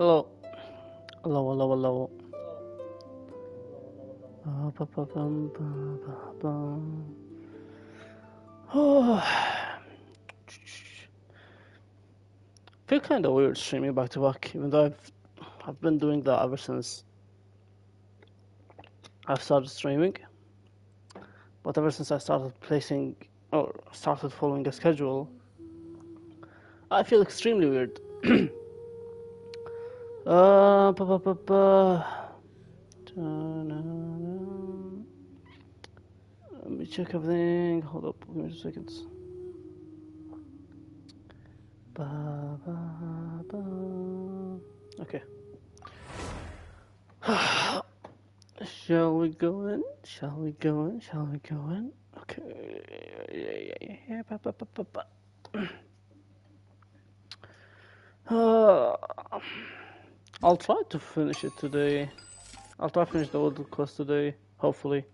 Hello. Hello, hello, hello. Oh, feel kind of weird streaming back to back, even though I've been doing that ever since I've started streaming. But ever since I started placing or started following a schedule, I feel extremely weird. Uh, ba, ba, ba, ba. Let me check everything. Hold up, give me 2 seconds. Ba, ba, ba. Okay. Shall we go in? Shall we go in? Shall we go in? Okay. Yeah. Ba, ba, ba, ba, ba. I'll try to finish it today. I'll try to finish the old quest today, hopefully.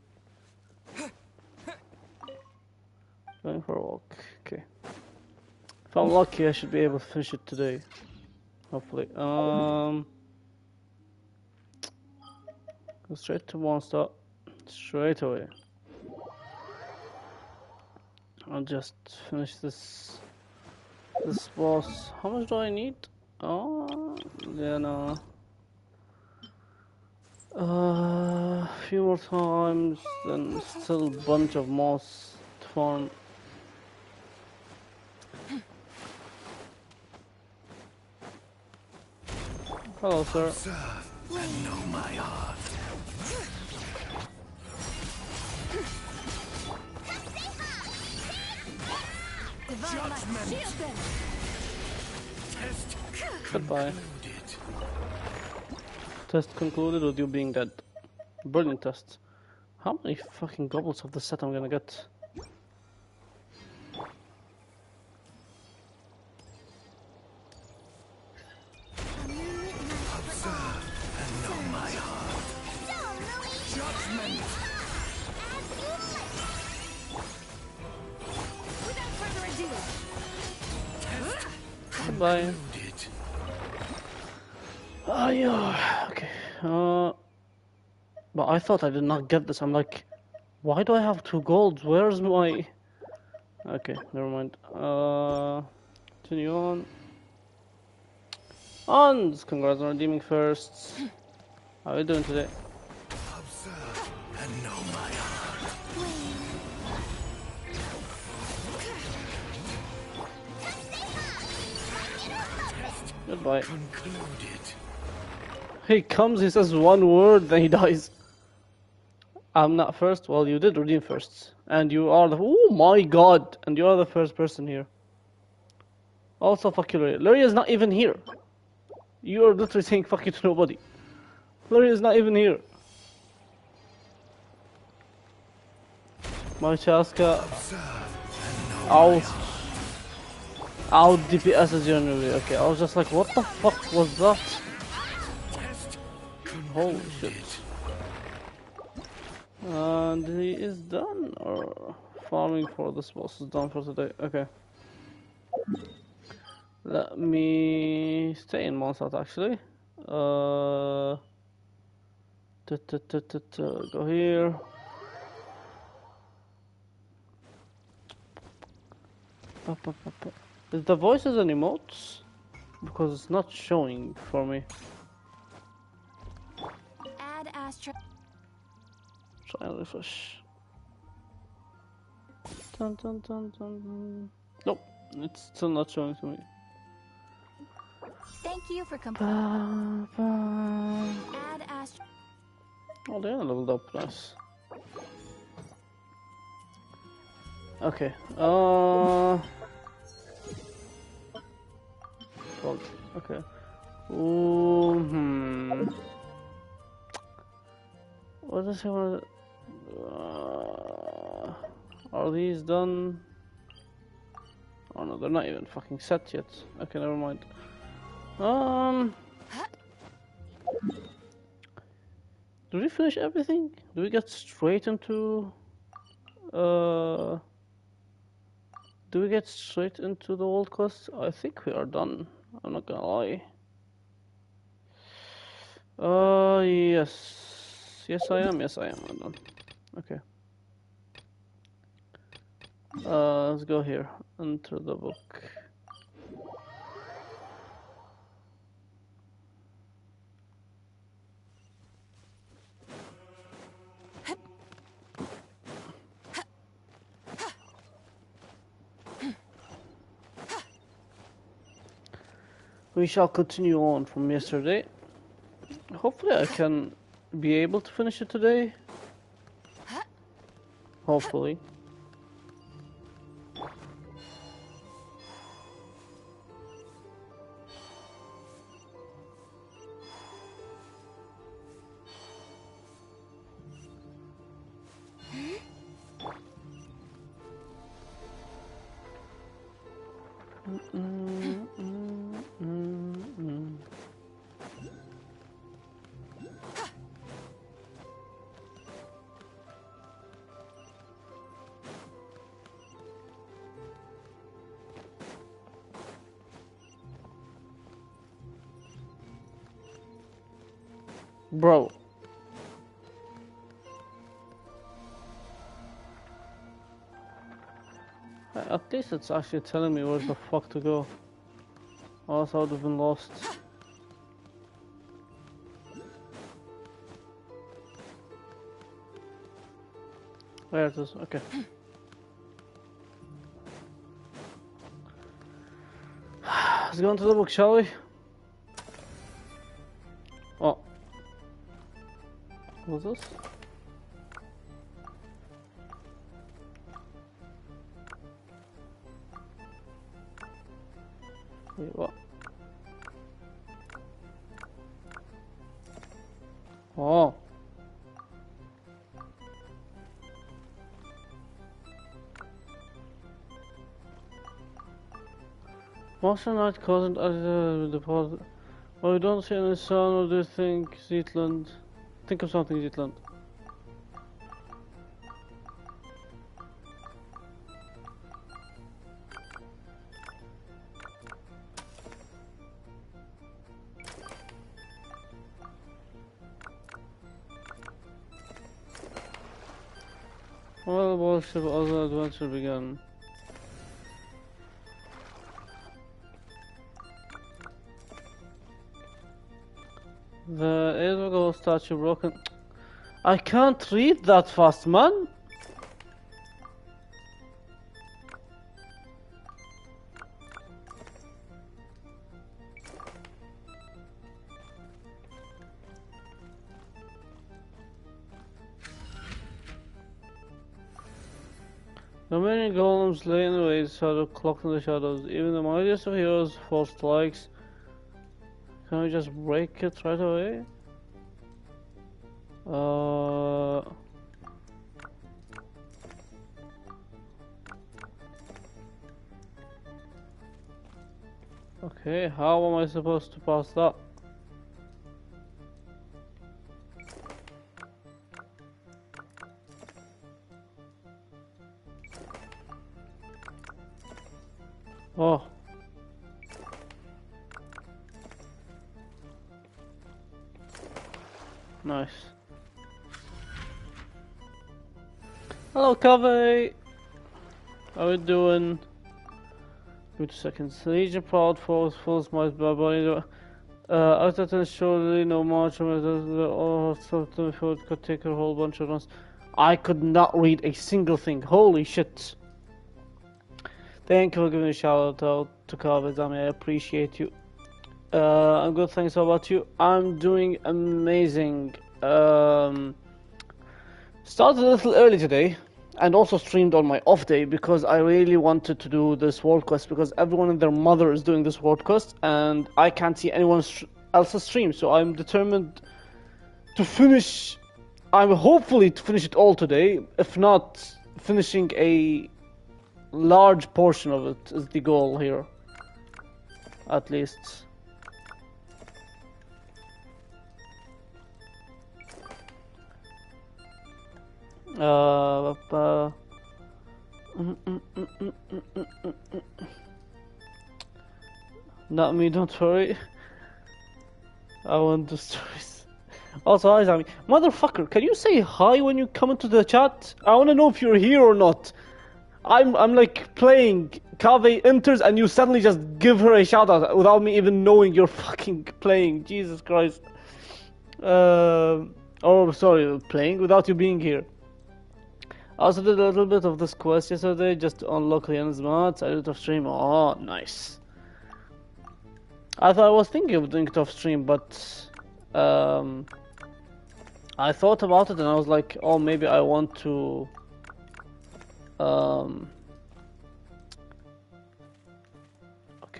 Going for a walk. Okay. If I'm lucky, I should be able to finish it today. Hopefully. Go straight to monster. Straight away. I'll just finish this boss. How much do I need? Oh, yeah, no. A few more times, then still a bunch of moss to farm. Hello, sir. Observe and know my heart. Judgment. Test Goodbye. concluded. Test concluded with you being dead. Brilliant test. How many fucking goblets of the set I'm gonna get? Observe and know my heart. Judgment. Without further ado. Test Goodbye. concluded. Oh, yeah. Okay. But I thought I did not get this. I'm like, why do I have 2 golds? Where's my... Okay, never mind. Continue on. Congrats on redeeming first. How are you doing today? Observe and know my heart. Goodbye. Concluded. He comes, he says one word, then he dies. I'm not first. Well, you did redeem first. And you are the... Oh my god! And you are the first person here. Also, fuck you, Linnea. Linnea is not even here. You are literally saying fuck you to nobody. Linnea is not even here. My Chaska Observe and know my heart. out DPS is generally okay. I was just like, what the fuck was that? Test Holy shit. concluded. And he is done, or farming for this boss is done for today. Okay. Let me stay in Monsat actually. Go here. Is the voices and emotes? Because it's not showing for me. Add Astra. Try and refresh. Dun, dun, dun, dun, dun. Nope, it's still not showing to me. Thank you for completing. Add Astra. Oh, they are leveled up, nice. Okay, well, okay. What does he want? Are these done? Oh no, they're not even fucking set yet. Okay, never mind. Did we finish everything? Do we get straight into do we get straight into the world quest? I think we are done. I'm not gonna lie. Yes. Yes, I am. Yes, I am. I'm done. Okay. Let's go here. Enter the book. We shall continue on from yesterday. Hopefully I can be able to finish it today. Hopefully. Bro. At least it's actually telling me where the fuck to go. Or else I would have been lost. There it is, okay. Let's go into the book, shall we? Oh. What's this? Wait, what? Oh. Monster Night causing deposit. Oh, you don't see any sun, or do you think Zetland? Think of something, Zetland. Well, the worship of the adventure began. The Edward statue broken. I can't read that fast, man. The many golems lay in wait, shadow clocked in the shadows. Even the mightiest of heroes fall strikes. Can we just break it right away? Okay, how am I supposed to pass that? Oh. Nice. Hello, Covey! How we doing? Give me 2 seconds. Legion proud force fills my body. Other surely no much of all something before it could take a whole bunch of runs. I could not read a single thing. Holy shit. Thank you for giving a shout out to Kavizami. I appreciate you. I'm good, thanks. How about you? I'm doing amazing. Started a little early today and also streamed on my off day because I really wanted to do this world quest because everyone and their mother is doing this world quest and I can't see anyone else's stream, so I'm determined to finish. I'm hopefully to finish it all today. If not, finishing a large portion of it is the goal here, at least. Not me, don't worry. I want the stories. Also, hi, Zami. Motherfucker, can you say hi when you come into the chat? I wanna know if you're here or not. I'm like playing. Kave enters and you suddenly just give her a shout out without me even knowing you're fucking playing. Jesus Christ. Or sorry, playing without you being here. I also did a little bit of this quest yesterday just to unlock Liana's mods. I did it off stream. Oh, nice. I thought I was thinking of doing it off stream, but I thought about it and I was like, oh, maybe I want to okay,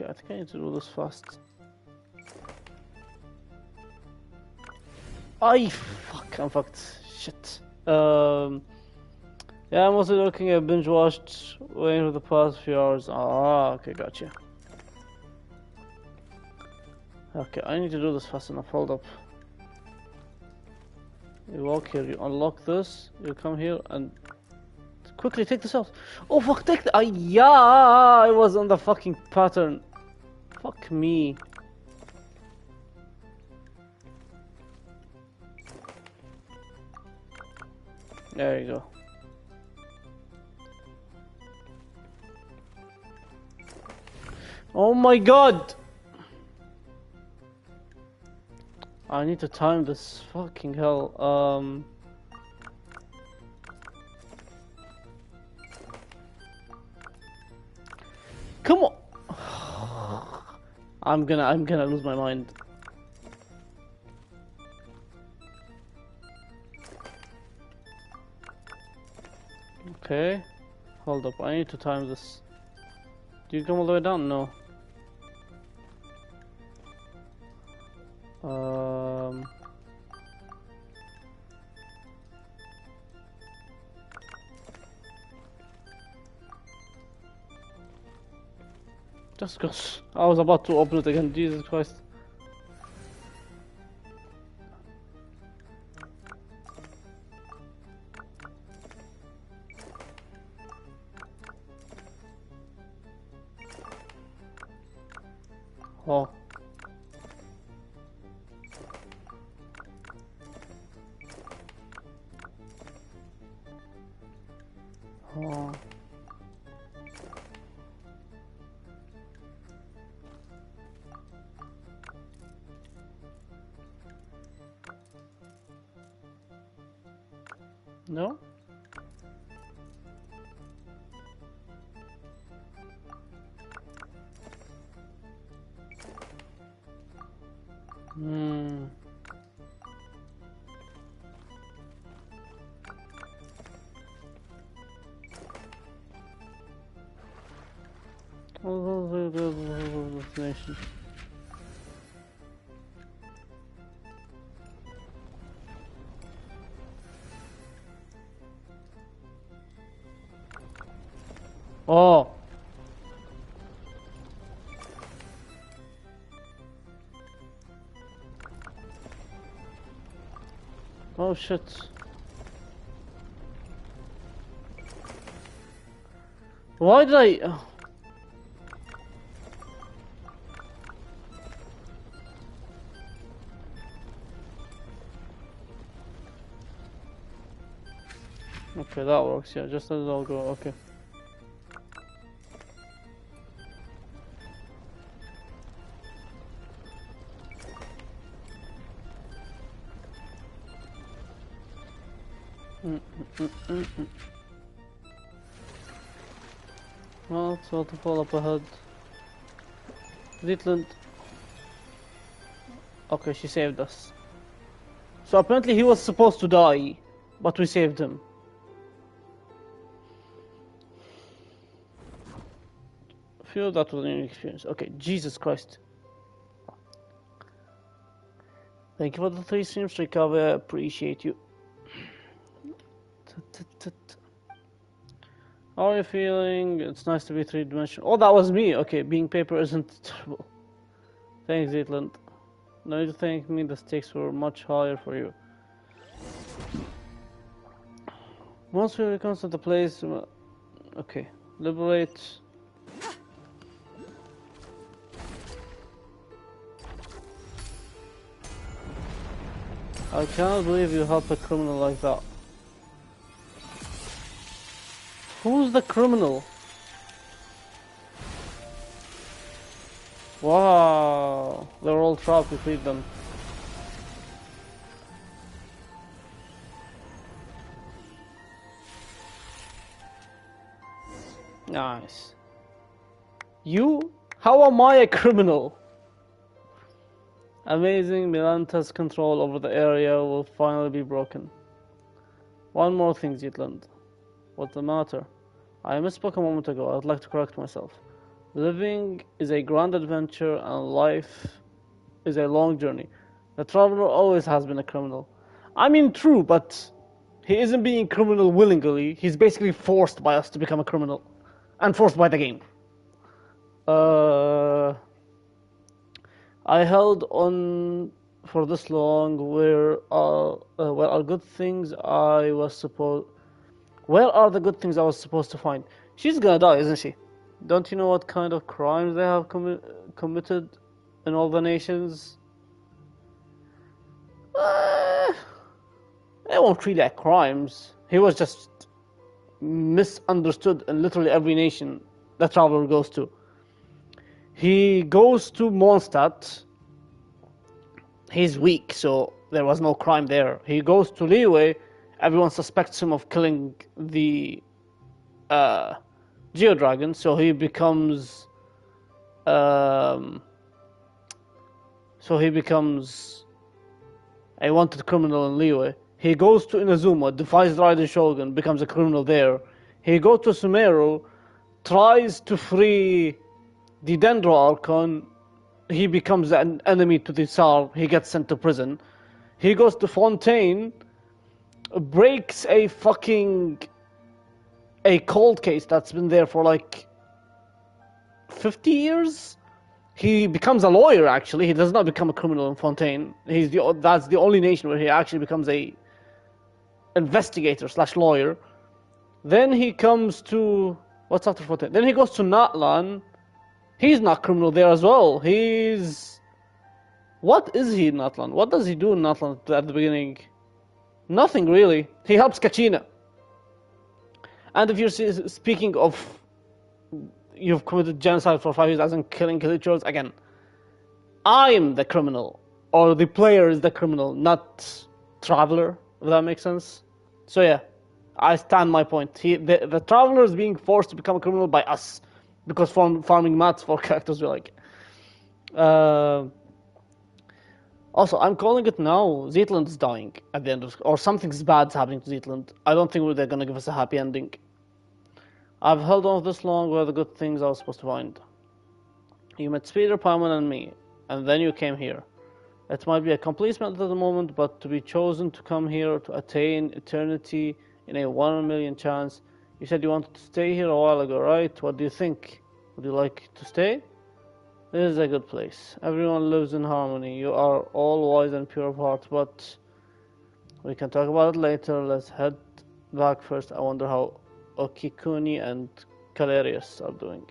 I think I need to do this fast. Fuck, I'm fucked. Shit. Yeah, I'm also looking at binge watched Wayne for the past few hours. Ah, okay, gotcha. Okay, I need to do this fast enough. Hold up. You walk here, you unlock this, you come here and quickly take this out. Oh fuck, take the. Yeah, I was on the fucking pattern. Fuck me. There you go. Oh my god! I need to time this. Fucking hell. Come on! I'm gonna lose my mind. Okay. Hold up, I need to time this. Do you come all the way down? No. Just cause I was about to open it again, Jesus Christ. Oh. Oh. No? Hmm. Destination. Oh. Oh shit. Why did I? Oh. Okay, that works. Yeah, just let it all go. Okay. Well, it's about to fall up ahead. Dietland. Okay, she saved us. So apparently he was supposed to die, but we saved him. Feel that was a new experience. Okay, Jesus Christ. Thank you for the 3 streams, Recover. I appreciate you. How are you feeling? It's nice to be 3-dimensional. Oh, that was me. Okay, being paper isn't terrible. Thanks, Zetland. No need to thank me. The stakes were much higher for you. Once we reconstruct the place, okay, liberate. I can't believe you help a criminal like that. Who's the criminal? Wow, they're all trapped, we freed them. Nice. You? How am I a criminal? Amazing, Milanta's control over the area will finally be broken. One more thing, Zetland. What's the matter? I misspoke a moment ago. I'd like to correct myself. Living is a grand adventure and life is a long journey. The traveler always has been a criminal. I mean, true, but he isn't being criminal willingly. He's basically forced by us to become a criminal. And forced by the game. I held on for this long. Where are good things I was supposed? Where are the good things I was supposed to find? She's gonna die, isn't she? Don't you know what kind of crimes they have committed in all the nations? They won't treat that crimes. He was just misunderstood in literally every nation the traveler goes to. He goes to Mondstadt. He's weak, so there was no crime there. He goes to Liyue. Everyone suspects him of killing the Geodragon, so he becomes a wanted criminal in Liyue. He goes to Inazuma, defies the Raiden Shogun, becomes a criminal there. He goes to Sumeru, tries to free the Dendro Archon. He becomes an enemy to the Tsar. He gets sent to prison. He goes to Fontaine, breaks a cold case that's been there for like 50 years. He becomes a lawyer, actually. He does not become a criminal in Fontaine. That's the only nation where he actually becomes a investigator / lawyer. Then he comes to... What's after Fontaine? Then he goes to Natlan. He's not criminal there as well. He's... What is he in Natlan? What does he do in Natlan at the beginning? Nothing, really. He helps Kachina. And if you're speaking of... You've committed genocide for 5 years as in killing villagers, again, I'm the criminal. Or the player is the criminal, not Traveler, if that makes sense. So yeah, I stand my point. The Traveler is being forced to become a criminal by us. Because farming mats for characters we like. Also, I'm calling it now. Zetland is dying at the end of... Or something's bad's happening to Zetland. I don't think they're going to give us a happy ending. I've held on this long. Where are the good things I was supposed to find? You met Speeder, Paimon, and me. And then you came here. It might be a complete method at the moment, but to be chosen to come here to attain eternity in a 1 in a million chance. You said you wanted to stay here a while ago, right? What do you think? Would you like to stay? This is a good place. Everyone lives in harmony. You are all wise and pure of heart, but we can talk about it later. Let's head back first. I wonder how Okikuni and Calerius are doing.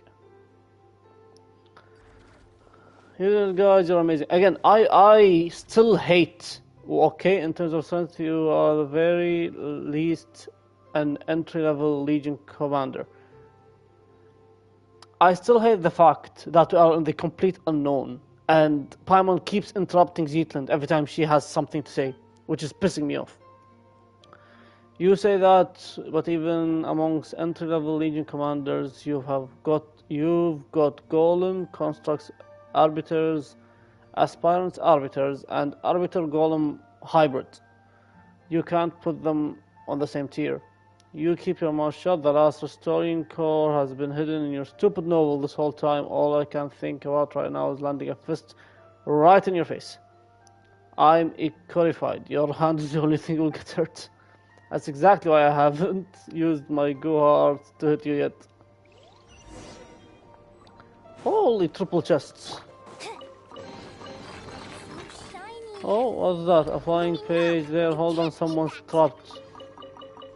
You guys are amazing. Again, I still hate, okay, in terms of strength, you are the very least an entry-level Legion commander. I still hate the fact that we are in the complete unknown, and Paimon keeps interrupting Zetland every time she has something to say, which is pissing me off. You say that, but even amongst entry-level Legion commanders, you've got Golem, Constructs, Arbiters, Aspirants, Arbiters, and Arbiter Golem Hybrid. You can't put them on the same tier. You keep your mouth shut. The last Restoring Core has been hidden in your stupid novel this whole time. All I can think about right now is landing a fist right in your face. I'm ecorified. Your hand is the only thing will get hurt. That's exactly why I haven't used my Guha art to hit you yet. Holy triple chests. Oh, what's that? A flying page there. Hold on, someone's trapped.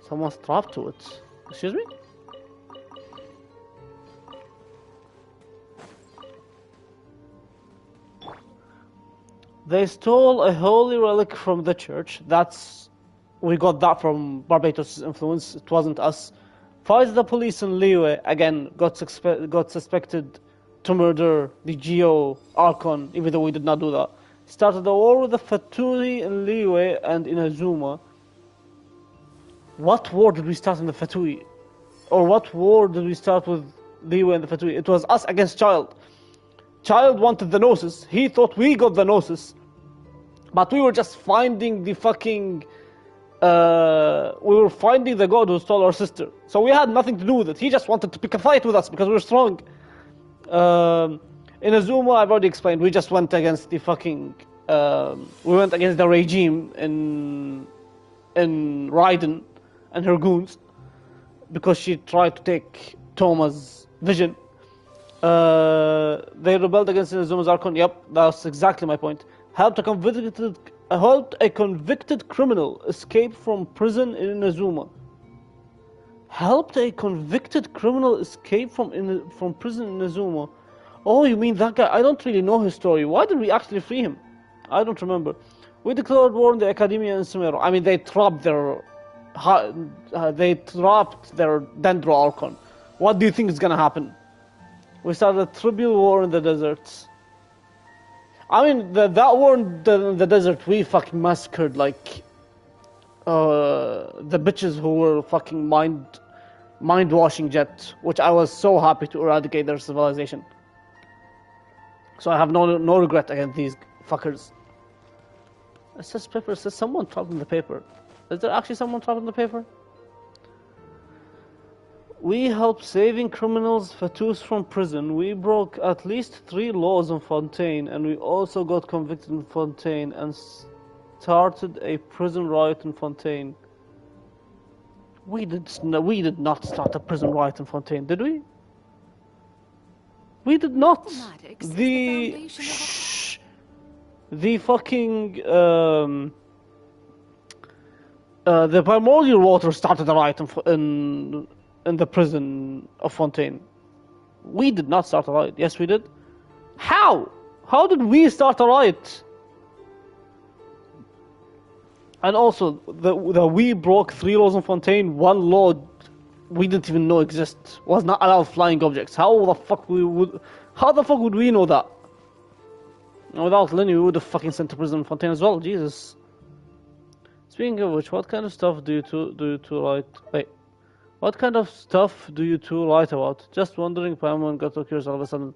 Someone's trapped to it. Excuse me? They stole a holy relic from the church. We got that from Barbatos' influence. It wasn't us. Fights the police in Liwe, again, got suspected to murder the Geo Archon, even though we did not do that. Started a war with the Fatui in Liwe and in Azuma. What war did we start in the Fatui? Or what war did we start with Liwe and the Fatui? It was us against Child. Child wanted the Gnosis. He thought we got the Gnosis. But we were just finding the fucking... we were finding the god who stole our sister. So we had nothing to do with it. He just wanted to pick a fight with us because we were strong. In Azuma, I've already explained, we just went against the fucking... we went against the regime in Raiden and her goons. Because she tried to take Toma's vision. They rebelled against Inuzuma's Archon. Yep, that's exactly my point. Helped a convicted criminal escape from prison in Inazuma. Helped a convicted criminal escape from prison in Inazuma. Oh, you mean that guy? I don't really know his story. Why did we actually free him? I don't remember. We declared war on the Academia in Sumero. I mean, they trapped their Dendro Archon. What do you think is gonna happen? We started a tribal war in the deserts. I mean, that war in the desert, we fucking massacred, like, the bitches who were fucking mind-washing Jet, which I was so happy to eradicate their civilization. So I have no regret against these fuckers. It says paper, it says someone trapped in the paper. Is there actually someone trapped in the paper? We helped saving criminals Fatus from prison. We broke at least 3 laws in Fontaine, and we also got convicted in Fontaine and started a prison riot in Fontaine. We did not start a prison riot in Fontaine, did we? We did not. The fucking the primordial water started a riot in the prison of Fontaine. We did not start a riot. Yes, we did. How? How did we start a riot? And also, we broke 3 laws in Fontaine. 1 law we didn't even know exists was not allowed flying objects. How the fuck would we know that? And without Linnea, we would have fucking sent to prison in Fontaine as well. Jesus. Speaking of which, what kind of stuff do you two write? Wait. What kind of stuff do you two write about? Just wondering, Paimon got so curious all of a sudden.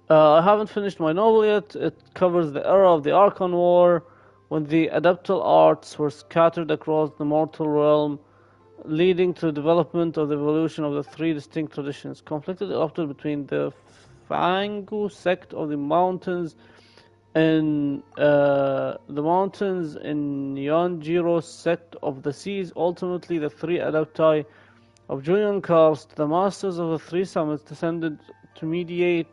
I haven't finished my novel yet. It covers the era of the Archon War, when the adeptal arts were scattered across the mortal realm, leading to the development of the evolution of the 3 distinct traditions. Conflicted erupted between the Fangu sect of the mountains and the mountains in Yonjiro sect of the seas. Ultimately, the 3 adepti of Julian Karst, the masters of the 3 summits, descended to mediate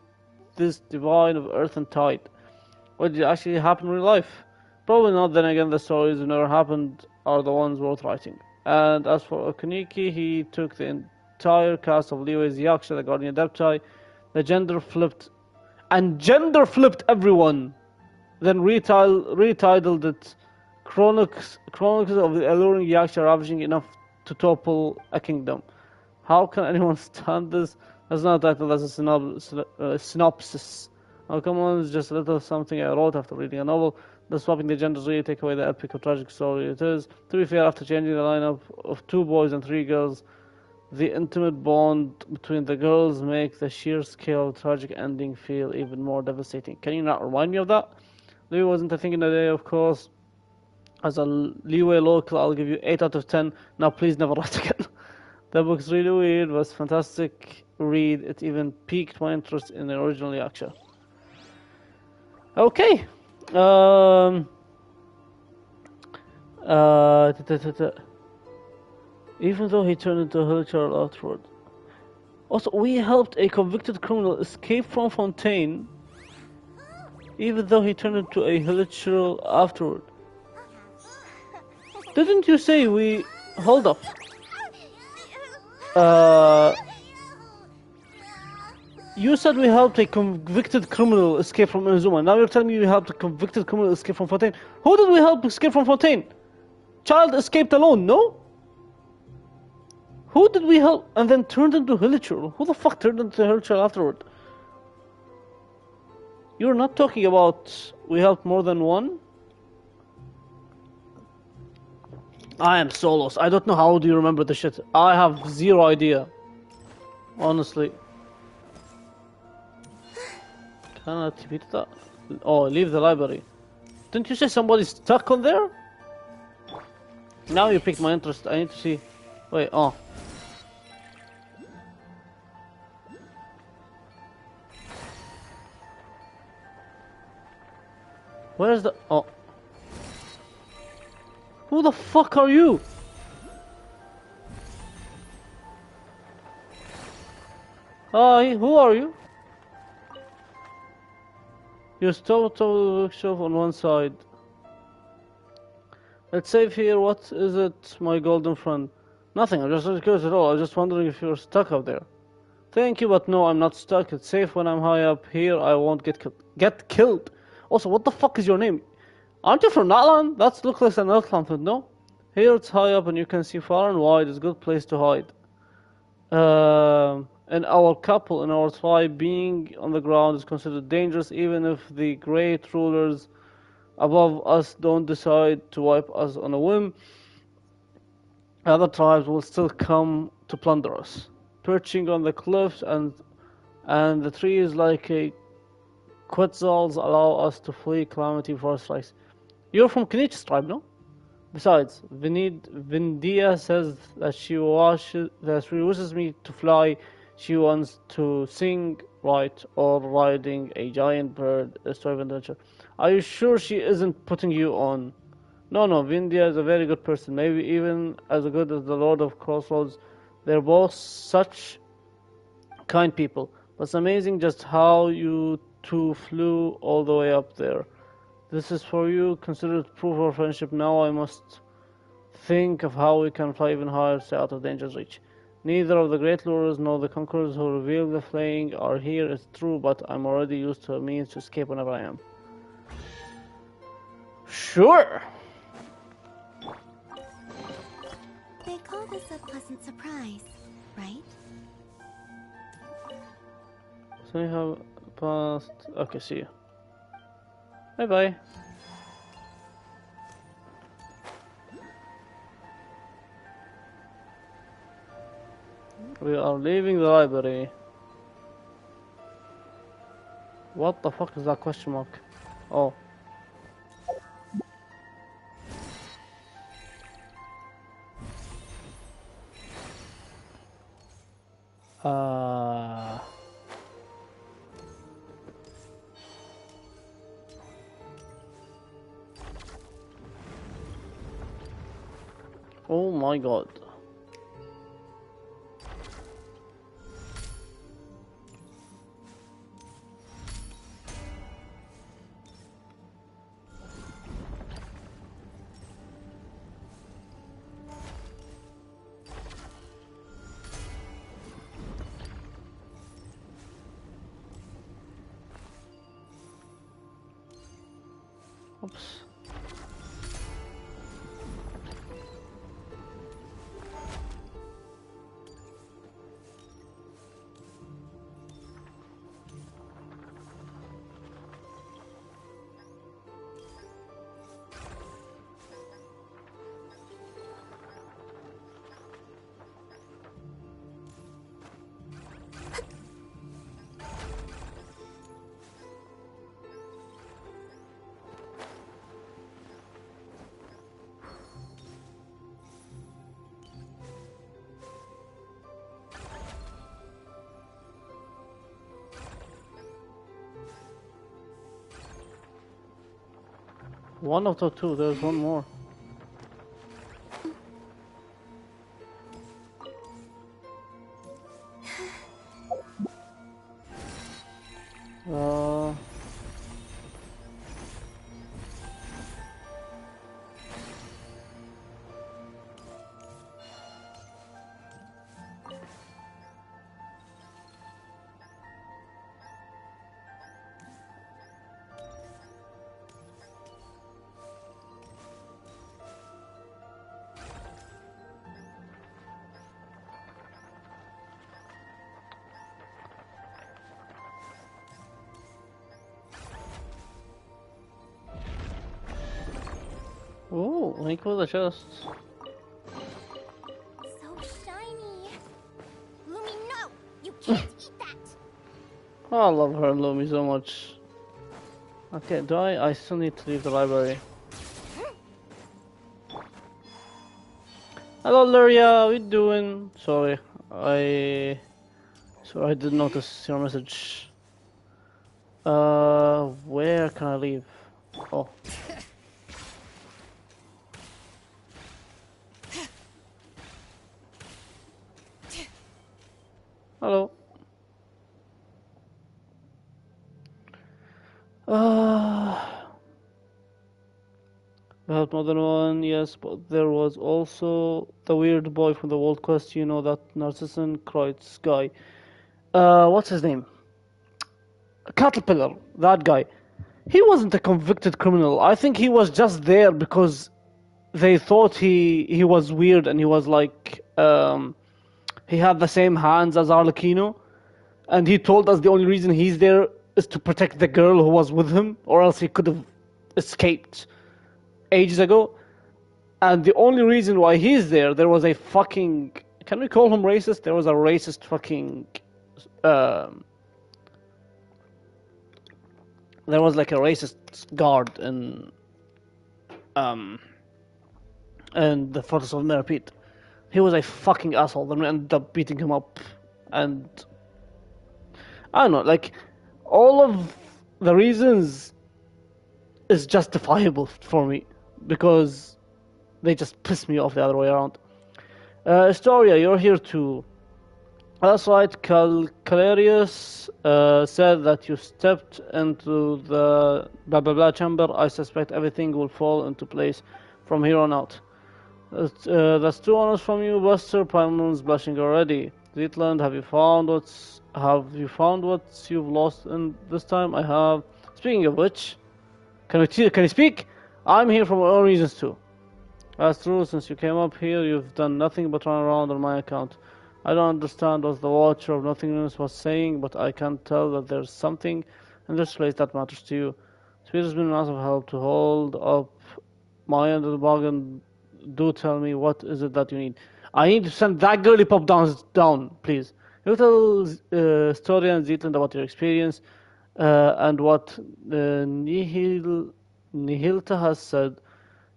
this divine of earth and tide. What did actually happen in real life? Probably not. Then again, the stories that never happened are the ones worth writing. And as for Okuniki, he took the entire cast of Liwe's Yaksha, the Guardian Adepti, the gender flipped everyone. Then retitled it Chronicles of the Alluring Yaksha Ravaging Enough to Topple a Kingdom. How can anyone stand this? That's not a title, that's a synopsis. Oh, come on, it's just a little something I wrote after reading a novel. The swapping the genders really take away the epic or tragic story it is. To be fair, after changing the lineup of 2 boys and 3 girls, the intimate bond between the girls make the sheer scale of tragic ending feel even more devastating. Can you not remind me of that? Liwe wasn't a thing in the day, of course. As a Liwe local, I'll give you 8 out of 10. Now please never write again. The book's really weird, was fantastic read. It even piqued my interest in the original Yaksha. Okay. Even though he turned into a hilichurl afterward. Also, we helped a convicted criminal escape from Fontaine. Even though he turned into a hilichurl afterward. Didn't you say we... Hold up. You said we helped a convicted criminal escape from Inazuma. Now you're telling me you helped a convicted criminal escape from Fontaine. Who did we help escape from Fontaine? Child escaped alone, no? Who did we help and then turned into Hilichurl? Who the fuck turned into Hilichurl afterward? You're not talking about we helped more than one? I am so lost. I don't know how do you remember the shit. I have zero idea. Honestly. Can I repeat that? Oh, leave the library. Didn't you say somebody's stuck on there? Now you piqued my interest. I need to see. Wait, oh. Where's the... Oh. Who the fuck are you? Hi, who are you? You stole the bookshelf on one side. Let's save here. What is it, my golden friend? Nothing, I'm just not curious at all. I was just wondering if you're stuck up there. Thank you, but no, I'm not stuck. It's safe when I'm high up here. I won't get killed. Get killed? Also, what the fuck is your name? Aren't you from Natlan? That looks like an Natlan, no? Here it's high up and you can see far and wide. It's a good place to hide. And our couple in our tribe being on the ground is considered dangerous even if the great rulers above us don't decide to wipe us on a whim. Other tribes will still come to plunder us. Perching on the cliffs and the trees like a quetzals allow us to flee calamity before it strikes. You're from Kenich's tribe, no? Besides, Vindia says that she wishes me to fly. She wants to sing, write, or riding a giant bird, a story of adventure. Are you sure she isn't putting you on? No, Vindia is a very good person, maybe even as good as the Lord of Crossroads. They're both such kind people. But it's amazing just how you two flew all the way up there. This is for you. Consider it proof of friendship. Now I must think of how we can fly even higher, stay out of danger's reach. Neither of the great lures nor the conquerors who reveal the flaying are here, it's true, but I'm already used to a means to escape whenever I am. Sure! They call this a pleasant surprise, right? So you have passed... Okay, see you. Bye-bye. We are leaving the library. What the fuck is that question mark? Oh. Oh my god. Oops. One of the two, there's one more. Uh... Oh, thank you for the chest. So shiny. Lumi, no! You can't eat that! Oh, I love her and Lumi so much. Okay, do I still need to leave the library. Hello, Luria, how you doing? Sorry, I didn't notice your message. Where can I leave? Oh. Hello. We had more than one, yes, but there was also the weird boy from the World Quest, you know, that Narcissus Kreutz guy. What's his name? Caterpillar, that guy. He wasn't a convicted criminal. I think he was just there because they thought he was weird and he was like, he had the same hands as Arlecchino. And he told us the only reason he's there is to protect the girl who was with him, or else he could have escaped ages ago. And the only reason why he's there was a fucking... Can we call him racist? There was a racist fucking... there was like a racist guard in the Fortress of Mayor Pete. He was a fucking asshole. Then we ended up beating him up. And... I don't know, like... All of the reasons is justifiable for me. Because they just piss me off the other way around. Astoria, you're here too. That's right, Calarius said that you stepped into the blah blah blah chamber. I suspect everything will fall into place from here on out. That's 2 honors from you, Buster. Primon's blushing already. Zetland, have you found what you've lost in this time? I have. Speaking of which, can you speak? I'm here for my own reasons too. That's true, since you came up here, you've done nothing but run around on my account. I don't understand what the Watcher of Nothingness was saying, but I can tell that there's something in this place that matters to you. Speed has been a massive help to hold up my end of the bargain. Do tell me, what is it that you need? I need to send that girly pop down, please. You tell Storia and Zetland about your experience, and what Nihilta has said.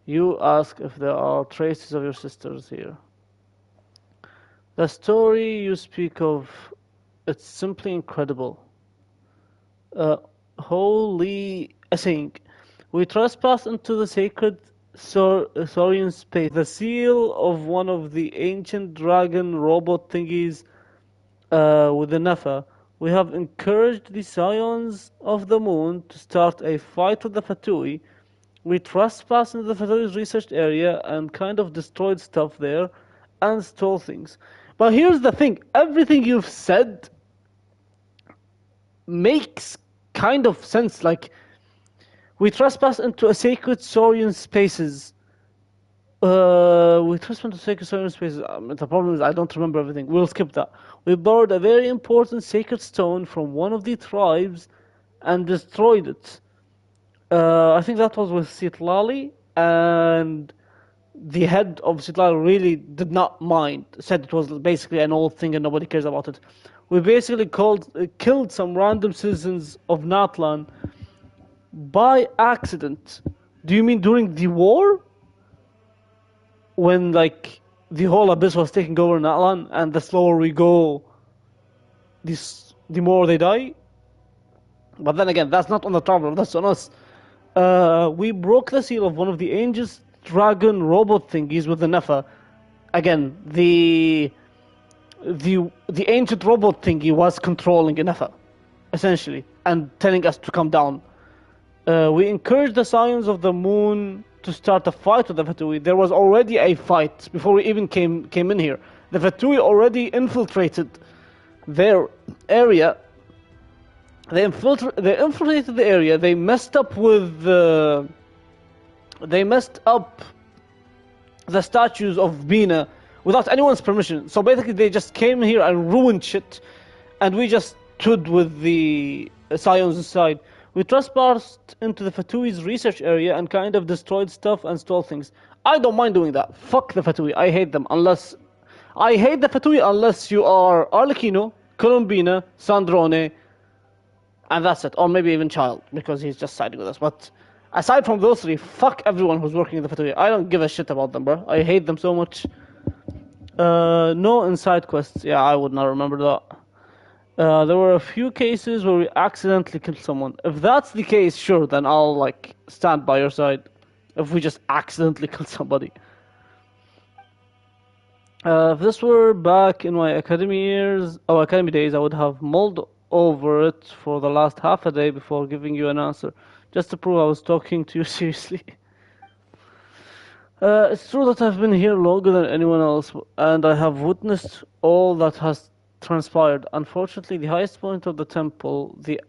You ask if there are traces of your sisters here. The story you speak of, it's simply incredible. Holy saying, we trespass into the sacred Saurian space. The seal of one of the ancient dragon robot thingies with the Nepha. We have encouraged the Scions of the Moon to start a fight with the Fatui. We trespassed into the Fatui's research area and kind of destroyed stuff there and stole things. But here's the thing, everything you've said makes kind of sense. Like, we trespass into a sacred Saurian spaces. We trespass into sacred Saurian spaces. The problem is I don't remember everything. We'll skip that. We borrowed a very important sacred stone from one of the tribes and destroyed it. I think that was with Sitlali, and the head of Sitlali really did not mind. Said it was basically an old thing and nobody cares about it. We basically killed some random citizens of Natlan by accident. Do you mean during the war? When, like, the whole abyss was taking over Natlan, and the slower we go, the more they die? But then again, that's not on the traveler, that's on us. We broke the seal of one of the ancient dragon robot thingies with the Nepha. Again, the ancient robot thingy was controlling Nepha, essentially, and telling us to come down. We encouraged the Scions of the Moon to start a fight with the Fatui. There was already a fight before we even came in here. The Fatui already infiltrated their area. They infiltrated the area. They messed up the statues of Bina without anyone's permission. So basically, they just came here and ruined shit, and we just stood with the Scions inside. We trespassed into the Fatui's research area and kind of destroyed stuff and stole things. I don't mind doing that. Fuck the Fatui. I hate them unless... I hate the Fatui unless you are Arlecchino, Colombina, Sandrone, and that's it. Or maybe even Child, because he's just siding with us. But aside from those three, fuck everyone who's working in the Fatui. I don't give a shit about them, bro. I hate them so much. No inside quests. Yeah, I would not remember that. There were a few cases where we accidentally killed someone. If that's the case, sure, then I'll, like, stand by your side. If we just accidentally killed somebody. If this were back in my academy days, I would have mulled over it for the last half a day before giving you an answer, just to prove I was talking to you seriously. It's true that I've been here longer than anyone else, and I have witnessed all that has transpired. Unfortunately, the highest point of the temple, the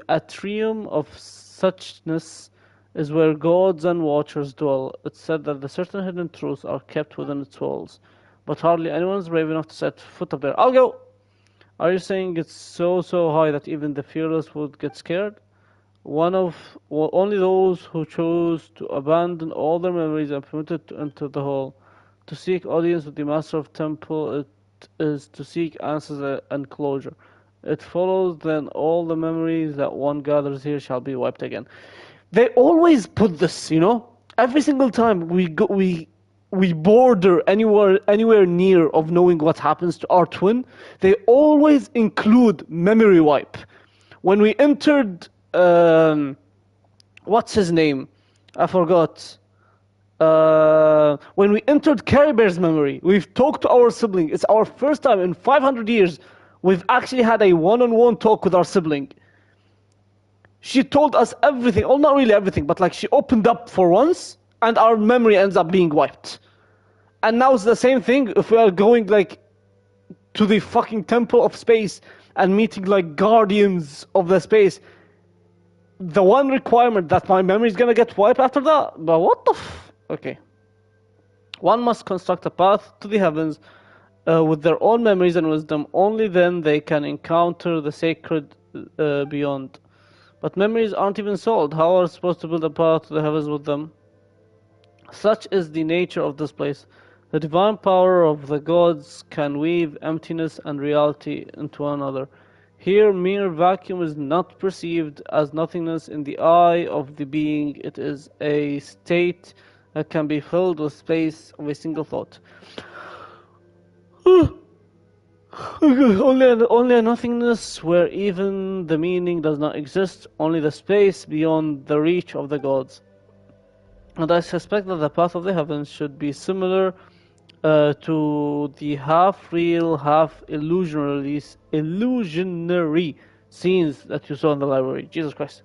atrium of suchness, is where gods and watchers dwell. It's said that the certain hidden truths are kept within its walls, but hardly anyone is brave enough to set foot up there. I'll go! Are you saying it's so high that even the fearless would get scared? Only those who chose to abandon all their memories and permitted to enter the hall. To seek audience with the master of temple, it is to seek answers and closure. It follows then all the memories that one gathers here shall be wiped again. They always put this, you know? Every single time we border anywhere near of knowing what happens to our twin, they always include memory wipe. When we entered what's his name? I forgot. When we entered Carrie Bear's memory, we've talked to our sibling. It's our first time in 500 years we've actually had a one-on-one talk with our sibling. She told us everything, well, not really everything, but like she opened up for once, and our memory ends up being wiped. And now it's the same thing if we are going like to the fucking temple of space and meeting like guardians of the space. The one requirement that my memory is gonna get wiped after that? But what the Okay. One must construct a path to the heavens with their own memories and wisdom. Only then they can encounter the sacred beyond. But memories aren't even sold. How are we supposed to build a path to the heavens with them? Such is the nature of this place. The divine power of the gods can weave emptiness and reality into one another. Here, mere vacuum is not perceived as nothingness in the eye of the being. It is a state that can be filled with space of a single thought. Only a nothingness where even the meaning does not exist, only the space beyond the reach of the gods. And I suspect that the path of the heavens should be similar to the half-real, half-illusionary scenes that you saw in the library. Jesus Christ.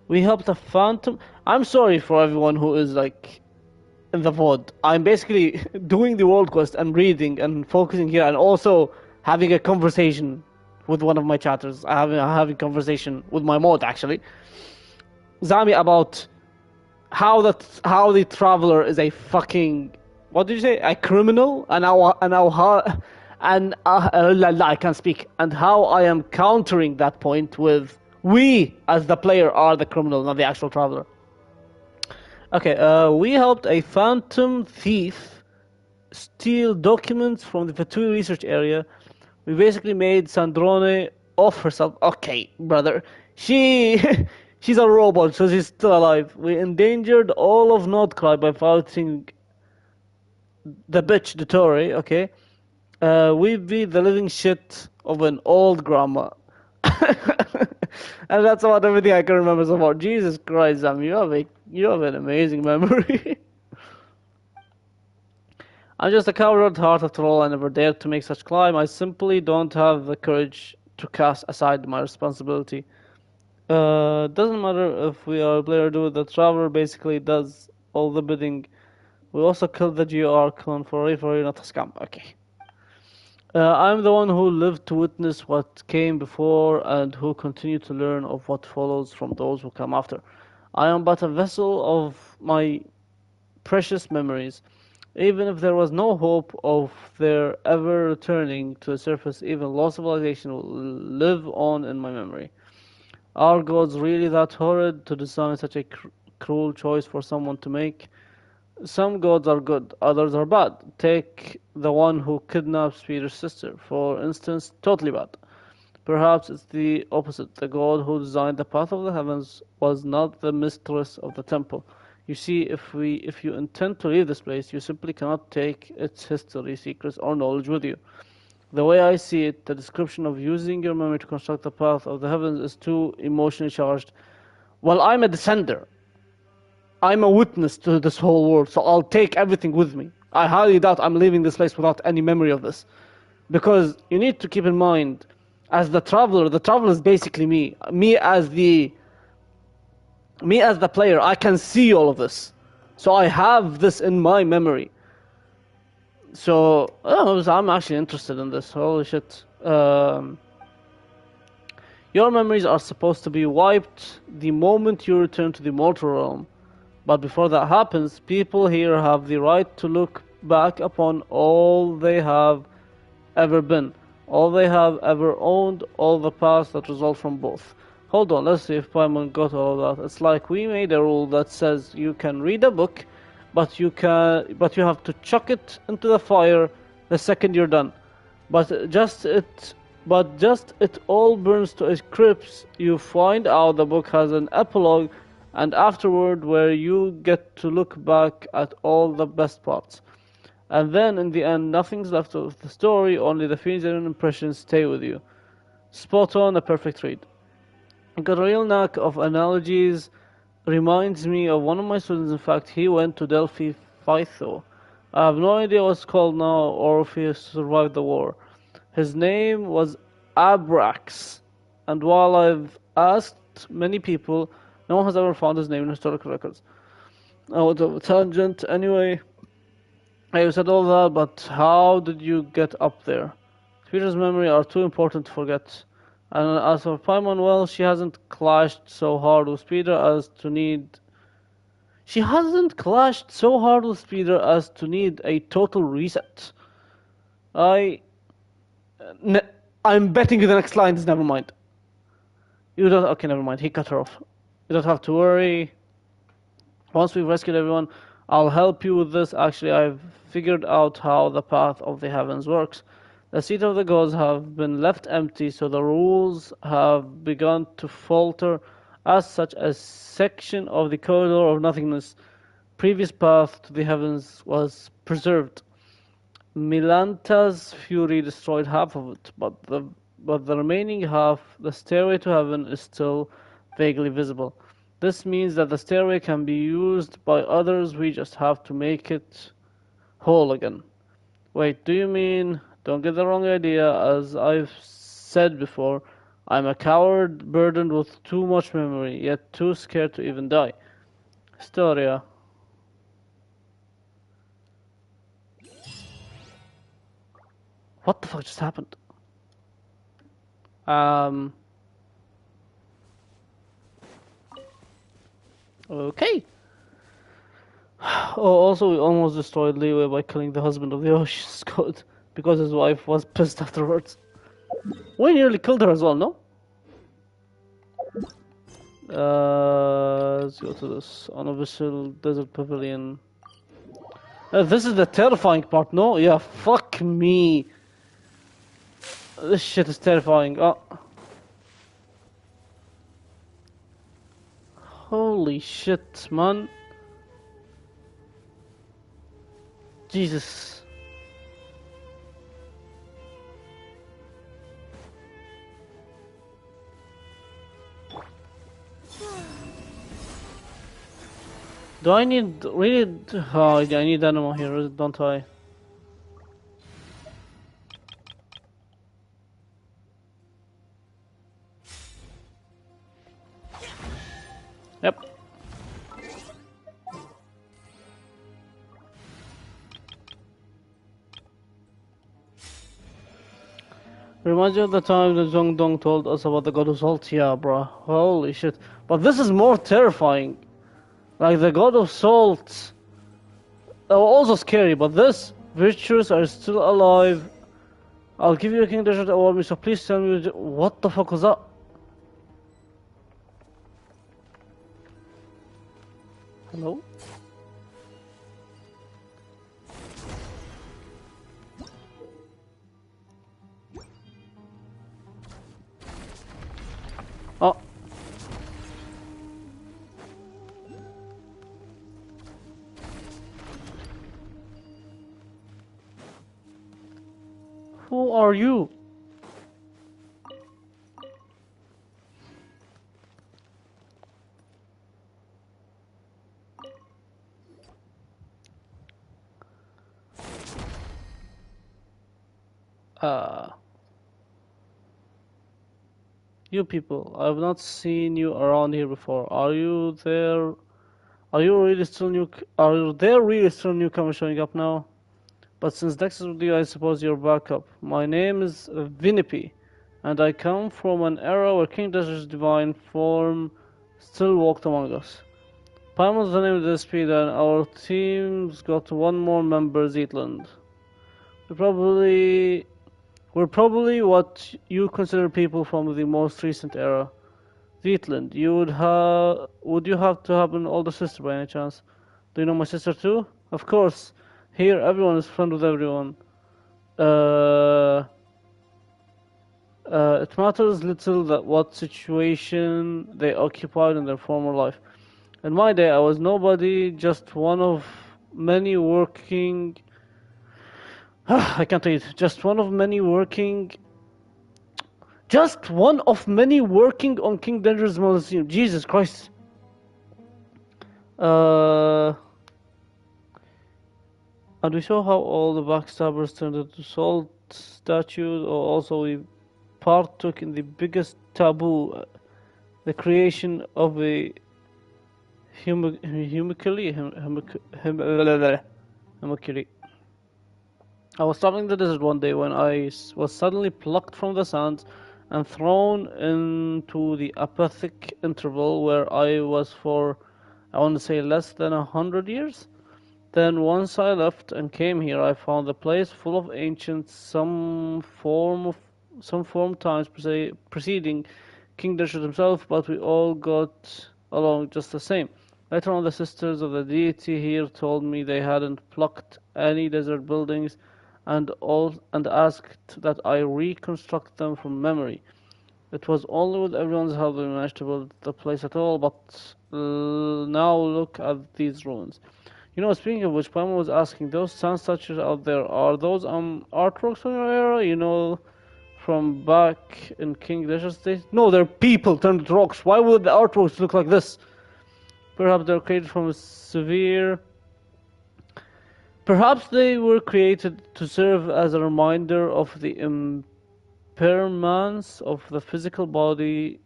We helped a phantom. I'm sorry for everyone who is like in the VOD. I'm basically doing the world quest and reading and focusing here and also having a conversation with one of my chatters. I'm having a conversation with my mod actually. Zami about how the traveler is a fucking, what did you say? A criminal, and I can't speak. And how I am countering that point with we as the player are the criminal, not the actual traveler. Okay, we helped a phantom thief steal documents from the Fatui research area. We basically made Sandrone off herself. Okay, brother. She's a robot, so she's still alive. We endangered all of Nordcry by fighting the bitch, the Tory, okay? We beat the living shit of an old grandma. And that's about everything I can remember so far. Jesus Christ, Sam, you have an amazing memory. I'm just a coward at heart after all. I never dared to make such climb. I simply don't have the courage to cast aside my responsibility. Doesn't matter if we are a player or do it, the traveler basically does all the bidding. We also killed the GR clone for not a scam. Okay. I'm the one who lived to witness what came before and who continue to learn of what follows from those who come after. I am but a vessel of my precious memories. Even if there was no hope of their ever returning to the surface, even lost civilization will live on in my memory. Are gods really that horrid to design such a cruel choice for someone to make? Some gods are good, others are bad. Take the one who kidnaps Peter's sister, for instance, totally bad. Perhaps it's the opposite. The god who designed the path of the heavens was not the mistress of the temple. You see, if you intend to leave this place, you simply cannot take its history, secrets, or knowledge with you. The way I see it, the description of using your memory to construct the path of the heavens is too emotionally charged. Well, I'm a descender. I'm a witness to this whole world, so I'll take everything with me. I highly doubt I'm leaving this place without any memory of this. Because you need to keep in mind, as the traveler is basically me. Me as the player, I can see all of this. So I have this in my memory. So, I'm actually interested in this. Holy shit. Your memories are supposed to be wiped the moment you return to the mortal realm. But before that happens, people here have the right to look back upon all they have ever been, all they have ever owned, all the past that result from both. Hold on, let's see if Paimon got all of that. It's like we made a rule that says you can read a book, but you have to chuck it into the fire the second you're done. But just it all burns to a crisp. You find out the book has an epilogue, and afterward, where you get to look back at all the best parts. And then, in the end, nothing's left of the story, only the feelings and impressions stay with you. Spot on, a perfect read. Got a real knack of analogies. Reminds me of one of my students. In fact, he went to Delphi Phytho. I have no idea what it's called now, or if he survived the war. His name was Abrax, and while I've asked many people, no one has ever found his name in historical records. Oh, it's a tangent. Anyway, I said all that, but how did you get up there? Peter's memory are too important to forget. And as for Paimon, well, she hasn't clashed so hard with Peter as to need... She hasn't clashed so hard with Peter as to need a total reset. I'm betting you the next line is never mind. You don't... Okay, never mind. He cut her off. You don't have to worry. Once we've rescued everyone, I'll help you with this. Actually, I've figured out how the path of the heavens works. The seat of the gods have been left empty, so the rules have begun to falter. As such, a section of the corridor of nothingness, previous path to the heavens, was preserved. Milanta's fury destroyed half of it, but the remaining half, the stairway to heaven, is still vaguely visible. This means that the stairway can be used by others, we just have to make it whole again. Wait, do you mean... Don't get the wrong idea, as I've said before, I'm a coward burdened with too much memory, yet too scared to even die. Historia. What the fuck just happened? Okay. Oh, also, we almost destroyed Leeway by killing the husband of the Ocean's God, because his wife was pissed afterwards. We nearly killed her as well, no? Let's go to this unofficial desert pavilion. This is the terrifying part, no? Yeah, fuck me. This shit is terrifying. Oh. Holy shit, man. Jesus. Do I need really? Oh, I need animal here, don't I? Yep. Reminds you of the time that Zhongdong told us about the god of salt? Yeah, bruh. Holy shit. But this is more terrifying. Like the god of salt. Also scary, but this virtues are still alive. I'll give you a king desert award me, so please tell me what the fuck was that? Hello? Oh. Who are you? You people, I've not seen you around here before. Are you there? Are you really still new? Are there really still newcomers showing up now? But since Dex is with you, I suppose you're back up. My name is Vinipi, and I come from an era where King Desert's divine form still walked among us. Pam was the name of the speed, and our team's got one more member, Zetland. We're probably what you consider people from the most recent era. Zetland, would you have to have an older sister by any chance? Do you know my sister too? Of course. Here, everyone is friend with everyone. Uh, it matters little that what situation they occupied in their former life. In my day, I was nobody, just one of many working. I can't read. Just one of many working on King Dangerous Mausoleum. Jesus Christ. And we saw how all the backstabbers turned into salt statues, or also we partook in the biggest taboo, the creation of a humically. I was traveling the desert one day when I was suddenly plucked from the sands and thrown into the apathic interval where I was for, I want to say, less than 100 years. Then once I left and came here, I found the place full of ancient, some form times preceding King Dashut himself, but we all got along just the same. Later on, the sisters of the deity here told me they hadn't plucked any desert buildings, and asked that I reconstruct them from memory. It was only with everyone's help we managed to build the place at all, but now look at these ruins. You know, speaking of which, Pama was asking, those sand statues out there, are those artworks from your era? You know, from back in King Desert days? No, they're people turned into rocks. Why would the artworks look like this? Perhaps they're created from a severe. Perhaps they were created to serve as a reminder of the impairments of the physical body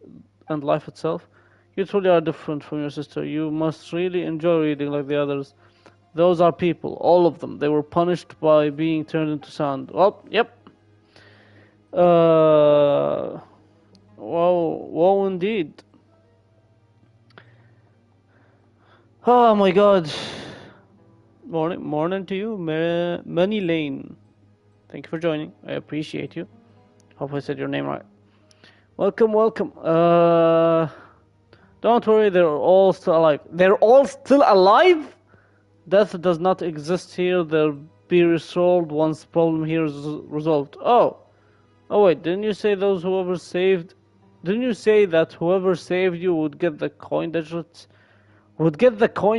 and life itself. You truly are different from your sister. You must really enjoy reading like the others. Those are people, all of them. They were punished by being turned into sand. Well, yep. Wow, indeed. Oh my God. Morning to you, Money Lane. Thank you for joining. I appreciate you. Hope I said your name right. Welcome. Don't worry, they're all still alive. They're all still alive? Death does not exist here. They'll be resolved once the problem here is resolved. Oh wait, didn't you say that whoever saved you would get the coin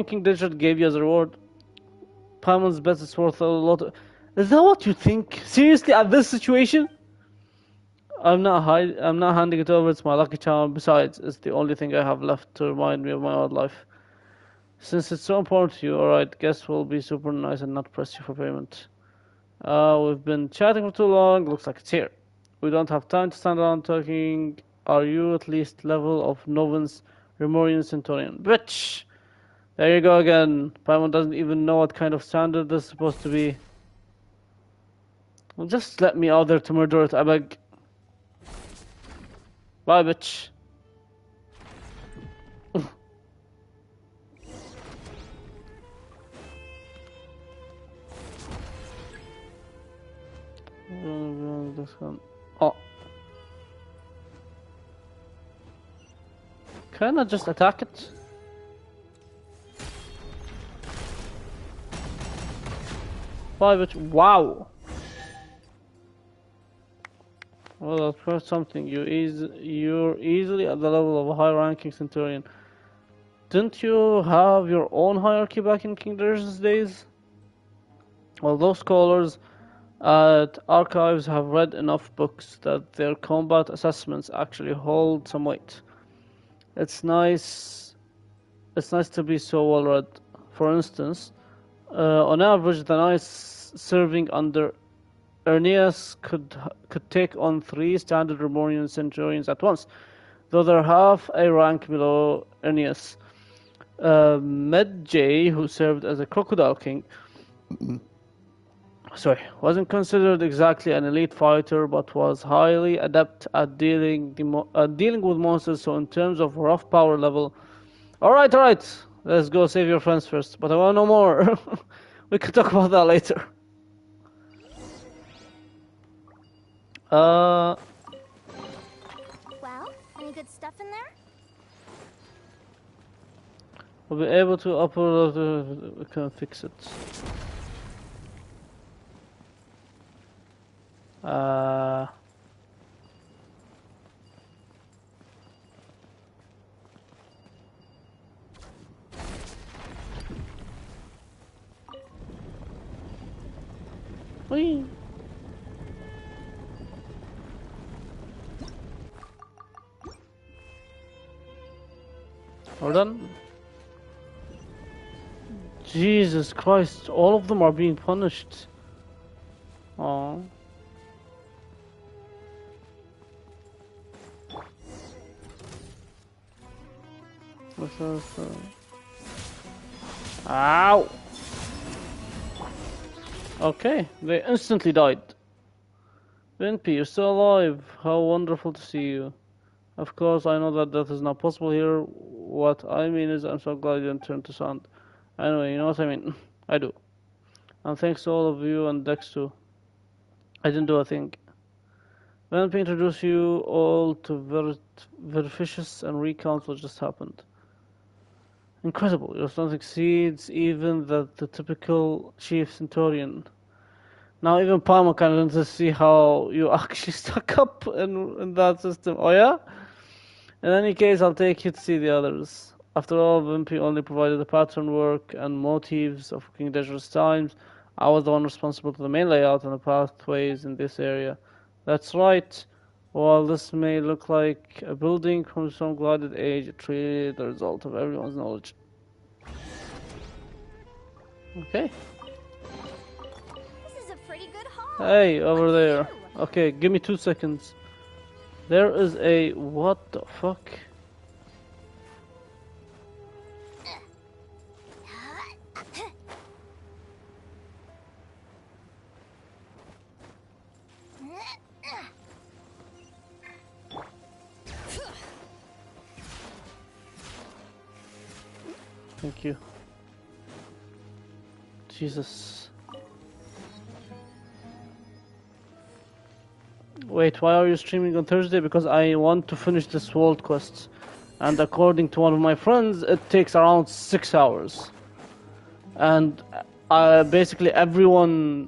King Digit gave you as a reward? Pamon's bet is worth a lot. Is that what you think? Seriously, at this situation? I'm not handing it over. It's my lucky charm. Besides, it's the only thing I have left to remind me of my old life. Since it's so important to you, alright, guess we'll be super nice and not press you for payment. We've been chatting for too long. Looks like it's here. We don't have time to stand around talking. Are you at least level of Novans, Remorian, Centaurian? Bitch! There you go again. Paimon doesn't even know what kind of standard this is supposed to be. Well, just let me out there to murder it, I beg. Bye, bitch. Oh. Can I just attack it? 5 each. Wow! Well, that's worth something. You're easily at the level of a high-ranking Centurion. Didn't you have your own hierarchy back in King Darius' days? Well, those scholars at archives have read enough books that their combat assessments actually hold some weight. It's nice. It's nice to be so well read. For instance, on average, the knights serving under Aeneas could take on 3 standard Romanian centurions at once, though they're half a rank below Aeneas. Medjay, who served as a crocodile king, wasn't considered exactly an elite fighter, but was highly adept at dealing with monsters. So in terms of rough power level, all right, let's go save your friends first. But I want to know more. We can talk about that later. Well, any good stuff in there? We'll be able to upload. We can fix it. Whee! We're done. Jesus Christ, all of them are being punished. Oh. Ow! Okay, they instantly died. Wimpy, you're still alive. How wonderful to see you. Of course, I know that death is not possible here. What I mean is, I'm so glad you didn't turn to sand. Anyway, you know what I mean. I do. And thanks to all of you and Dex too. I didn't do a thing. Let me introduce you all to Verficious and recount what just happened. Incredible. Your strength exceeds even the typical Chief Centurion. Now even Palmer can to see how you actually stuck up in that system. Oh yeah? In any case, I'll take you to see the others. After all, Wimpy only provided the pattern work and motifs of King Darius' times. I was the one responsible for the main layout and the pathways in this area. That's right. While this may look like a building from some glided age, it's really the result of everyone's knowledge. Okay. This is a pretty good haul. Hey, over there. Okay, give me 2 seconds. There is a... what the fuck? Thank you. Jesus. Wait, why are you streaming on Thursday? Because I want to finish this world quest. And according to one of my friends, it takes around 6 hours. And basically every one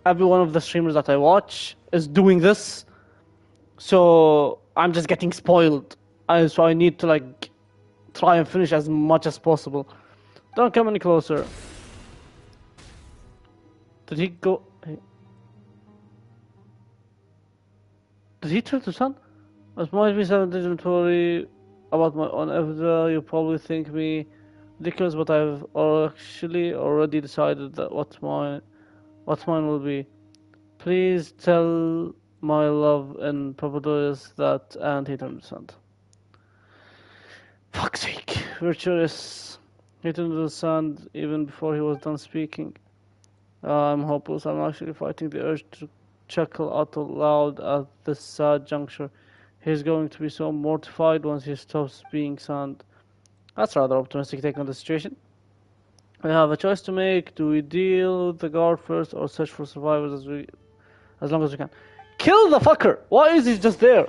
of the streamers that I watch is doing this. So I'm just getting spoiled. So I need to like try and finish as much as possible. Don't come any closer. Did he go? Did he turn to sun? As might be some inventory about my own Evda, you probably think me ridiculous, but I've actually already decided that what mine will be. Please tell my love and Papadorius that, and he turned to sand. Fuck's sake, Virtuous. He turned to the sand even before he was done speaking. I'm hopeless. I'm actually fighting the urge to chuckle out loud at this sad juncture. He's going to be so mortified once he stops being sand. That's a rather optimistic take on the situation. We have a choice to make. Do we deal with the guard first or search for survivors as long as we can? Kill the fucker! Why is he just there?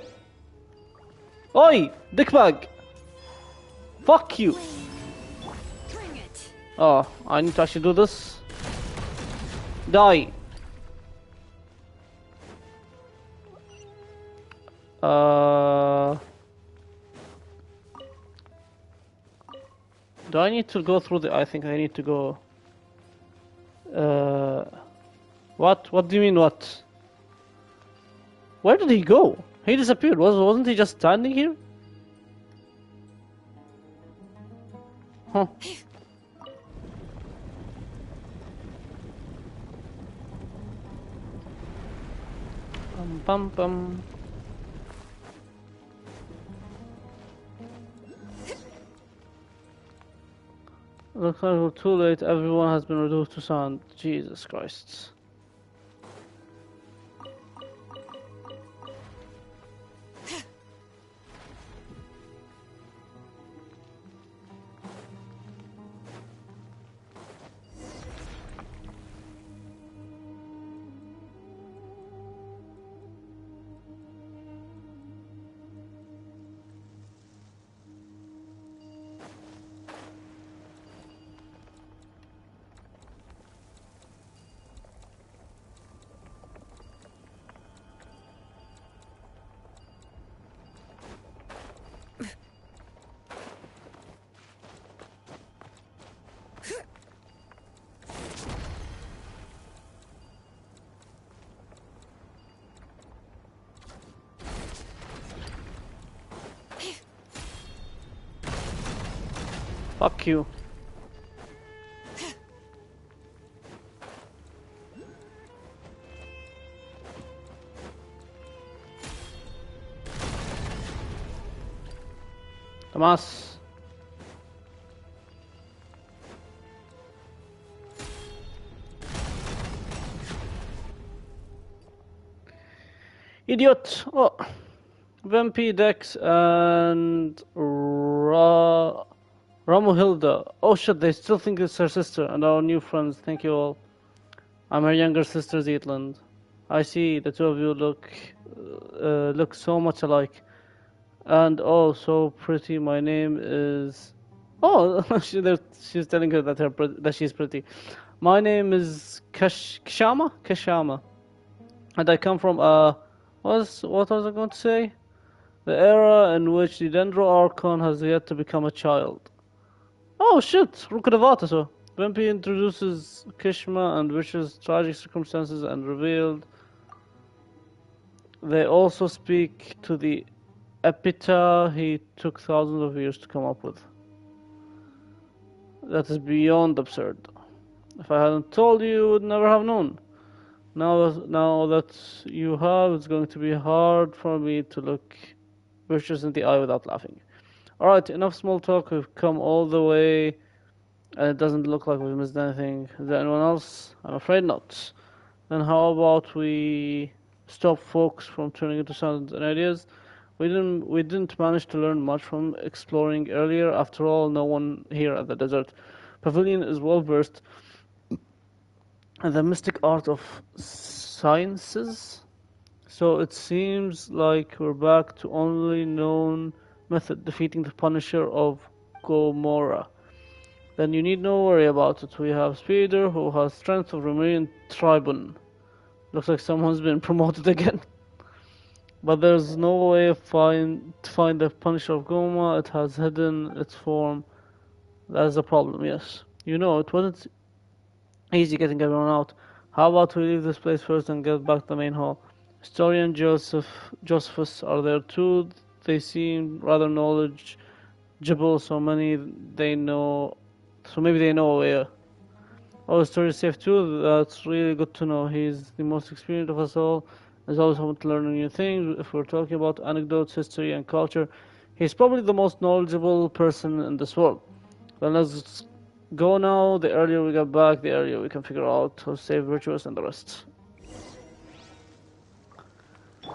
Oi! Dickbag! Fuck you! Oh, I need to actually do this. Die. Uh, do I need to go through the? I think I need to go. What? What do you mean what? Where did he go? He disappeared. Wasn't he just standing here? Huh. Bum bum. Looks like we're too late. Everyone has been reduced to sand. Jesus Christ. Fuck you. Tomas. Idiot. Oh. Vampi, Dex, and Ramohilda. Oh shit, they still think it's her sister and our new friends. Thank you all. I'm her younger sister, Zetland. I see the two of you look so much alike. And oh, so pretty. My name is. Oh, she's telling her that she's pretty. My name is Kishama. Kishama, and I come from what was I going to say? The era in which the Dendro Archon has yet to become a child. Oh shit, Rukadavata so. Wimpy introduces Kishma and Witch's tragic circumstances and revealed they also speak to the epitaph he took thousands of years to come up with. That is beyond absurd. If I hadn't told you, you would never have known. Now that you have, it's going to be hard for me to look Witches in the eye without laughing. Alright, enough small talk. We've come all the way and it doesn't look like we've missed anything. Is there anyone else? I'm afraid not. Then how about we stop folks from turning into sounds and ideas? We didn't manage to learn much from exploring earlier. After all, no one here at the desert pavilion is well versed in the mystic art of sciences. So it seems like we're back to only known method, defeating the Punisher of Gomorrah. Then you need no worry about it. We have Speeder, who has strength of Romanian Tribune. Looks like someone's been promoted again. But there's no way to find the Punisher of Goma. It has hidden its form. That is a problem, yes. You know, it wasn't easy getting everyone out. How about we leave this place first and get back to the main hall? Historian Josephus are there too. They seem rather knowledgeable, so maybe they know a way. Oh, the story is safe too. That's really good to know. He's the most experienced of us all. There's always someone to learn new things. If we're talking about anecdotes, history, and culture, he's probably the most knowledgeable person in this world. Then let's go now. The earlier we get back, the earlier we can figure out how to save Virtuous and the rest. So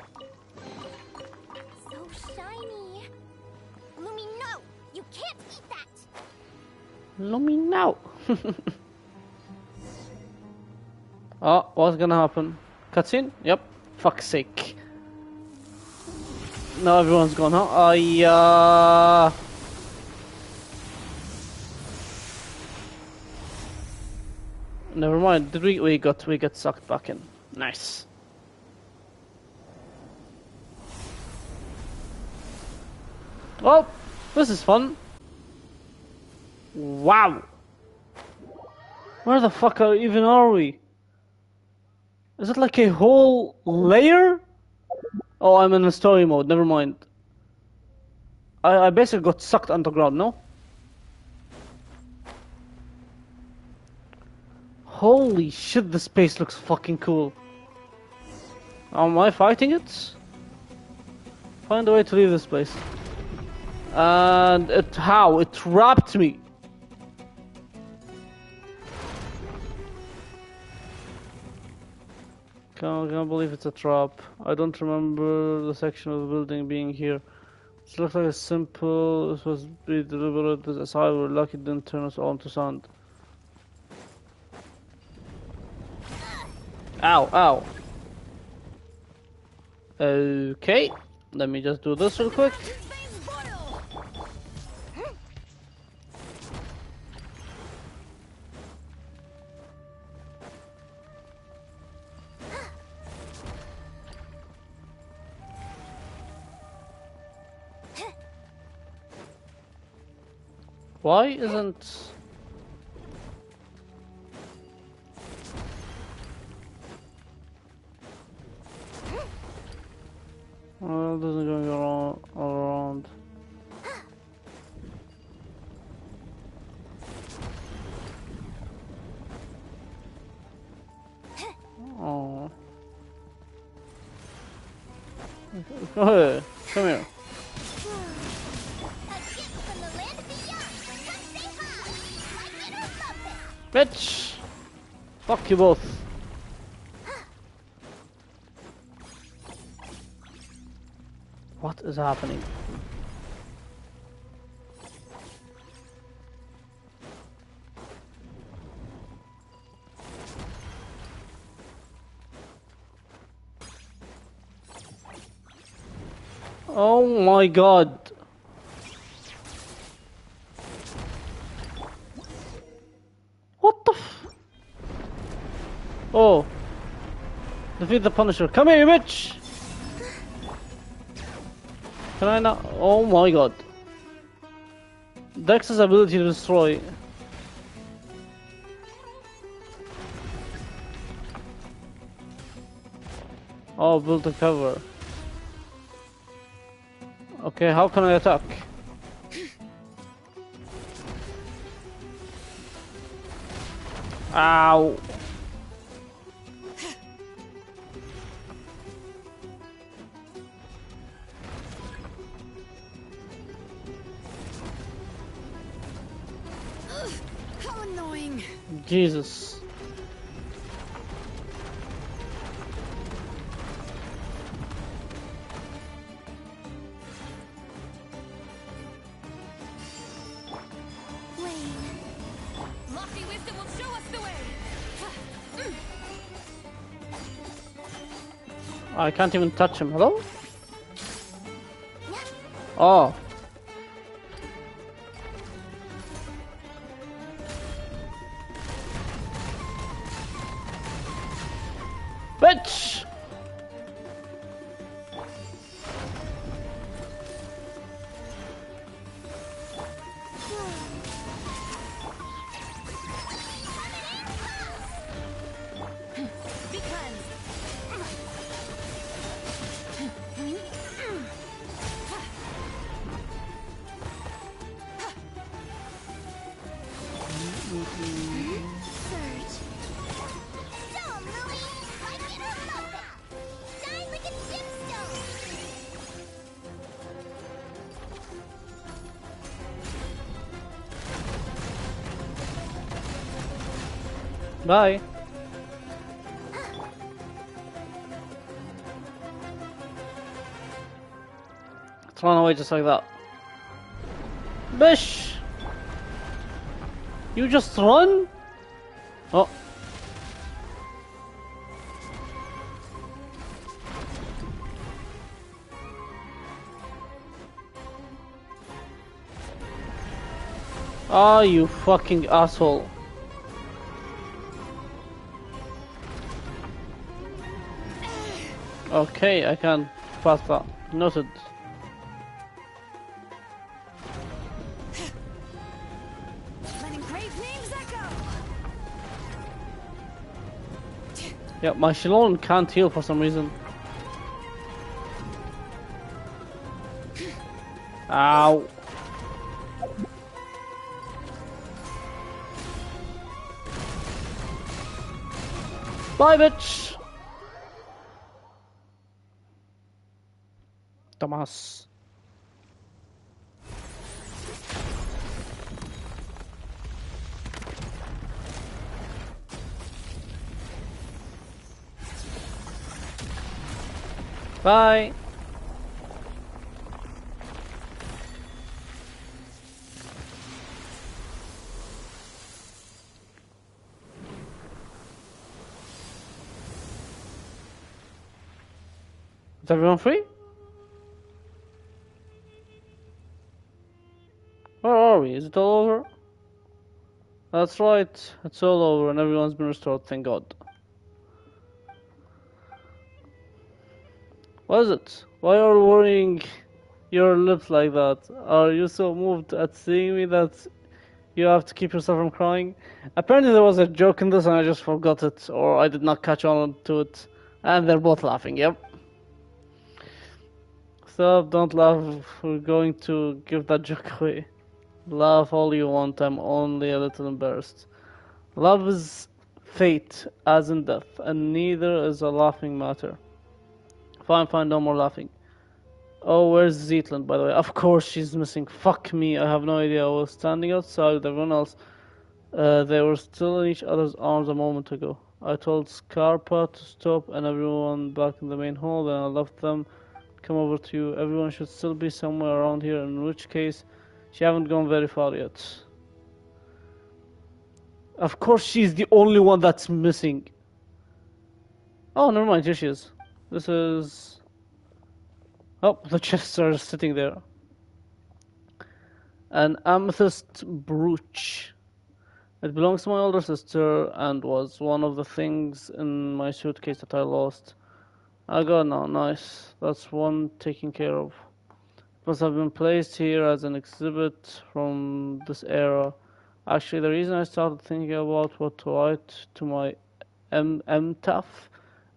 shiny. Lumi, no! You can't eat that! Lumi now. Oh, what's gonna happen? Cutscene? Yep. Fuck's sake. Now everyone's gone, huh? Yeah. Never mind. Did we get sucked back in? Nice. Oh, this is fun. Wow. Where the fuck are we? Is it like a whole layer? Oh, I'm in a story mode. Never mind. I basically got sucked underground. No. Holy shit! This space looks fucking cool. Am I fighting it? Find a way to leave this place. And how? It trapped me. Can't believe it's a trap. I don't remember the section of the building being here. It looks like a simple. This was be deliberate. As I were lucky, it didn't turn us all into sand. Ow! Ow! Okay, let me just do this real quick. Why isn't... Well, it doesn't go around. Oh. Hey, come here. Bitch! Fuck you both. What is happening? Oh my god. What the f... Oh. Defeat the Punisher. Come here, you bitch! Can I not? Oh my god. Dex's ability to destroy. Oh, build a cover. Okay, how can I attack? Ow. How annoying. Jesus. Lofty wisdom will show us the way. I can't even touch him. Hello? Oh. Bitch! Bye. Let's run away just like that. Bish! You just run? Oh. Ah, you fucking asshole. Okay, I can pass that. Noted. Letting grave names echo. Yeah, my Shilon can't heal for some reason. Ow. Bye, bitch! Thomas. Bye! Is everyone free? Where are we? Is it all over? That's right, it's all over and everyone's been restored, thank God. What is it? Why are you worrying your lips like that? Are you so moved at seeing me that you have to keep yourself from crying? Apparently there was a joke in this and I just forgot it, or I did not catch on to it. And they're both laughing, yep. Stop, don't laugh, we're going to give that joke away. Laugh all you want, I'm only a little embarrassed. Love is fate, as in death, and neither is a laughing matter. Fine, no more laughing. Oh, where's Zetland, by the way? Of course she's missing. Fuck me, I have no idea. I was standing outside with everyone else. They were still in each other's arms a moment ago. I told Scarpa to stop and everyone back in the main hall, then I left them. Come over to you. Everyone should still be somewhere around here, in which case, she haven't gone very far yet. Of course she's the only one that's missing. Oh, never mind, here she is. This is... Oh, the chests are sitting there. An amethyst brooch. It belongs to my older sister and was one of the things in my suitcase that I lost. I got it now, nice. That's one taken care of. It must have been placed here as an exhibit from this era. Actually, the reason I started thinking about what to write to my MTAF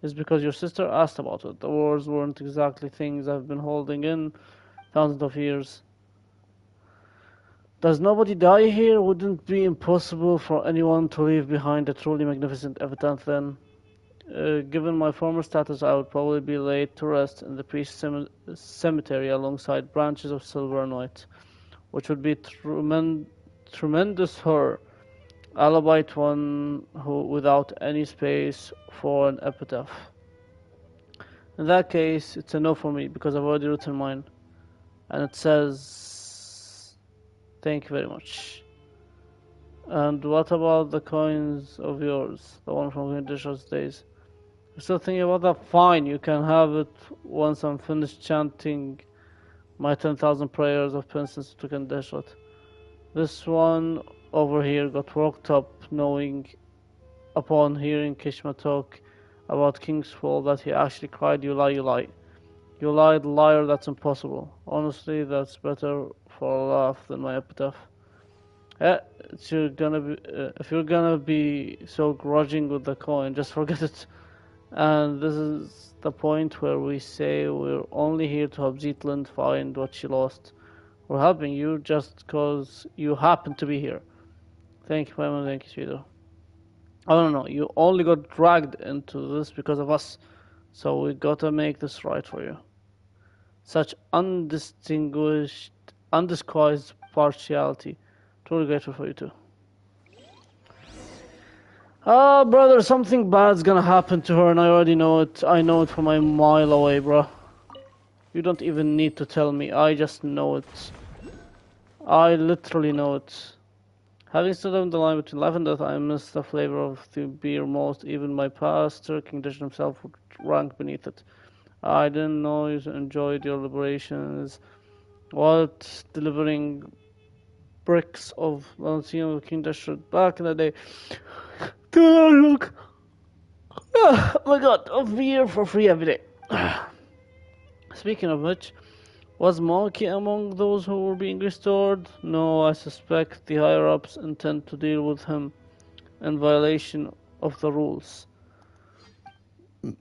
is because your sister asked about it. The wars weren't exactly things I've been holding in thousands of years. Does nobody die here? Wouldn't it be impossible for anyone to leave behind a truly magnificent epitaph then? Given my former status, I would probably be laid to rest in the priest's cemetery alongside branches of silver and white, which would be tremendous horror, albeit one without any space for an epitaph. In that case, it's a no for me, because I've already written mine, and it says, thank you very much. And what about the coins of yours, the one from Vindish's days? You're still thinking about that? Fine, you can have it once I'm finished chanting my 10,000 prayers of penitence to Kandeshat. This one over here got worked up knowing upon hearing Kishma talk about King's Fall that he actually cried, you lie, you lie. You lied, liar, that's impossible. Honestly, that's better for a laugh than my epitaph. If you're gonna be so grudging with the coin, just forget it. And this is the point where we say we're only here to help Zetland find what she lost. We're helping you just cause you happen to be here. Thank you, Payman, thank you, sweetheart. I don't know, you only got dragged into this because of us, so we gotta make this right for you. Such undistinguished, undisguised partiality. Truly grateful for you too. Ah, brother, something bad's gonna happen to her and I already know it. I know it from a mile away, bro. You don't even need to tell me, I just know it. I literally know it. Having stood on the line between life and death, I miss the flavor of the beer most. Even my pastor, King Dish himself, would rank beneath it. I didn't know you enjoyed your liberations. What delivering bricks of Valentino King Dish back in the day. Look. Oh my god, a beer for free every day. Speaking of which, was Monkey among those who were being restored? No, I suspect the higher-ups intend to deal with him in violation of the rules. I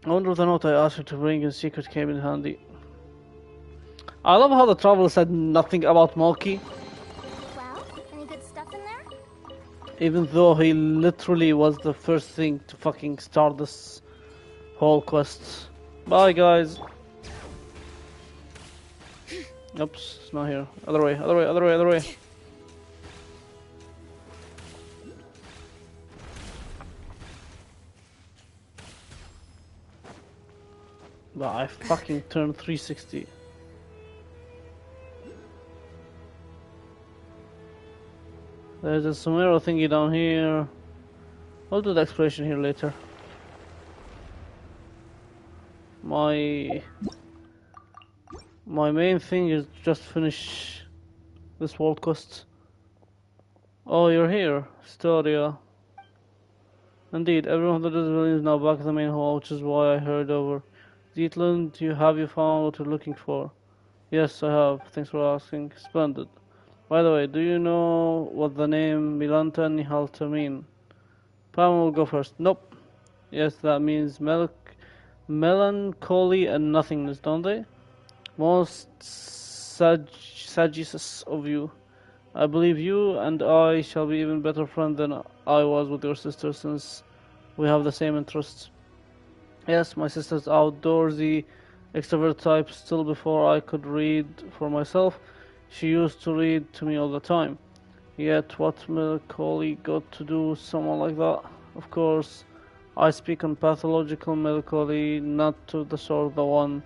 wonder if the note I asked her to bring in secret came in handy. I love how the traveler said nothing about Monkey, Well, any good stuff in there? even though he literally was the first thing to fucking start this whole quest. Bye, guys. Oops, it's not here. Other way, other way, other way, other way. But I fucking turned 360. There's a Sumero thingy down here. I'll do the exploration here later. My main thing is just finish this world quest. Oh, you're here, Storia. Indeed, everyone that is now back in the main hall, which is why I hurried over. Dietland, have you found what you're looking for? Yes, I have. Thanks for asking. Splendid. By the way, do you know what the name Milanta and Nihalta mean? Pam will go first. Nope. Yes, that means melancholy and nothingness, don't they? Most sagacous of you. I believe you and I shall be even better friends than I was with your sister, since we have the same interests. Yes, my sister's outdoorsy, extrovert type. Still, before I could read for myself, she used to read to me all the time. Yet, what melancholy got to do with someone like that? Of course, I speak on pathological melancholy, not to the sort the one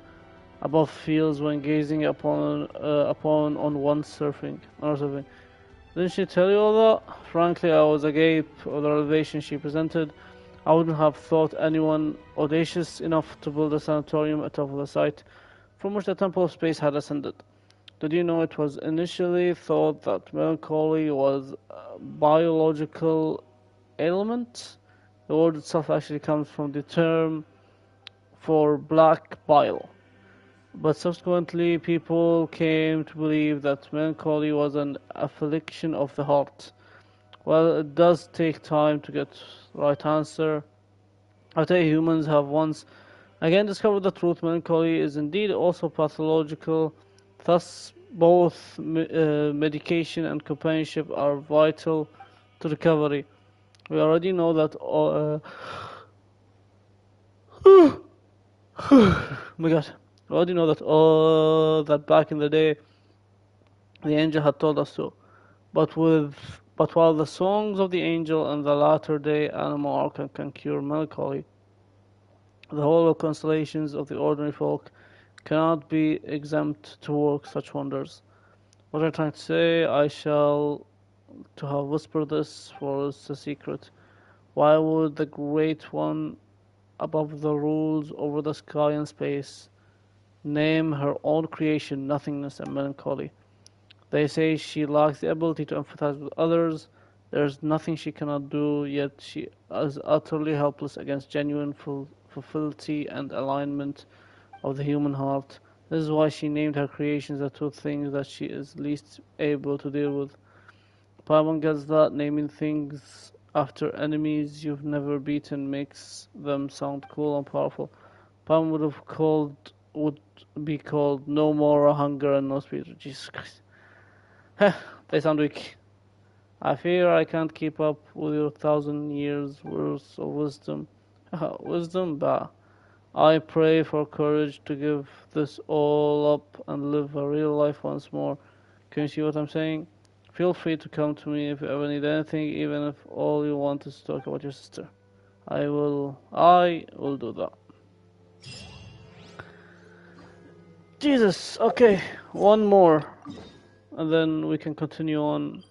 above feels when gazing upon on one surfing. Didn't she tell you all that? Frankly, I was agape of the elevation she presented. I wouldn't have thought anyone audacious enough to build a sanatorium atop the site from which the Temple of Space had ascended. Did you know it was initially thought that melancholy was a biological ailment? The word itself actually comes from the term for black bile. But subsequently, people came to believe that melancholy was an affliction of the heart. Well, it does take time to get the right answer. I tell you, humans have once again discovered the truth. Melancholy is indeed also pathological. Thus, both medication and companionship are vital to recovery. We already know that. Oh my God! We already know that. That back in the day, the angel had told us so. But while the songs of the angel and the latter-day animal can cure melancholy, the whole constellations of the ordinary folk cannot be exempt to work such wonders. What I'm trying to say, I shall to have whispered this, for it's a secret. Why would the Great One above the rules over the sky and space name her own creation nothingness and melancholy? They say she lacks the ability to empathize with others. There's nothing she cannot do, yet she is utterly helpless against genuine fulfillity and alignment of the human heart. This is why she named her creations the two things that she is least able to deal with. Paimon gets that naming things after enemies you've never beaten makes them sound cool and powerful. Paimon would be called no more hunger and no speed. Jesus Christ. They sound weak. I fear I can't keep up with your 1,000 years worth of wisdom. Wisdom? Bah. I pray for courage to give this all up and live a real life once more. Can you see what I'm saying? Feel free to come to me if you ever need anything, even if all you want is to talk about your sister. I will do that. Jesus, okay, one more. And then we can continue on.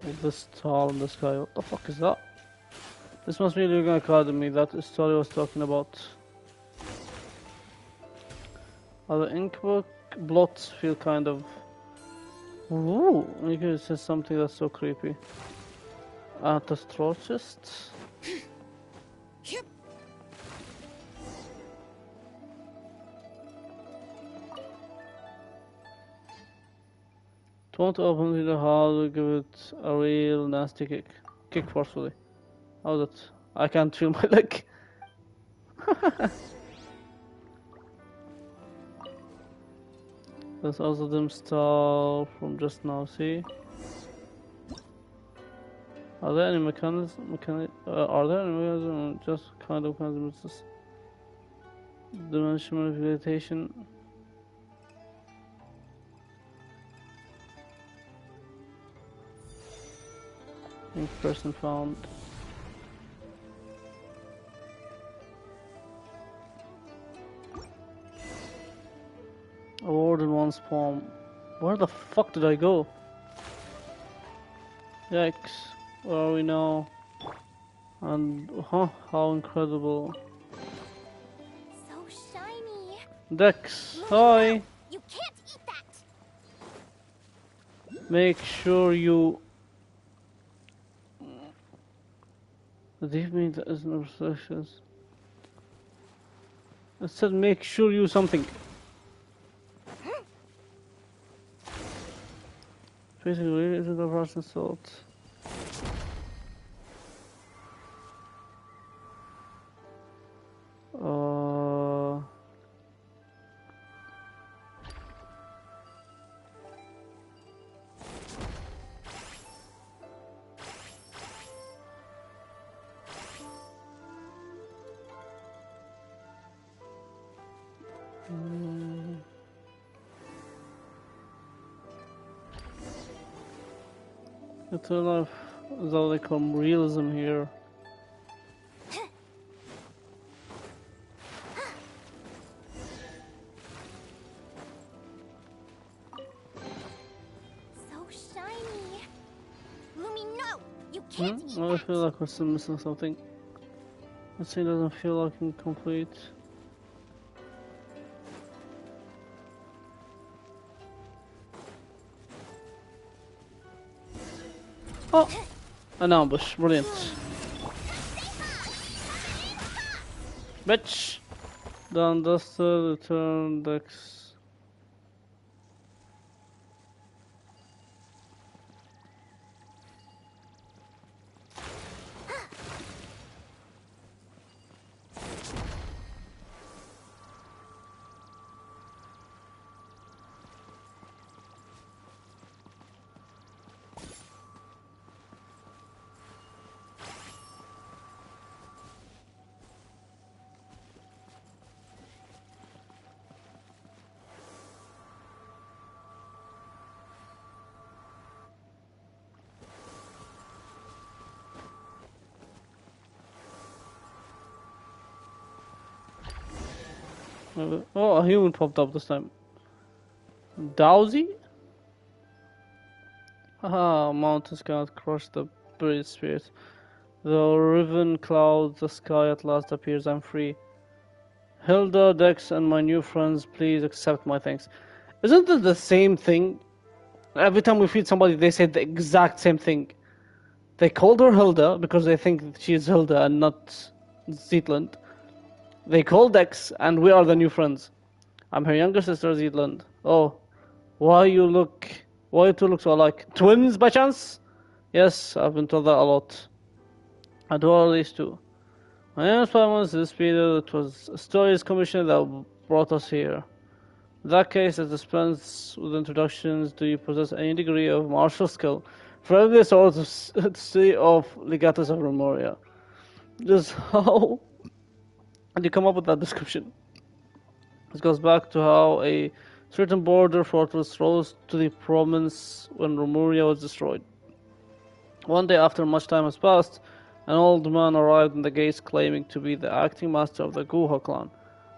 With this star in the sky. What the fuck is that? This must be the Lugan Academy that the story was talking about. The ink blots feel kind of Ooh, maybe it says something that's so creepy. Astrologist? Yep. Don't open the hall, give it a real nasty kick. Kick forcefully. How's it? I can't feel my leg. That's also them stall from just now, see? Are there any are there any mechanisms just kind of mechanisms? Dimension manipulation. Ink person found. Award in one's palm. Where the fuck did I go? Yikes. Where are we now? And how incredible. So shiny. Dex, Lumi, hi. no! You can't eat that. Make sure you. Leave me that is no restrictions. It said make sure you something. Basically, it is a Russian salt. Uh. It's a lot of though they call realism here. So shiny. Lumi, no! You can't eat I that. feel like we're still missing something. This thing doesn't feel like incomplete. Oh! An ambush, brilliant. Bitch! Done, dusted, return, Dex. Oh, a human popped up this time. Dowsy? Haha, mountains cannot crush the buried spirit. The riven clouds, the sky at last appears, I'm free. Hilda, Dex, and my new friends, please accept my thanks. Isn't it the same thing? Every time we feed somebody, they say the exact same thing. They called her Hilda because they think she's Hilda and not Zetland. They call Dex, and we are the new friends. I'm her younger sister, Zetland. Oh, why you two look so alike? Twins, by chance? Yes, I've been told that a lot. I do all these too. My name is Paimon, this video, it was a stories commission that brought us here. In that case, it dispense with introductions. Do you possess any degree of martial skill? Friendly sort of sea of legatus of Remoria. Just how did you come up with that description? This goes back to how a certain border fortress rose to the prominence when Remoria was destroyed. One day after much time has passed, an old man arrived in the gates claiming to be the acting master of the Guha clan.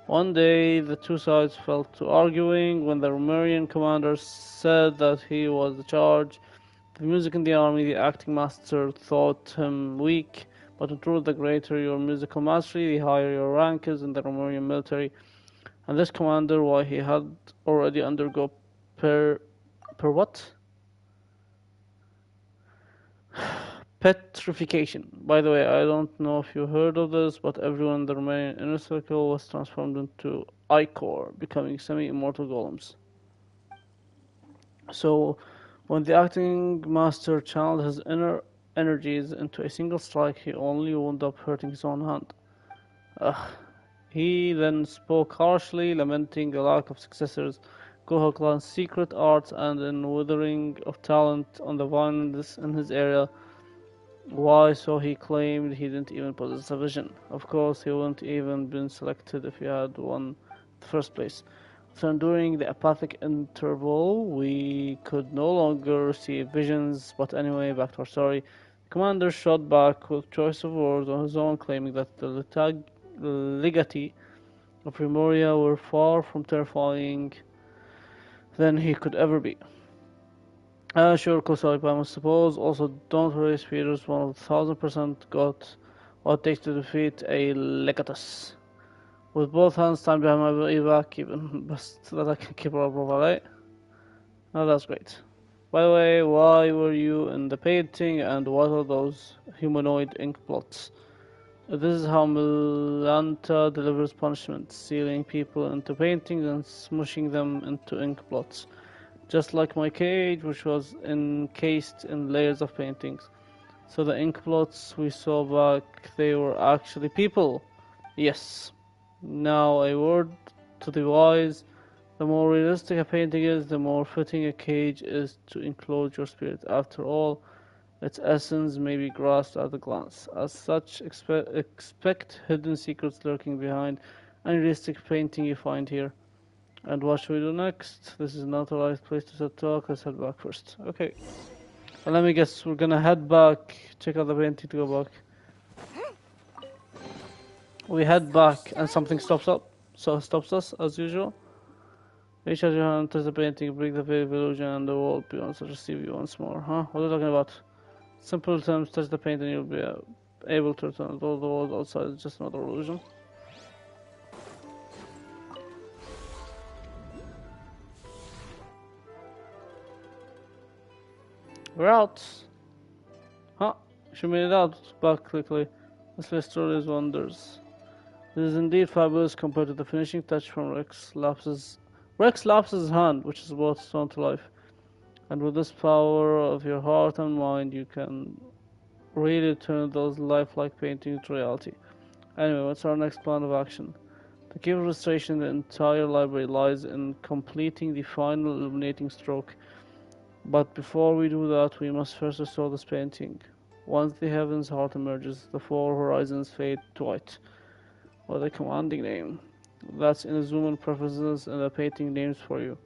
One day, the two sides fell to arguing when the Romarian commander said that he was in charge. The music in the army, the acting master thought him weak, but in truth, the greater your musical mastery, the higher your rank is in the Romarian military. And this commander, why he had already undergone per what? Petrification. By the way, I don't know if you heard of this, but everyone in the remaining inner circle was transformed into ichor, becoming semi-immortal golems. So, when the acting master channeled his inner energies into a single strike, he only wound up hurting his own hand. Ugh. He then spoke harshly, lamenting a lack of successors, Goha clan's secret arts, and in withering of talent on the vine in his area. Why, so he claimed he didn't even possess a vision. Of course, he wouldn't even been selected if he had won in the first place. After enduring the apathic interval, we could no longer receive visions, but anyway, back to our story. The commander shot back with choice of words on his own, claiming that the legati of Primoria were far from terrifying than he could ever be. Sure, Kosai, I suppose. Also, don't worry, Speeders 1000% got what it takes to defeat a Legatus. With both hands tied behind my back, even best that I can keep our profile, eh? Oh, that's great. By the way, why were you in the painting, and what are those humanoid ink blots? This is how Milanta delivers punishment, sealing people into paintings and smushing them into ink blots. Just like my cage, which was encased in layers of paintings. So the ink blots we saw back, they were actually people. Yes. Now a word to the wise. The more realistic a painting is, the more fitting a cage is to enclose your spirit. After all, its essence may be grasped at a glance. As such, expect hidden secrets lurking behind any realistic painting you find here. And what should we do next? This is not the right place to set talk. Let's head back first. Okay. Well, let me guess. We're gonna head back. Check out the painting to go back. We head back, and something stops us as usual. Reach out your hand, touch the painting, break the veil of illusion, and the world beyond to receive you once more. Huh? What are you talking about? Simple terms: touch the paint, and you'll be able to return. All the world outside is just another illusion. We're out. Huh? She made it out back quickly. This story's wonders. This is indeed fabulous compared to the finishing touch from Rex Laps's hand, which is brought stone to life. And with this power of your heart and mind, you can really turn those lifelike paintings to reality. Anyway, what's our next plan of action? The key of restoration in the entire library lies in completing the final illuminating stroke. But before we do that, we must first restore this painting. Once the heaven's heart emerges, the four horizons fade to white. What a commanding name. That's Inazuman preferences and the painting names for you.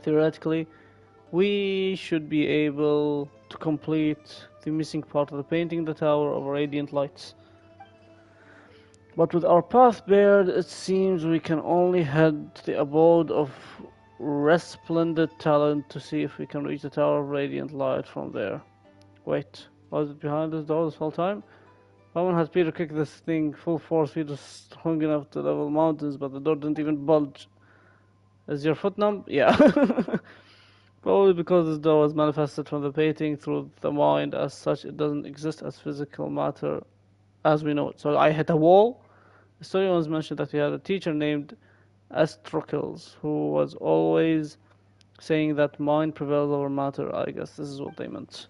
Theoretically, we should be able to complete the missing part of the painting, the Tower of Radiant Lights. But with our path bared, it seems we can only head to the abode of resplendent talent to see if we can reach the Tower of Radiant Light from there. Wait, was it behind this door this whole time? Someone has Peter kick this thing full force. Peter strong enough to level mountains, but the door didn't even budge. Is your foot numb? Yeah. Probably because this door was manifested from the painting through the mind. As such, it doesn't exist as physical matter as we know it. So I hit a wall. The story once mentioned that we had a teacher named Astrocles who was always saying that mind prevails over matter. I guess this is what they meant.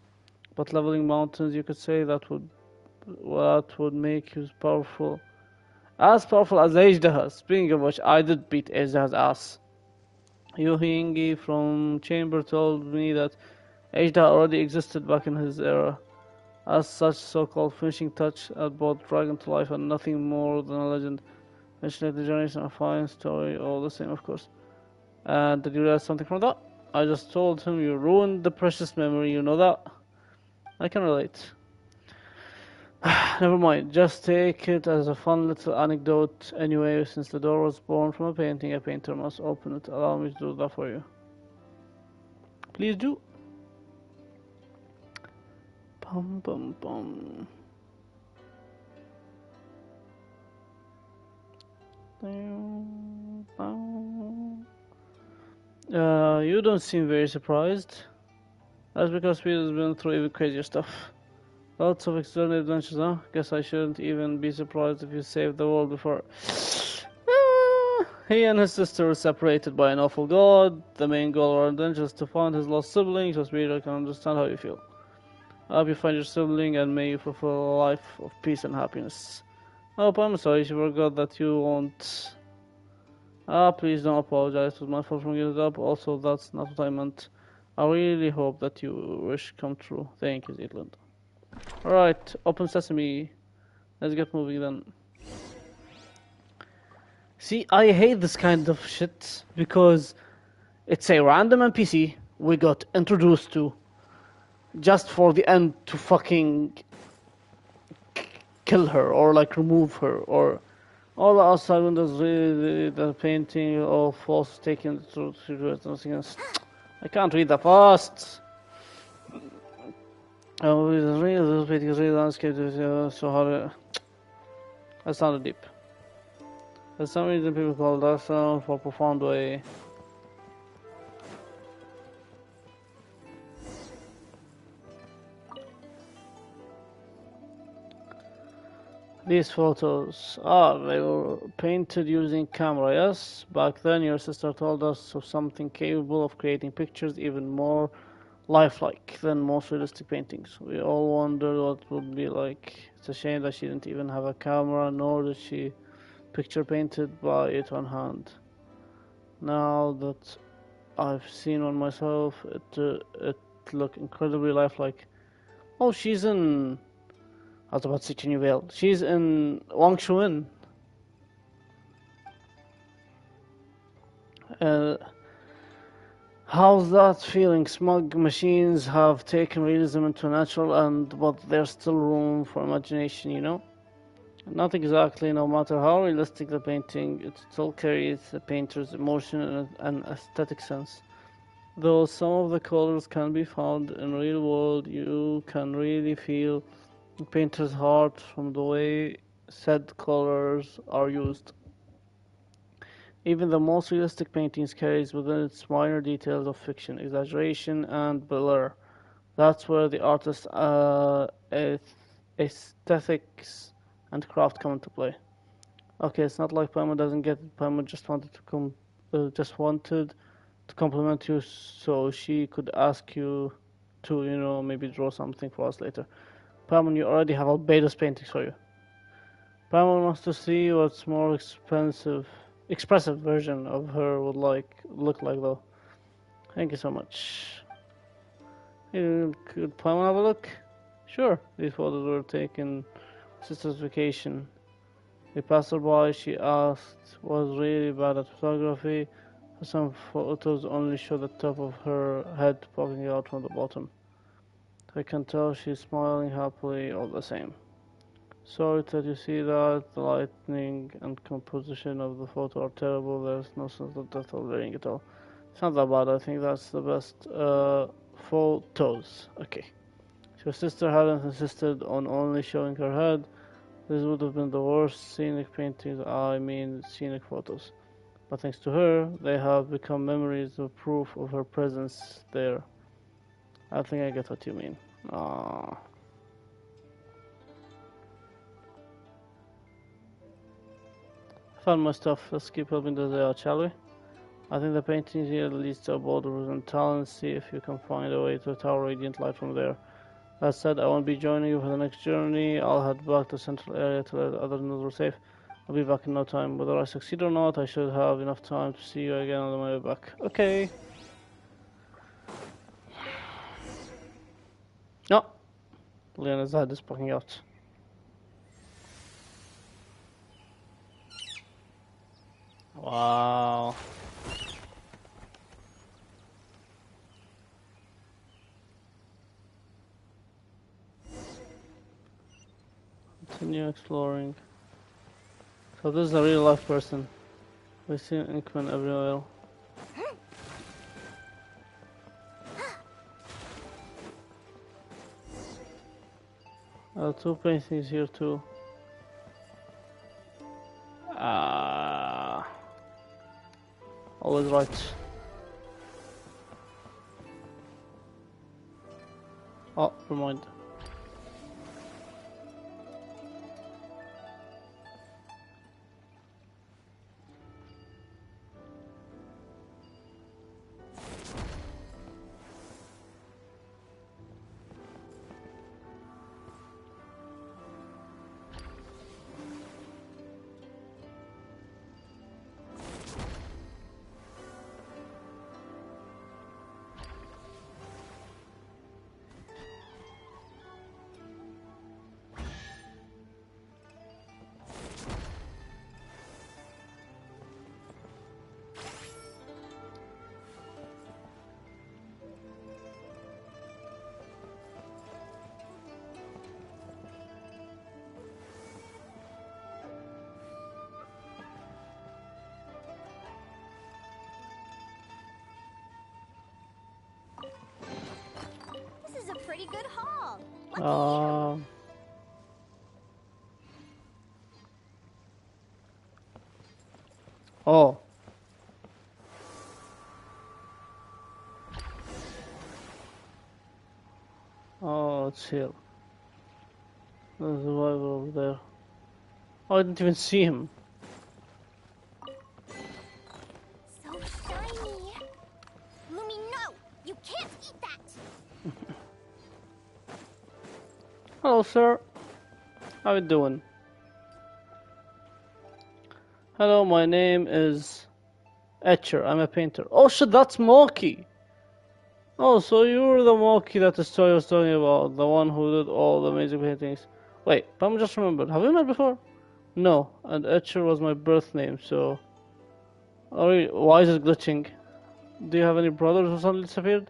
But leveling mountains, you could say that would make you powerful. As powerful as Ejdaha. Speaking of which, I did beat Ejdaha's ass. Yuhingi from Chamber told me that Ejdaha already existed back in his era. As such, so-called finishing touch had brought Dragon to life and nothing more than a legend. Mentioning the generation, a fine story, all the same, of course. And did you realize something from that? I just told him you ruined the precious memory, you know that? I can relate. Never mind, just take it as a fun little anecdote anyway. Since the door was born from a painting, a painter must open it. Allow me to do that for you. Please do. Bum bum bum. You don't seem very surprised. That's because Peter's been through even crazier stuff. Lots of extraordinary adventures, huh? Guess I shouldn't even be surprised if you saved the world before. He and his sister were separated by an awful god. The main goal of our adventure is to find his lost sibling. Just me, I can understand how you feel. I hope you find your sibling and may you fulfill a life of peace and happiness. Oh, I'm sorry, she forgot that you won't. Ah, please don't apologize. It was my fault for giving it up. Also, that's not what I meant. I really hope that your wish come true. Thank you, Zealand. Alright, open sesame. Let's get moving then. See, I hate this kind of shit because it's a random NPC we got introduced to just for the end to fucking kill her or like remove her or all the outside windows really the painting of false taken to nothing else. I can't read that fast. Oh, it's really this painting is really landscape so hard. That sounded deep. For some reason people call that sound for profound way. These photos, they were painted using camera, yes? Back then your sister told us of something capable of creating pictures even more lifelike than most realistic paintings. We all wondered what it would be like. It's a shame that she didn't even have a camera, nor did she picture painted by it on hand. Now that I've seen one myself, it looked incredibly lifelike. Oh, she's in... I was about to say Chinyu Vale. She's in Wang Shuin. How's that feeling? Smug machines have taken realism into natural, but there's still room for imagination, you know? Not exactly, no matter how realistic the painting, it still carries the painter's emotion and aesthetic sense. Though some of the colors can be found in real world, you can really feel the painter's heart from the way said colors are used. Even the most realistic paintings carries within its minor details of fiction, exaggeration, and blur. That's where the artist's aesthetics and craft come into play. Okay, it's not like Paimon doesn't get it. Paimon just wanted to compliment you, so she could ask you to, maybe draw something for us later. Paimon, you already have Albedo's paintings for you. Paimon wants to see what's more expressive version of her would look like though. Thank you so much. Could Paimon have a look? Sure. These photos were taken sister's vacation. A passerby she asked was really bad at photography. Some photos only show the top of her head poking out from the bottom. I can tell she's smiling happily all the same. Sorry that you see that. The lighting and composition of the photo are terrible. There's no sense of depth of layering at all. It's not that bad. I think that's the best photos. Okay. If your sister hadn't insisted on only showing her head, this would have been the worst scenic paintings, scenic photos. But thanks to her, they have become memories of proof of her presence there. I think I get what you mean. Aww. Found my stuff. Let's keep helping the day out, shall we? I think the paintings here leads to a border and talent. See if you can find a way to tower radiant light from there. That said, I won't be joining you for the next journey. I'll head back to the central area to let the other nodes are safe. I'll be back in no time. Whether I succeed or not, I should have enough time to see you again on my way back. Okay. No. Leona's head is poking out. Wow. Continue exploring. So this is a real life person. We see an Inkman everywhere. Two paintings here too. Always right. Oh, never mind. pretty good haul. Lucky you. Uh, oh. Oh, it's here. There's a survivor over there. Oh, I didn't even see him. So shiny. Lumi, no! You can't eat that! Hello, sir. How you doing? Hello, my name is Etcher. I'm a painter. Oh shit, that's Moki. Oh, so you were the Moki that the story was talking about, the one who did all the amazing paintings. Wait, but I just remembered. Have we met before? No, and Etcher was my birth name, so... Oh, really? Why is it glitching? Do you have any brothers who suddenly disappeared?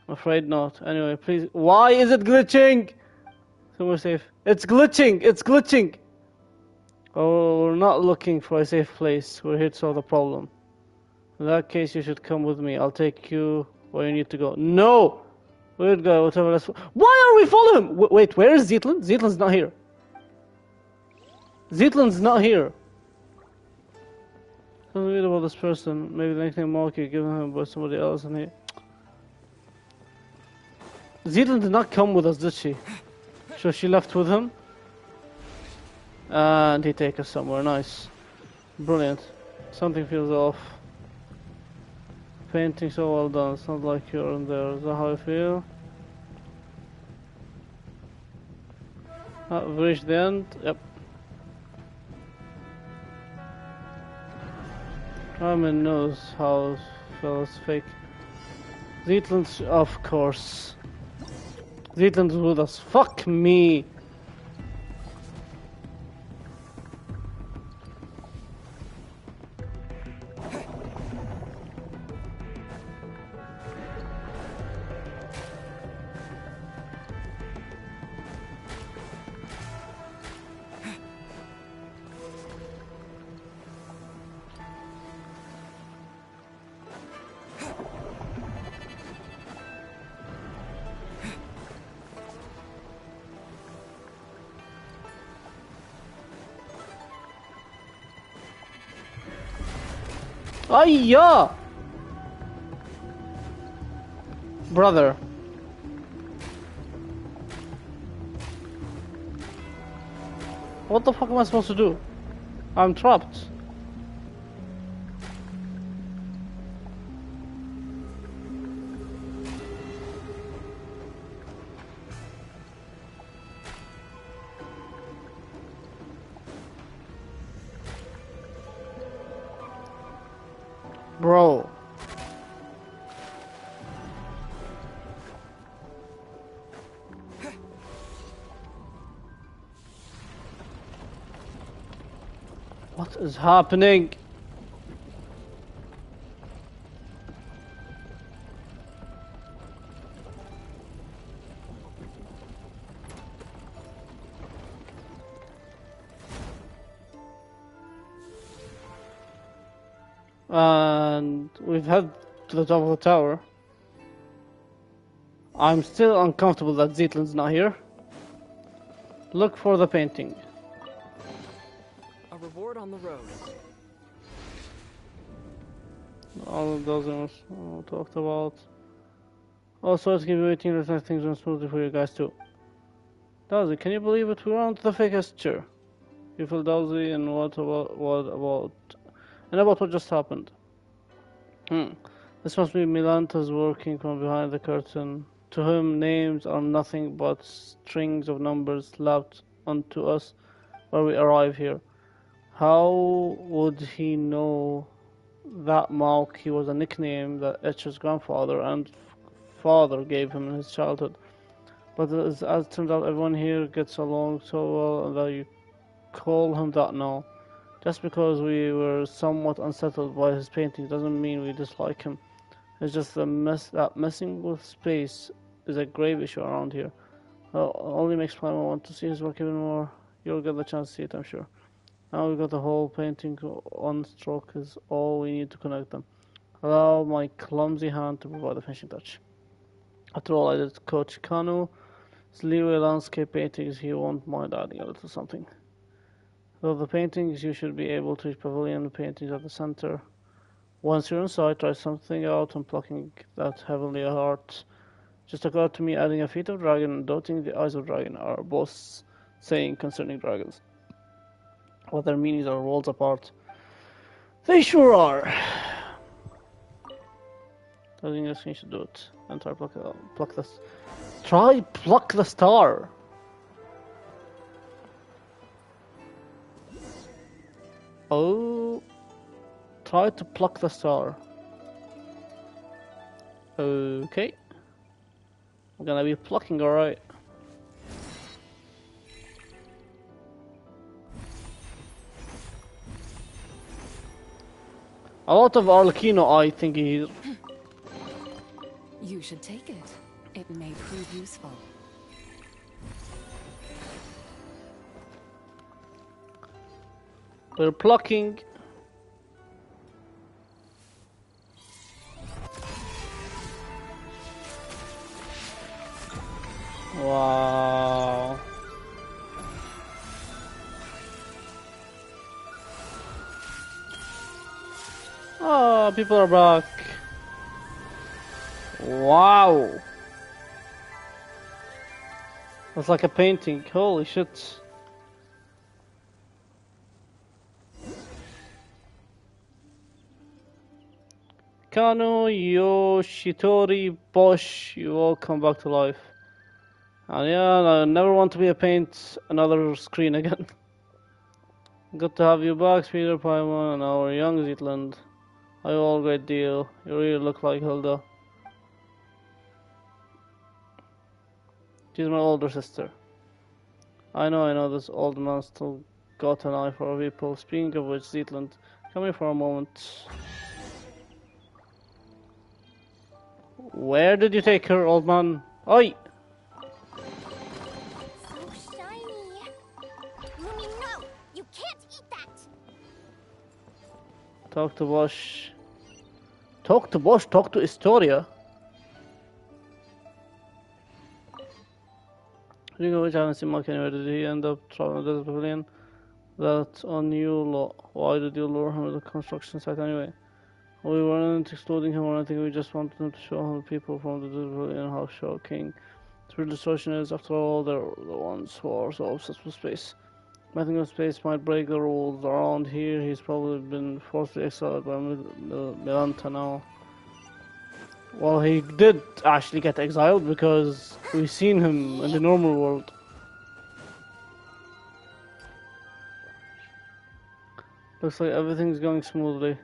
I'm afraid not. Anyway, please... Why is it glitching? So we're safe. It's glitching! It's glitching! Oh, we're not looking for a safe place. We're here to solve the problem. In that case, you should come with me. I'll take you where you need to go. No! Weird guy, whatever. Why are we following him? Wait, where is Zetland? Zetland's not here. Zetland's not here. Something weird about this person. Maybe the nickname Moki given him by somebody else and he... Zetland did not come with us, did she? So she left with him. And he take us somewhere. Nice. Brilliant. Something feels off. Painting so well done. It's not like you're in there. Is that how I feel? We've reached the end. Yep. Carmen knows how feels fake. Zetland's, of course. Zetland's with us. Fuck me. Ayya! Brother. What the fuck am I supposed to do? I'm trapped. Bro. What is happening? And we've head to the top of the tower. I'm still uncomfortable that Zetland's not here. Look for the painting. A reward on the road. All of those ones talked about. Also, it's gonna be waiting to let things run smoothly for you guys too. Dowsy, can you believe it? We're on to the fakest chair. You feel Dowsy, and about what just happened? This must be Milanta's working from behind the curtain. To him, names are nothing but strings of numbers slapped onto us where we arrive here. How would he know that Mauki was a nickname that Etcher's grandfather and father gave him in his childhood? But as it turns out, everyone here gets along so well that you call him that now. Just because we were somewhat unsettled by his painting doesn't mean we dislike him. It's just that messing with space is a grave issue around here. Only makes Primal want to see his work even more. You'll get the chance to see it, I'm sure. Now we've got the whole painting on stroke is all we need to connect them. Allow my clumsy hand to provide the finishing touch. After all, I did Coach Kanu Leeway landscape paintings, he won't mind adding a little something. Though the paintings, you should be able to reach pavilion paintings at the center. Once you're inside, try something out and plucking that heavenly heart. Just occurred to me adding a feet of dragon and dotting the eyes of dragon are both saying concerning dragons. What their meanings are worlds apart. They sure are. I think you should do it. And try pluck this. Try pluck the star. Oh, try to pluck the star. Okay, I'm gonna be plucking, alright. A lot of Arlecchino, I think he's. You should take it. It may prove useful. We're plucking. Wow. Oh, people are back. Wow. That's like a painting. Holy shit. Kano, Yoshitori, Bosch, you all come back to life. And yeah, I never want to be a paint another screen again. Good to have you back, Peter Paimon, and our young Zetland. I owe a great deal. You really look like Hilda. She's my older sister. I know, this old man still got an eye for people. Speaking of which, Zetland, come here for a moment. Where did you take her, old man? Oi! So shiny. Lumi, no! You can't eat that! Talk to Bosch. Talk to Bosch, talk to Historia. Speaking of which, I haven't seen Mike anywhere. Did he end up traveling to the pavilion? That's on you, why did you lure him to the construction site anyway? We weren't excluding him or anything, we just wanted him to show him the people from the pavilion how shocking the real destruction is. After all, they're the ones who are so obsessed with space. Nothing of space might break the rules. Around here, he's probably been forcibly exiled by Milanta now. Well, he did actually get exiled because we've seen him in the normal world. Looks like everything's going smoothly.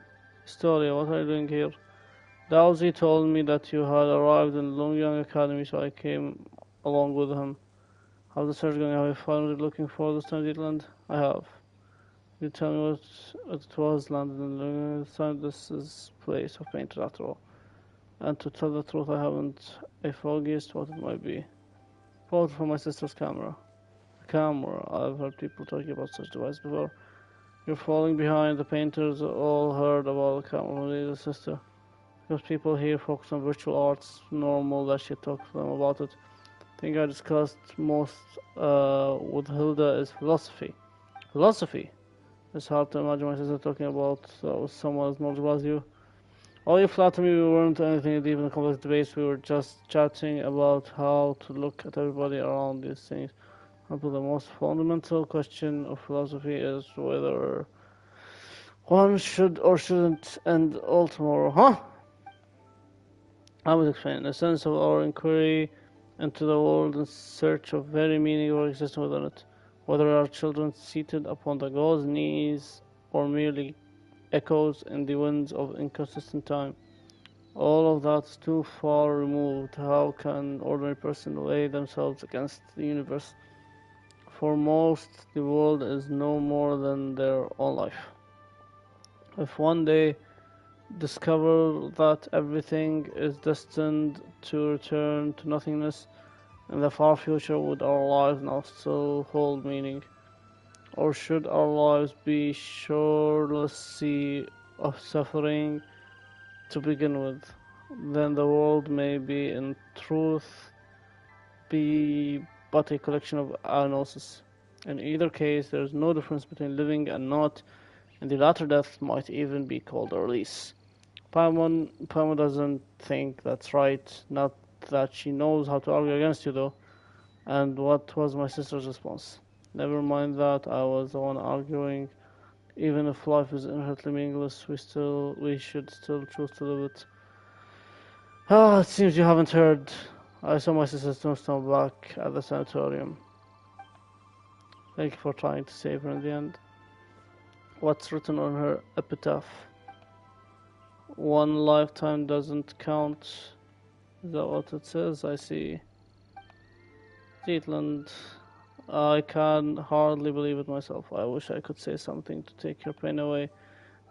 Historia, what are you doing here? Dowsey told me that you had arrived in Longyang Academy, so I came along with him. How's the search going? Have you found looking for this time, Zetland? I have. You tell me what it was, landed in Longyang. This is place of painters after all. And to tell the truth, I haven't a foggiest what it might be. Photo from my sister's camera. A camera. I've heard people talking about such device before. You're falling behind. The painters all heard about the camera from the sister. Because people here focus on virtual arts, normal that she talk to them about it. The thing I discussed most with Hilda is philosophy. Philosophy? It's hard to imagine my sister talking about with someone as knowledgeable as you. Oh, you flatter me, we weren't anything deep in the complex debates, we were just chatting about how to look at everybody around these things. The most fundamental question of philosophy is whether one should or shouldn't end all tomorrow, huh? I was explaining the sense of our inquiry into the world in search of very meaning or existence within it. Whether our children seated upon the god's knees or merely echoes in the winds of inconsistent time. All of that's too far removed. How can an ordinary person weigh themselves against the universe? For most, the world is no more than their own life. If one day discover that everything is destined to return to nothingness in the far future, would our lives now still hold meaning? Or should our lives be shoreless sea of suffering to begin with? Then the world may be in truth be but a collection of analysis. In either case, there is no difference between living and not, and the latter death might even be called a release. Paimon doesn't think that's right, not that she knows how to argue against you though. And what was my sister's response? Never mind that, I was the one arguing. Even if life is inherently meaningless, we should still choose to live it. Ah, it seems you haven't heard. I saw my sister's tombstone back at the sanatorium. Thank you for trying to save her in the end. What's written on her epitaph? One lifetime doesn't count. Is that what it says? I see. Zeitland. I can hardly believe it myself. I wish I could say something to take your pain away.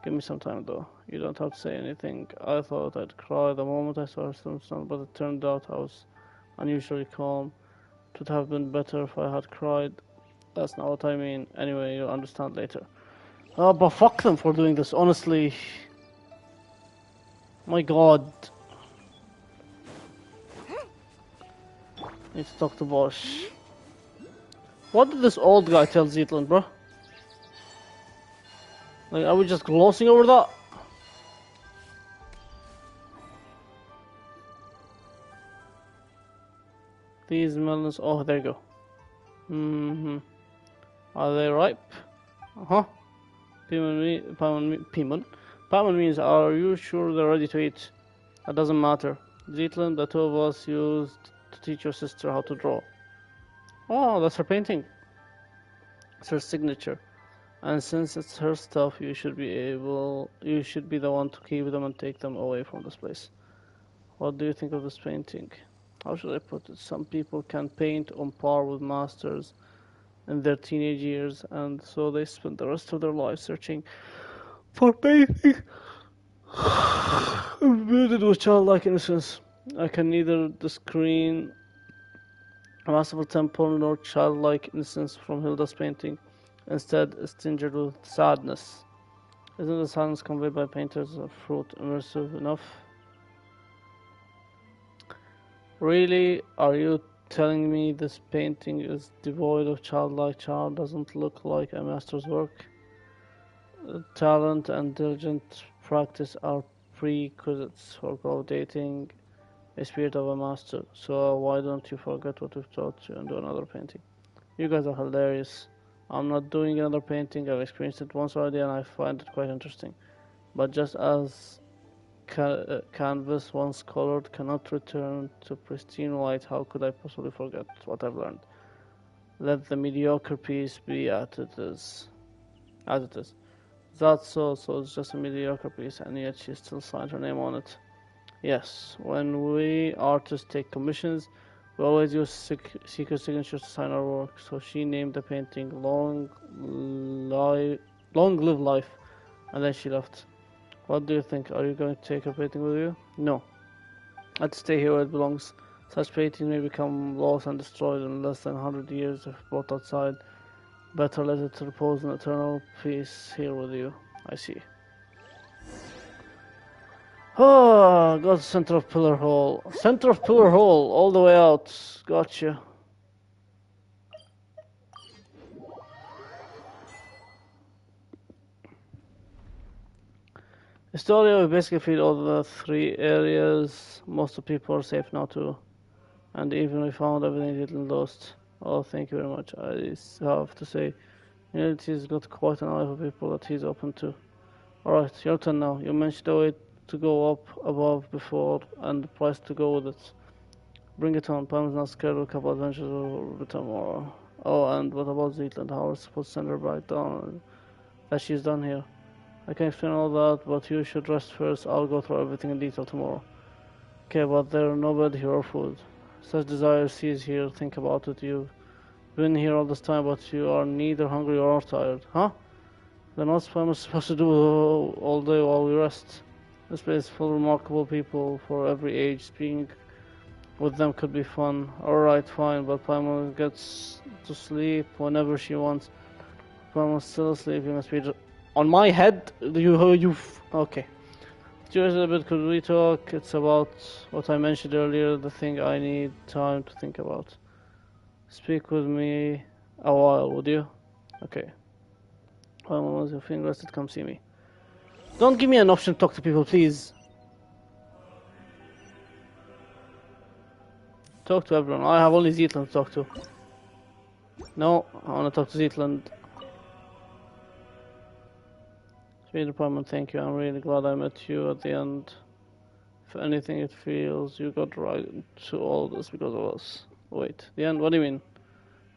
Give me some time though. You don't have to say anything. I thought I'd cry the moment I saw her tombstone, but it turned out I was unusually calm. It would have been better if I had cried. That's not what I mean. Anyway, you'll understand later. Oh, but fuck them for doing this, honestly. My god. Need to talk to Bosch. What did this old guy tell Zetland, bro? Like, are we just glossing over that? These melons, oh, there you go. Are they ripe? Uh-huh. Paimon means, are you sure they're ready to eat? That doesn't matter. Zetland, the two of us used to teach your sister how to draw. Oh, that's her painting. It's her signature. And since it's her stuff, you should be the one to keep them and take them away from this place. What do you think of this painting? How should I put it? Some people can paint on par with masters in their teenage years, and so they spend the rest of their lives searching for painting imbued with childlike innocence. I can neither screen a masterful temple nor childlike innocence from Hilda's painting. Instead, it's tinged with sadness. Isn't the sadness conveyed by painters of fruit immersive enough? Really? Are you telling me this painting is devoid of childlike charm? Doesn't look like a master's work? Talent and diligent practice are prerequisites for cultivating a spirit of a master. So why don't you forget what we've taught you and do another painting? You guys are hilarious. I'm not doing another painting. I've experienced it once already and I find it quite interesting. But just as canvas once colored cannot return to pristine white, how could I possibly forget what I've learned? Let the mediocre piece be as it is. That's so it's just a mediocre piece, and yet she still signed her name on it. Yes, when we artists take commissions, we always use secret signatures to sign our work, so she named the painting Long Live Life, and then she left. What do you think? Are you going to take her painting with you? No. I'd stay here where it belongs. Such paintings may become lost and destroyed in less than 100 years if brought outside. Better let it repose in eternal peace here with you. I see. Oh, got the center of Pillar Hole. Center of Pillar Hole, all the way out. Gotcha. Estoria, we basically feed all the 3 areas. Most of the people are safe now too. And even we found everything little lost. Oh, thank you very much. I have to say, Unity's got quite an eye for people that he's open to. Alright, your turn now. You mentioned the way to go up above before and the price to go with it. Bring it on. Pam's not scared of a couple adventures or return more. Oh, and what about Zetland? How are we supposed to send her back down that she's done here? I can explain all that, but you should rest first. I'll go through everything in detail tomorrow. Okay, but there's no bed here or food. Such desire sees here. Think about it. You've been here all this time, but you are neither hungry or tired. Huh? Then what's Pam supposed to do all day while we rest? This place is full of remarkable people for every age. Being with them could be fun. Alright, fine, but Pam gets to sleep whenever she wants. Pam is still asleep. You must be on my head. Okay. Just a bit, could we talk? It's about what I mentioned earlier, the thing I need time to think about. Speak with me a while, would you? Okay. Once you're feeling rested, come see me. Don't give me an option to talk to people, please. Talk to everyone. I have only Zetland to talk to. No, I want to talk to Zetland. Speed department, thank you. I'm really glad I met you at the end. If anything, it feels you got right to all this because of us. Wait, the end? What do you mean?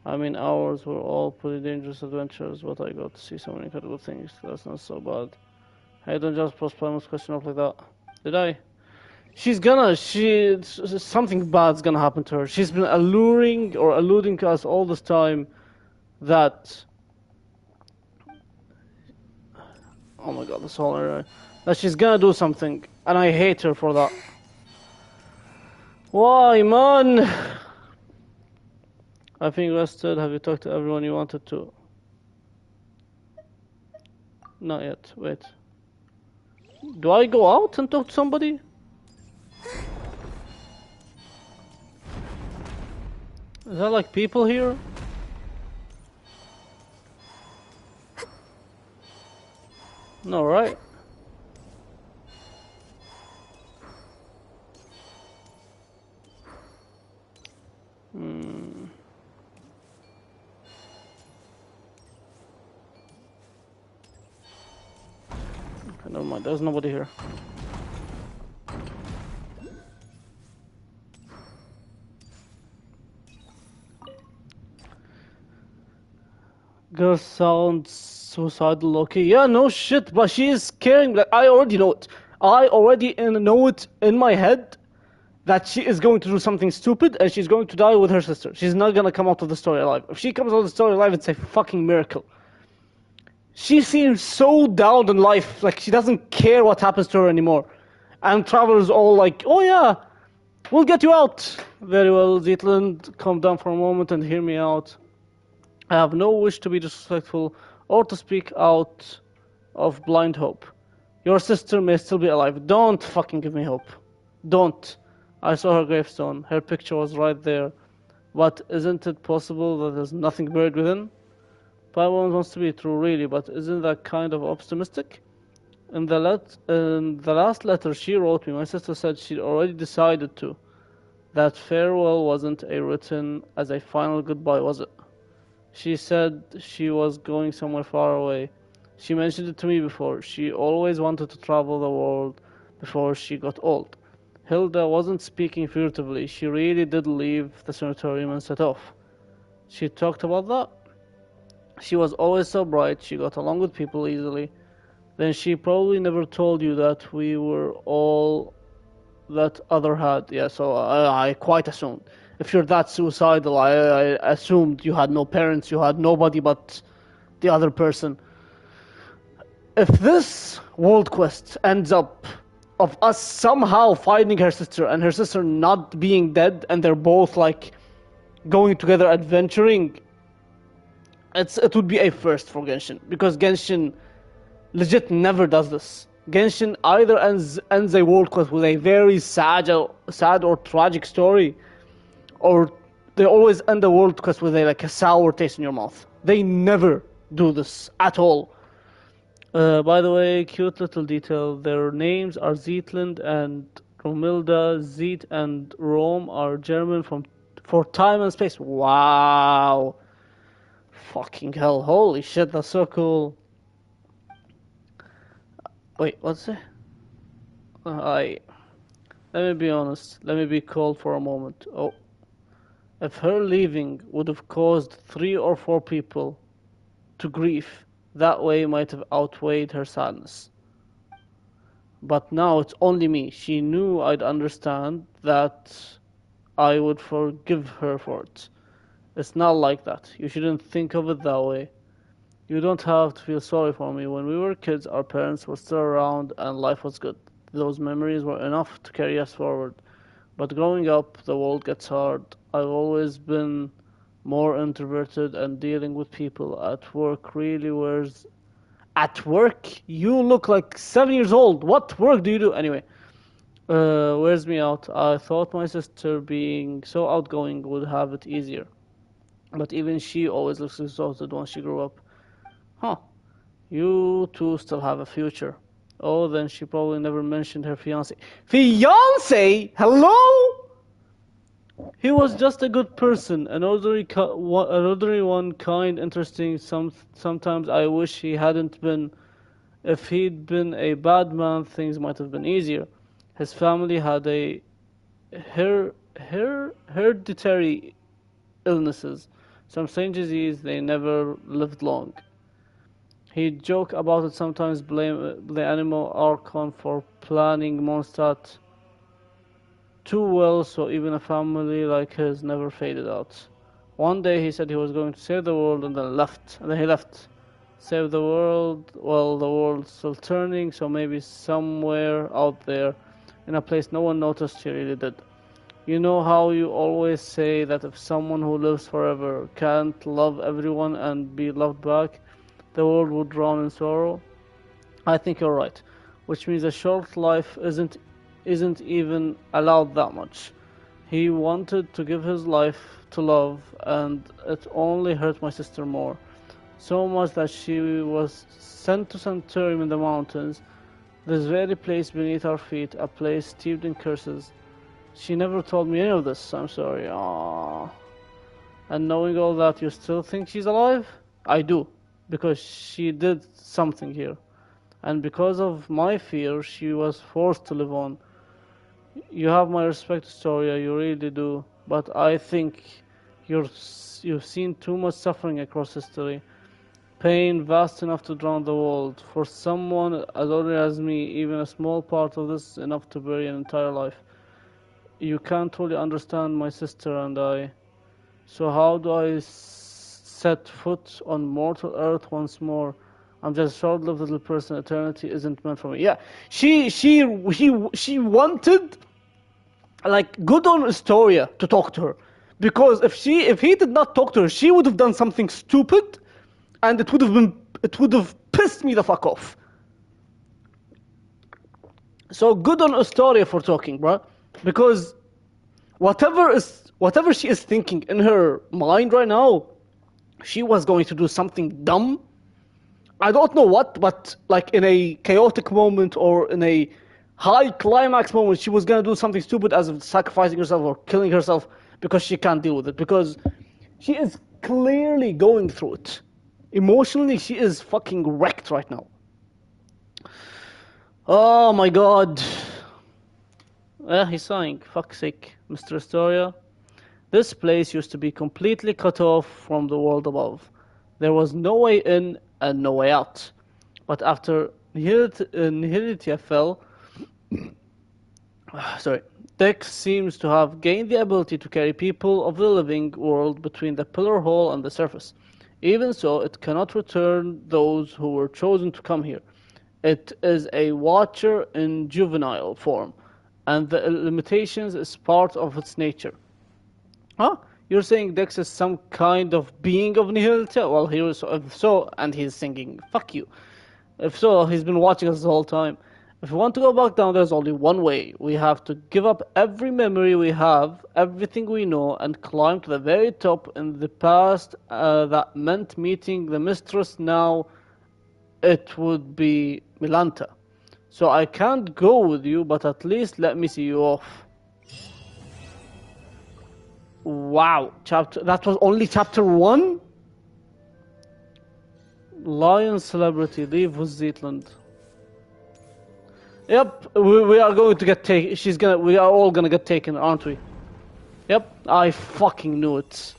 I mean, ours were all pretty dangerous adventures, but I got to see so many incredible things. That's not so bad. Hey, don't just post Primal's question off like that. Did I? Something bad's gonna happen to her. She's been alluding to us all this time that, oh my god, this whole area, that she's gonna do something, and I hate her for that. Why, man? I think rested. Have you talked to everyone you wanted to? Not yet. Wait. Do I go out and talk to somebody? Is there like people here? No, right? Okay, never mind. There's nobody here. Girl sounds suicidal, okay. Yeah, no shit, but she is caring. Like, I already know it. I already know it in my head that she is going to do something stupid and she's going to die with her sister. She's not gonna come out of the story alive. If she comes out of the story alive, it's a fucking miracle. She seems so down in life, like she doesn't care what happens to her anymore. And Traveler's all like, oh yeah, we'll get you out. Very well, Zetland, calm down for a moment and hear me out. I have no wish to be disrespectful or to speak out of blind hope. Your sister may still be alive. Don't fucking give me hope. Don't. I saw her gravestone. Her picture was right there. But isn't it possible that there's nothing buried within? Paimon wants to be true, really, but isn't that kind of optimistic? In the last letter she wrote me, my sister said she'd already decided to. That farewell wasn't written as a final goodbye, was it? She said she was going somewhere far away. She mentioned it to me before. She always wanted to travel the world before she got old. Hilda wasn't speaking furtively. She really did leave the sanatorium and set off. She talked about that. She was always so bright. She got along with people easily. Then she probably never told you that we were all that other had. Yeah, so I quite assumed. If you're that suicidal, I assumed you had no parents, you had nobody but the other person. If this world quest ends up of us somehow finding her sister and her sister not being dead and they're both like going together adventuring, it would be a first for Genshin, because Genshin legit never does this. Genshin either ends a world quest with a very sad or tragic story, or they always end a world quest with a sour taste in your mouth. They never do this at all. By the way, cute little detail. Their names are Zetland and Romilda. Zet and Rome are German for time and space. Wow. Fucking hell. Holy shit, that's so cool. Wait, what's it? Let me be honest. Let me be cold for a moment. Oh. If her leaving would have caused 3 or 4 people to grief, that way might have outweighed her sadness. But now it's only me. She knew I'd understand, that I would forgive her for it. It's not like that. You shouldn't think of it that way. You don't have to feel sorry for me. When we were kids, our parents were still around and life was good. Those memories were enough to carry us forward. But growing up, the world gets hard. I've always been more introverted, and dealing with people at work really wears... At work? You look like 7 years old. What work do you do? Anyway, wears me out. I thought my sister being so outgoing would have it easier. But even she always looks exhausted once she grew up. Huh. You two still have a future. Oh, then she probably never mentioned her fiancé. Fiancé? Hello? He was just a good person, an ordinary one, kind, interesting. Sometimes I wish he hadn't been. If he'd been a bad man, things might have been easier. His family had a hereditary illnesses, some strange disease. They never lived long. He'd joke about it sometimes, blame the animal Archon for planning Mondstadt too well, so even a family like his never faded out. One day he said he was going to save the world and then left. And then he left. Save the world, well, the world's still turning, so maybe somewhere out there, in a place no one noticed, he really did. You know how you always say that if someone who lives forever can't love everyone and be loved back, the world would drown in sorrow? I think you're right, which means a short life isn't even allowed that much. He wanted to give his life to love, and it only hurt my sister more. So much that she was sent to Santorium in the mountains, this very place beneath our feet, a place steeped in curses. She never told me any of this. I'm sorry. Aww. And knowing all that, you still think she's alive? I do, because she did something here. And because of my fear, she was forced to live on. You have my respect, Astoria, you really do. But I think you've seen too much suffering across history. Pain vast enough to drown the world. For someone as ordinary as me, even a small part of this is enough to bury an entire life. You can't truly understand my sister and I. So how do I set foot on mortal earth once more? I'm just a short-lived little person. Eternity isn't meant for me. Yeah, she wanted, like, good on Astoria to talk to her, because if he did not talk to her, she would have done something stupid, and it would have pissed me the fuck off. So good on Astoria for talking, bro, because whatever she is thinking in her mind right now, she was going to do something dumb. I don't know what, but like in a chaotic moment or in a high climax moment, she was gonna do something stupid as of sacrificing herself or killing herself because she can't deal with it. Because she is clearly going through it. Emotionally, she is fucking wrecked right now. Oh my god. He's sighing. Fuck's sake, Mr. Astoria. This place used to be completely cut off from the world above. There was no way in and no way out. But after Nihilitia fell, Dex seems to have gained the ability to carry people of the living world between the pillar hole and the surface. Even so, it cannot return those who were chosen to come here. It is a watcher in juvenile form, and the limitations is part of its nature. Huh? You're saying Dex is some kind of being of Nihilita? Well, if so, and he's singing, fuck you. If so, he's been watching us the whole time. If we want to go back down, there's only one way. We have to give up every memory we have, everything we know, and climb to the very top. In the past, that meant meeting the mistress. Now, it would be Milanta. So I can't go with you, but at least let me see you off. Wow, that was only chapter 1? Lion celebrity, leave with Zetland. Yep, we are going to get taken. We are all gonna get taken, aren't we? Yep, I fucking knew it.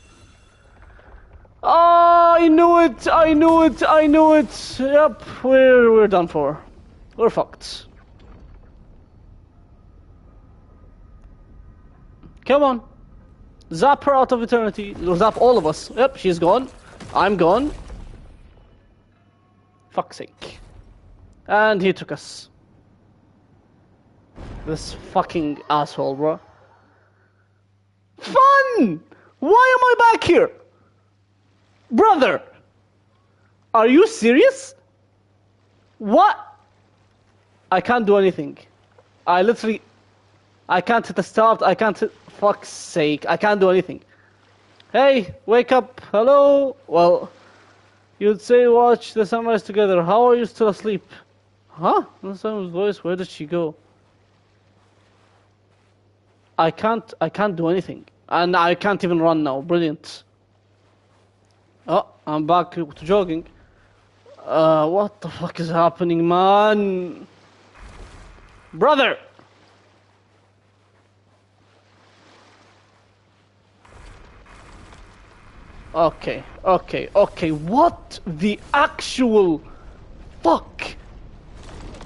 Oh, I knew it! I knew it! I knew it! Yep, we're done for. We're fucked. Come on. Zap her out of eternity. Zap all of us. Yep, she's gone. I'm gone. Fuck's sake. And he took us. This fucking asshole, bro. Fun! Why am I back here? Brother! Are you serious? What? I can't do anything. I can't hit the start. I can't hit... Fuck's sake. I can't do anything. Hey, wake up! Hello! Well, you'd say watch the sunrise together. How are you still asleep? Huh? That's someone's voice. Where did she go? I can't do anything. And I can't even run now. Brilliant. Oh, I'm back to jogging. What the fuck is happening, man? Brother! Okay. What the actual fuck?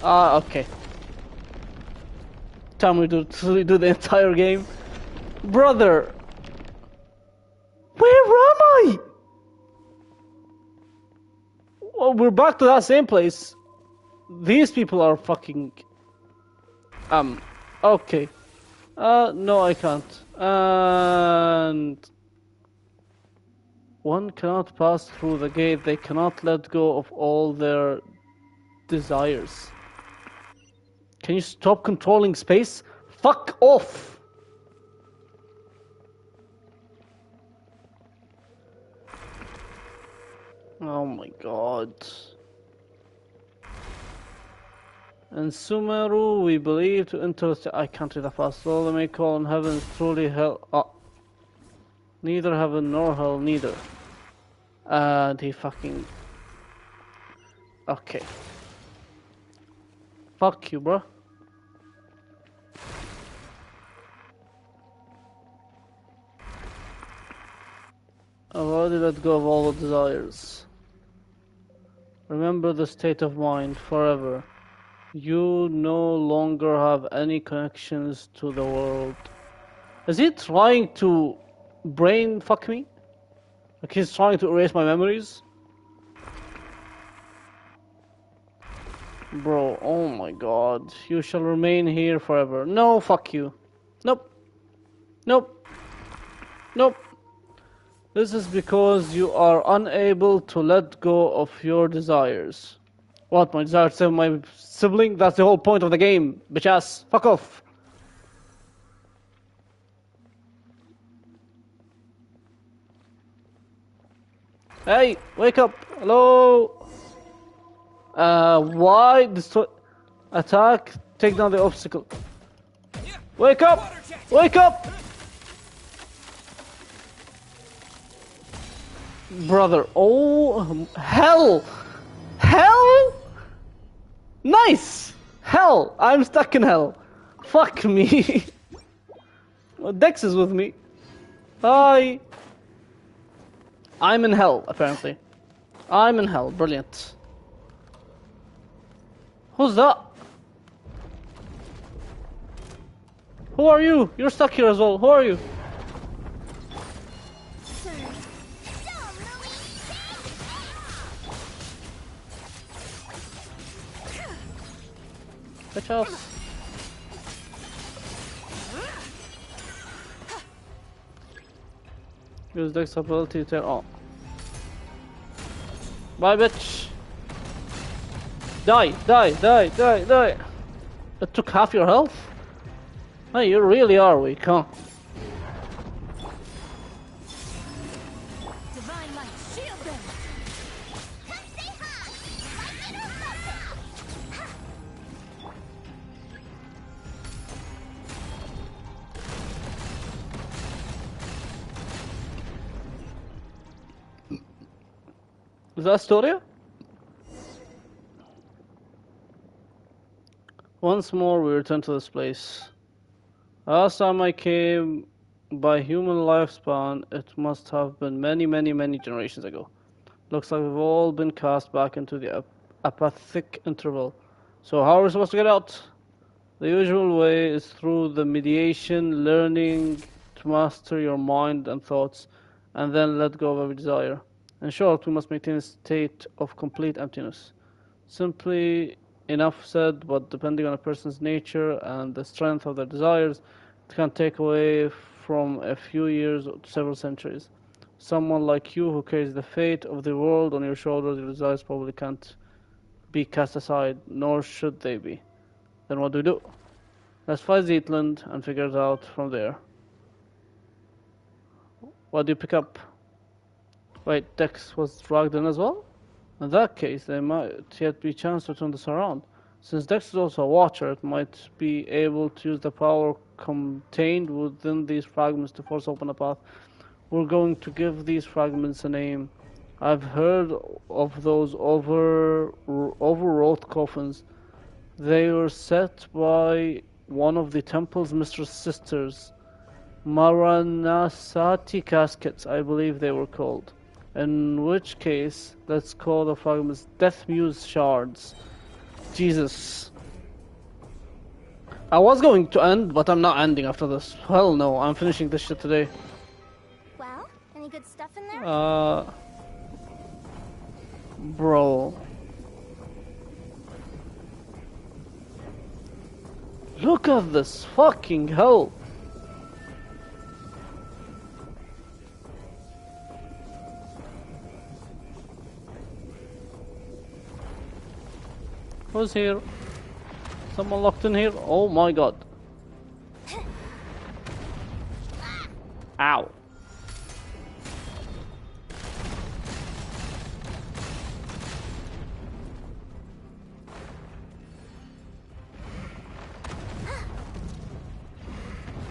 Okay. Time we do the entire game. Brother! Where am I? Well, we're back to that same place. These people are fucking... Okay. No, I can't. And... One cannot pass through the gate. They cannot let go of all their desires. Can you stop controlling space? Fuck off! Oh my god. In Sumeru, we believe to enter... I can't read that fast. All they may call in heaven is truly hell... Neither heaven nor hell, neither. And he fucking... Okay. Fuck you, bro. I've already let go of all the desires. Remember the state of mind forever. You no longer have any connections to the world. Is he trying to brain fuck me? Like he's trying to erase my memories? Bro, oh my god. You shall remain here forever. No, fuck you. Nope. Nope. Nope. This is because you are unable to let go of your desires. What, my desire to save my sibling? That's the whole point of the game, bitch ass. Fuck off. Hey, wake up. Hello. Why destroy... Attack, take down the obstacle. Wake up! Wake up! Brother, oh, hell! Hell? Nice! Hell, I'm stuck in hell. Fuck me. Dex is with me. Hi. I'm in hell, apparently. I'm in hell, brilliant. Who's that? Who are you? You're stuck here as well. Who are you? Bitch ass. Use Dex ability to turn on. Bye, bitch. Die, die, die, die, die. That took half your health? Hey, you really are weak, huh? Divine light, shield them. Is that Astoria? Once more we return to this place. Last time I came by human lifespan, it must have been many, many, many generations ago. Looks like we've all been cast back into the apathic interval. So how are we supposed to get out? The usual way is through the mediation, learning to master your mind and thoughts, and then let go of every desire. In short, we must maintain a state of complete emptiness. Simply enough said, but depending on a person's nature and the strength of their desires, it can take away from a few years to several centuries. Someone like you who carries the fate of the world on your shoulders, your desires probably can't be cast aside, nor should they be. Then what do? Let's find Zetland and figure it out from there. What do you pick up? Wait, Dex was dragged in as well? In that case, there might yet be a chance to turn this around. Since Dex is also a watcher, it might be able to use the power contained within these fragments to force open a path. We're going to give these fragments a name. I've heard of those overwrought coffins. They were set by one of the temple's mistress sisters. Maranasati caskets, I believe they were called. In which case, let's call the fragments Death Muse shards. Jesus. I was going to end, but I'm not ending after this. Hell no, I'm finishing this shit today. Well, any good stuff in there? Bro. Look at this fucking hell. Who's here? Someone locked in here? Oh my god. Ow.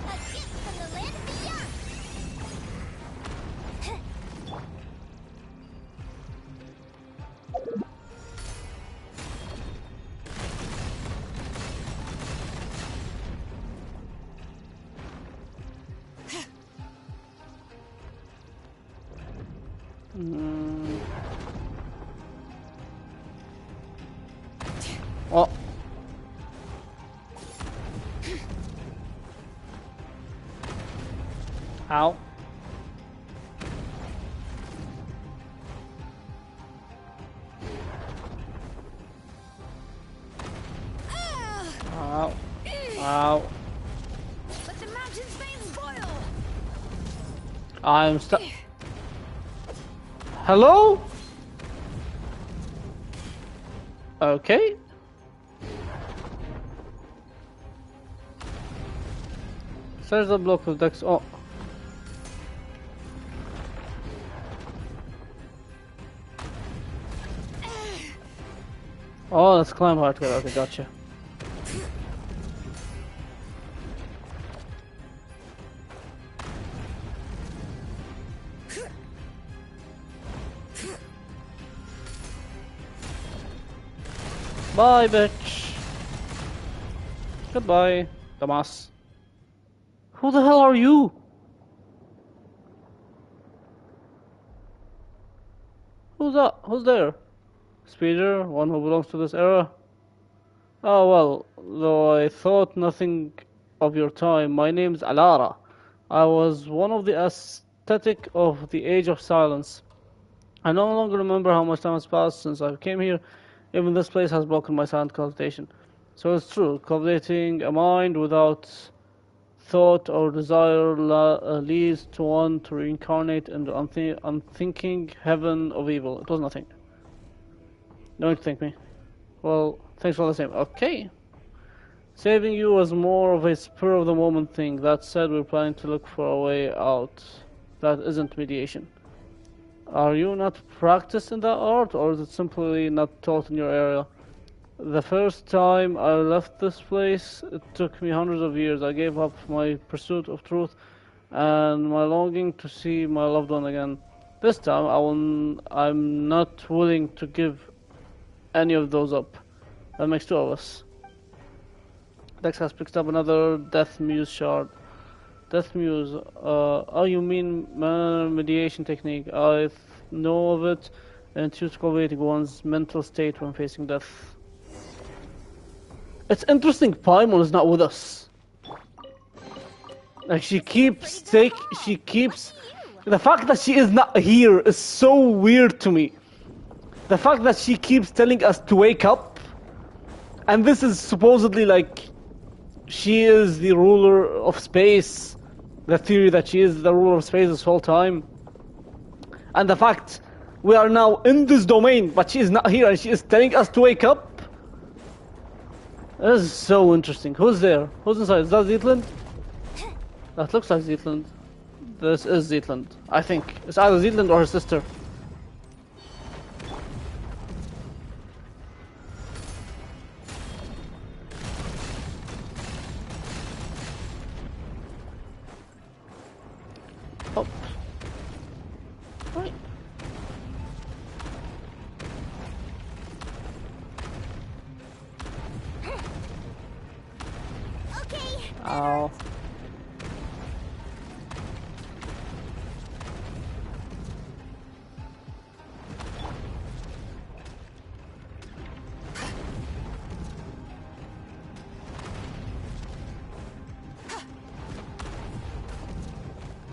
A gift from the land beyond. Oh. Ow. Ow. Ow. Let the mountain's veins boil. I'm stuck. Hello? Okay. There's a block of Dex. Oh. Oh, let's climb hard together. Okay, gotcha. Bye, bitch. Goodbye, Damas. Who the hell are you? Who's that? Who's there? Speeder, one who belongs to this era? Oh well, though I thought nothing of your time, my name's Alara. I was one of the aesthetic of the Age of Silence. I no longer remember how much time has passed since I came here. Even this place has broken my silent cultivation. So it's true, cultivating a mind without thought or desire leads to one to reincarnate in the unthinking heaven of evil. It was nothing. Don't thank me. Well, thanks for the same. Okay. Saving you was more of a spur of the moment thing. That said, we're planning to look for a way out. That isn't mediation. Are you not practiced in that art, or is it simply not taught in your area? The first time I left this place, it took me hundreds of years. I gave up my pursuit of truth and my longing to see my loved one again. This time, I'm not willing to give any of those up. That makes two of us. Dex has picked up another Death Muse shard. Death Muse, oh, you mean mediation technique. I know of it, and it's used to cultivating one's mental state when facing death. It's interesting Paimon is not with us. Like, the fact that she is not here is so weird to me. The fact that she keeps telling us to wake up, and this is supposedly like, she is the ruler of space. The theory that she is the ruler of space this whole time. And the fact we are now in this domain, but she is not here and she is telling us to wake up. This is so interesting. Who's there? Who's inside? Is that Zetland? That looks like Zetland. This is Zetland. I think. It's either Zetland or her sister. Oh. Right. Okay. Ow.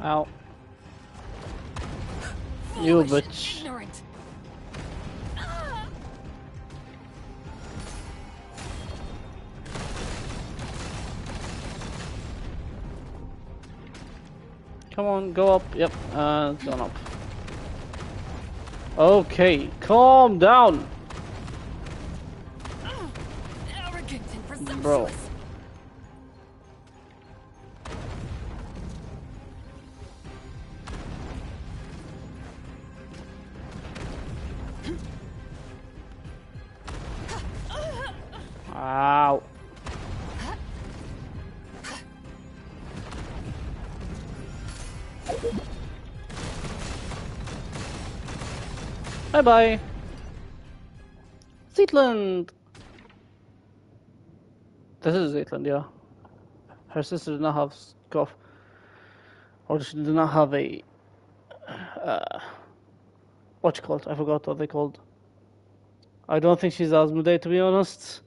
Ow. You bitch. Ignorant. Come on, go up. Yep, it's gone up. Okay, calm down, Arrogant and presumptuous. bro. Ow. Bye bye. Zetland. This is Zetland, yeah. Her sister did not have scoff, or she did not have a what you called? I forgot what they called. I don't think she's Asmodee, to be honest.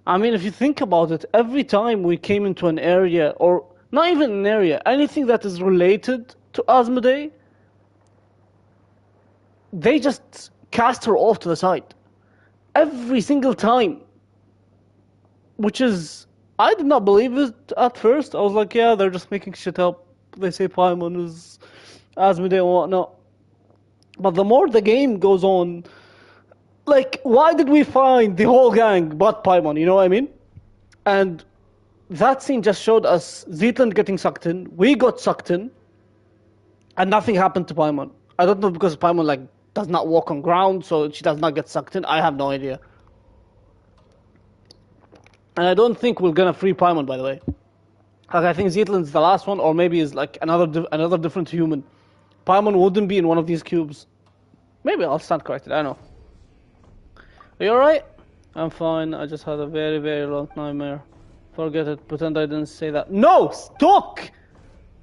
I mean, if you think about it, every time we came into an area, or not even an area, anything that is related to Asmodee, they just cast her off to the side. Every single time. Which is, I did not believe it at first. I was like, yeah, they're just making shit up. They say Paimon is Asmodee and whatnot. But the more the game goes on, like, why did we find the whole gang but Paimon, you know what I mean? And that scene just showed us Zetland getting sucked in, we got sucked in, and nothing happened to Paimon. I don't know because Paimon, like, does not walk on ground, so she does not get sucked in. I have no idea. And I don't think we're gonna free Paimon, by the way. Like, I think Zetland's the last one, or maybe is like another different human. Paimon wouldn't be in one of these cubes. Maybe I'll stand corrected, I don't know. Are you alright? I'm fine, I just had a very, very long nightmare. Forget it, pretend I didn't say that. No! Stop!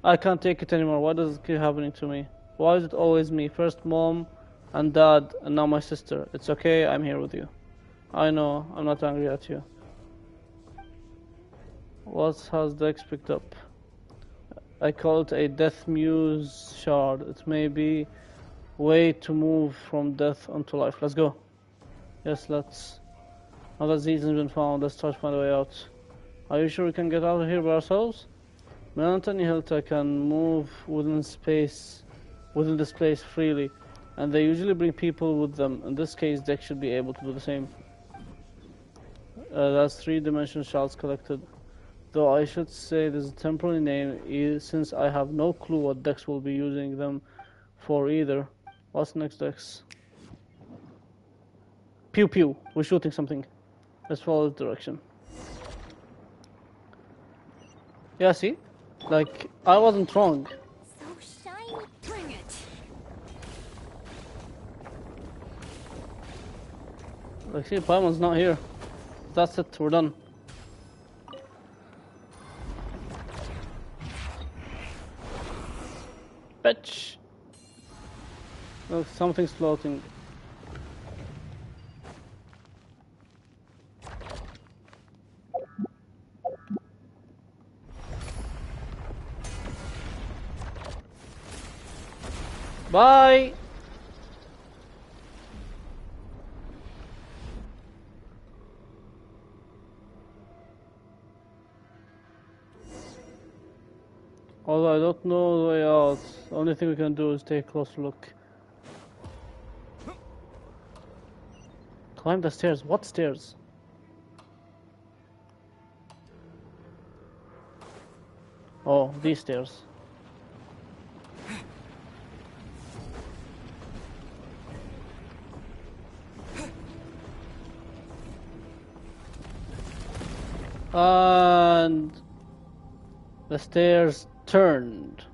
I can't take it anymore. Why does it keep happening to me? Why is it always me? First mom and dad, and now my sister. It's okay, I'm here with you. I know, I'm not angry at you. What has Dex picked up? I call it a death muse shard. It may be way to move from death onto life. Let's go. Yes, let's. Now that Z's has been found, let's try to find a way out. Are you sure we can get out of here by ourselves? Melantony Hilta can move within this place freely, and they usually bring people with them. In this case, Dex should be able to do the same. That's 3-dimensional shards collected. Though I should say this is a temporary name, since I have no clue what Dex will be using them for either. What's next, Dex? Pew pew. We're shooting something. Let's follow the direction. Yeah, see? Like, I wasn't wrong. So shiny. Bring it. Like, see, Paimon's not here. That's it, we're done. Bitch! Look, something's floating. Bye! Although I don't know the way out, the only thing we can do is take a closer look. Climb the stairs. What stairs? Oh, these stairs. And the stairs turned.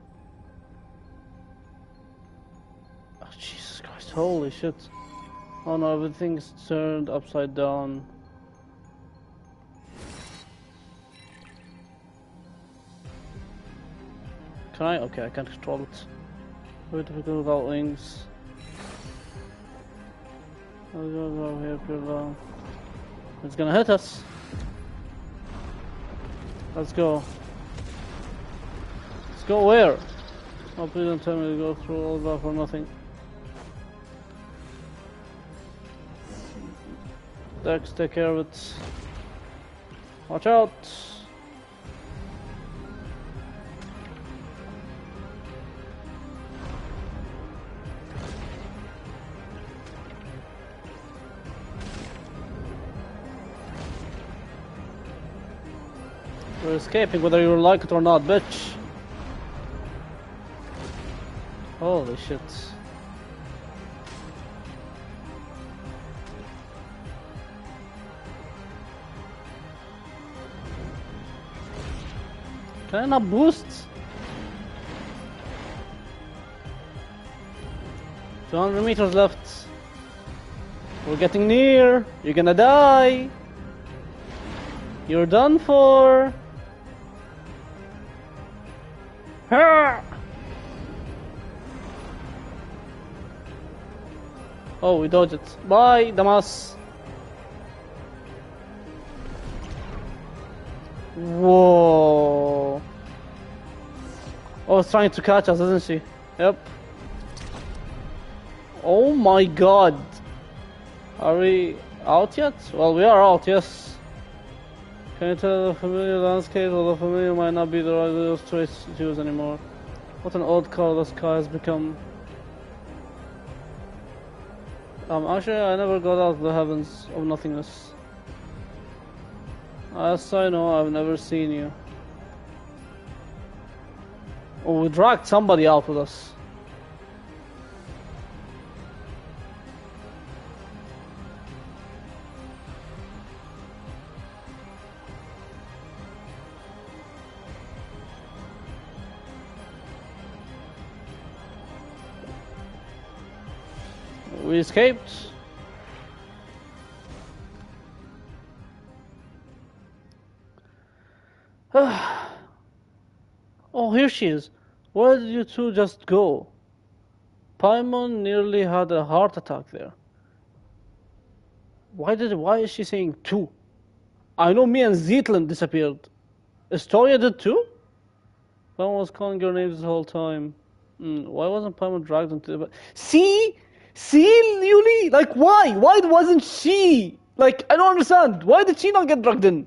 Oh, Jesus Christ, holy shit. Oh no, everything's turned upside down. Can I? Okay, I can't control it. Very difficult without wings. I'll go over here, pure low. It's gonna hit us. Let's go. Let's go where? Oh, please don't tell me to go through all that for nothing. Dex, take care of it. Watch out! We're escaping whether you like it or not, bitch. Holy shit. Can I not boost? 200 meters left. We're getting near. You're gonna die. You're done for. Ah! Oh, we dodged it. Bye, Damas. Whoa. Oh, it's trying to catch us, isn't she? Yep. Oh my god. Are we out yet? Well, we are out, yes. Can you tell the familiar landscape, although familiar might not be the right choice to choose anymore? What an odd color the sky has become. Actually, I never got out of the heavens of nothingness. As I know, I've never seen you. Oh, we dragged somebody out with us. We escaped. Oh, here she is. Where did you two just go? Paimon nearly had a heart attack there. Why is she saying two? I know me and Zetland disappeared. Astoria did too? Paimon was calling your names this whole time. Why wasn't Paimon dragged into the... See, Yuli? Like, why? Why wasn't she? Like, I don't understand. Why did she not get dragged in?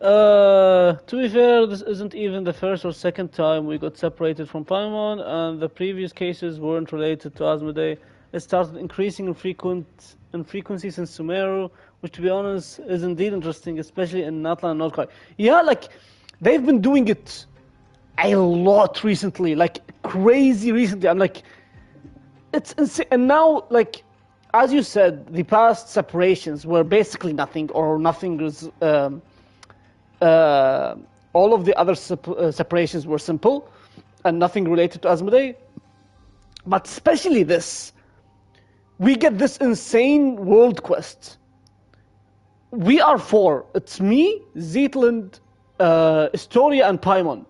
To be fair, this isn't even the first or second time we got separated from Paimon, and the previous cases weren't related to Asmodee. It started increasing in frequency since Sumeru, which, to be honest, is indeed interesting, especially in Natlan and Nordkai. Yeah, like, they've been doing it a lot recently, like, crazy recently. I'm like, it's insane. And now, like, as you said, the past separations were basically nothing, or nothing was... all of the other separations were simple and nothing related to Asmodee. But especially this. We get this insane world quest. We are four. It's me, Zetland, Astoria, and Paimon.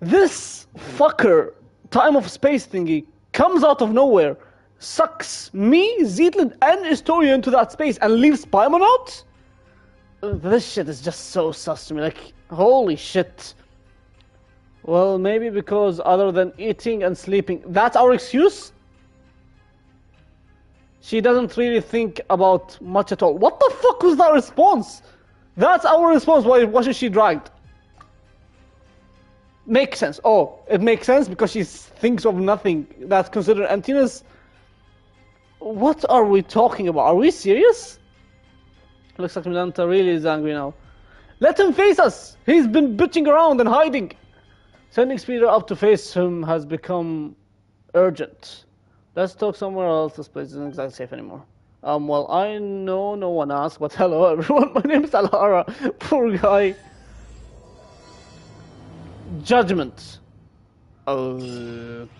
This fucker, time of space thingy, comes out of nowhere, sucks me, Zetland, and Astoria into that space and leaves Paimon out? This shit is just so sus to me, like, holy shit. Well, maybe because other than eating and sleeping, that's our excuse? She doesn't really think about much at all. What the fuck was that response? That's our response, why wasn't she dragged? Makes sense. Oh, it makes sense because she thinks of nothing that's considered emptiness. What are we talking about? Are we serious? Looks like Milanta really is angry now. Let him face us! He's been bitching around and hiding! Sending Speeder up to face him has become urgent. Let's talk somewhere else. This place isn't exactly safe anymore. Well, I know no one asked, but hello everyone, my name is Alara. Poor guy. Judgment. Okay.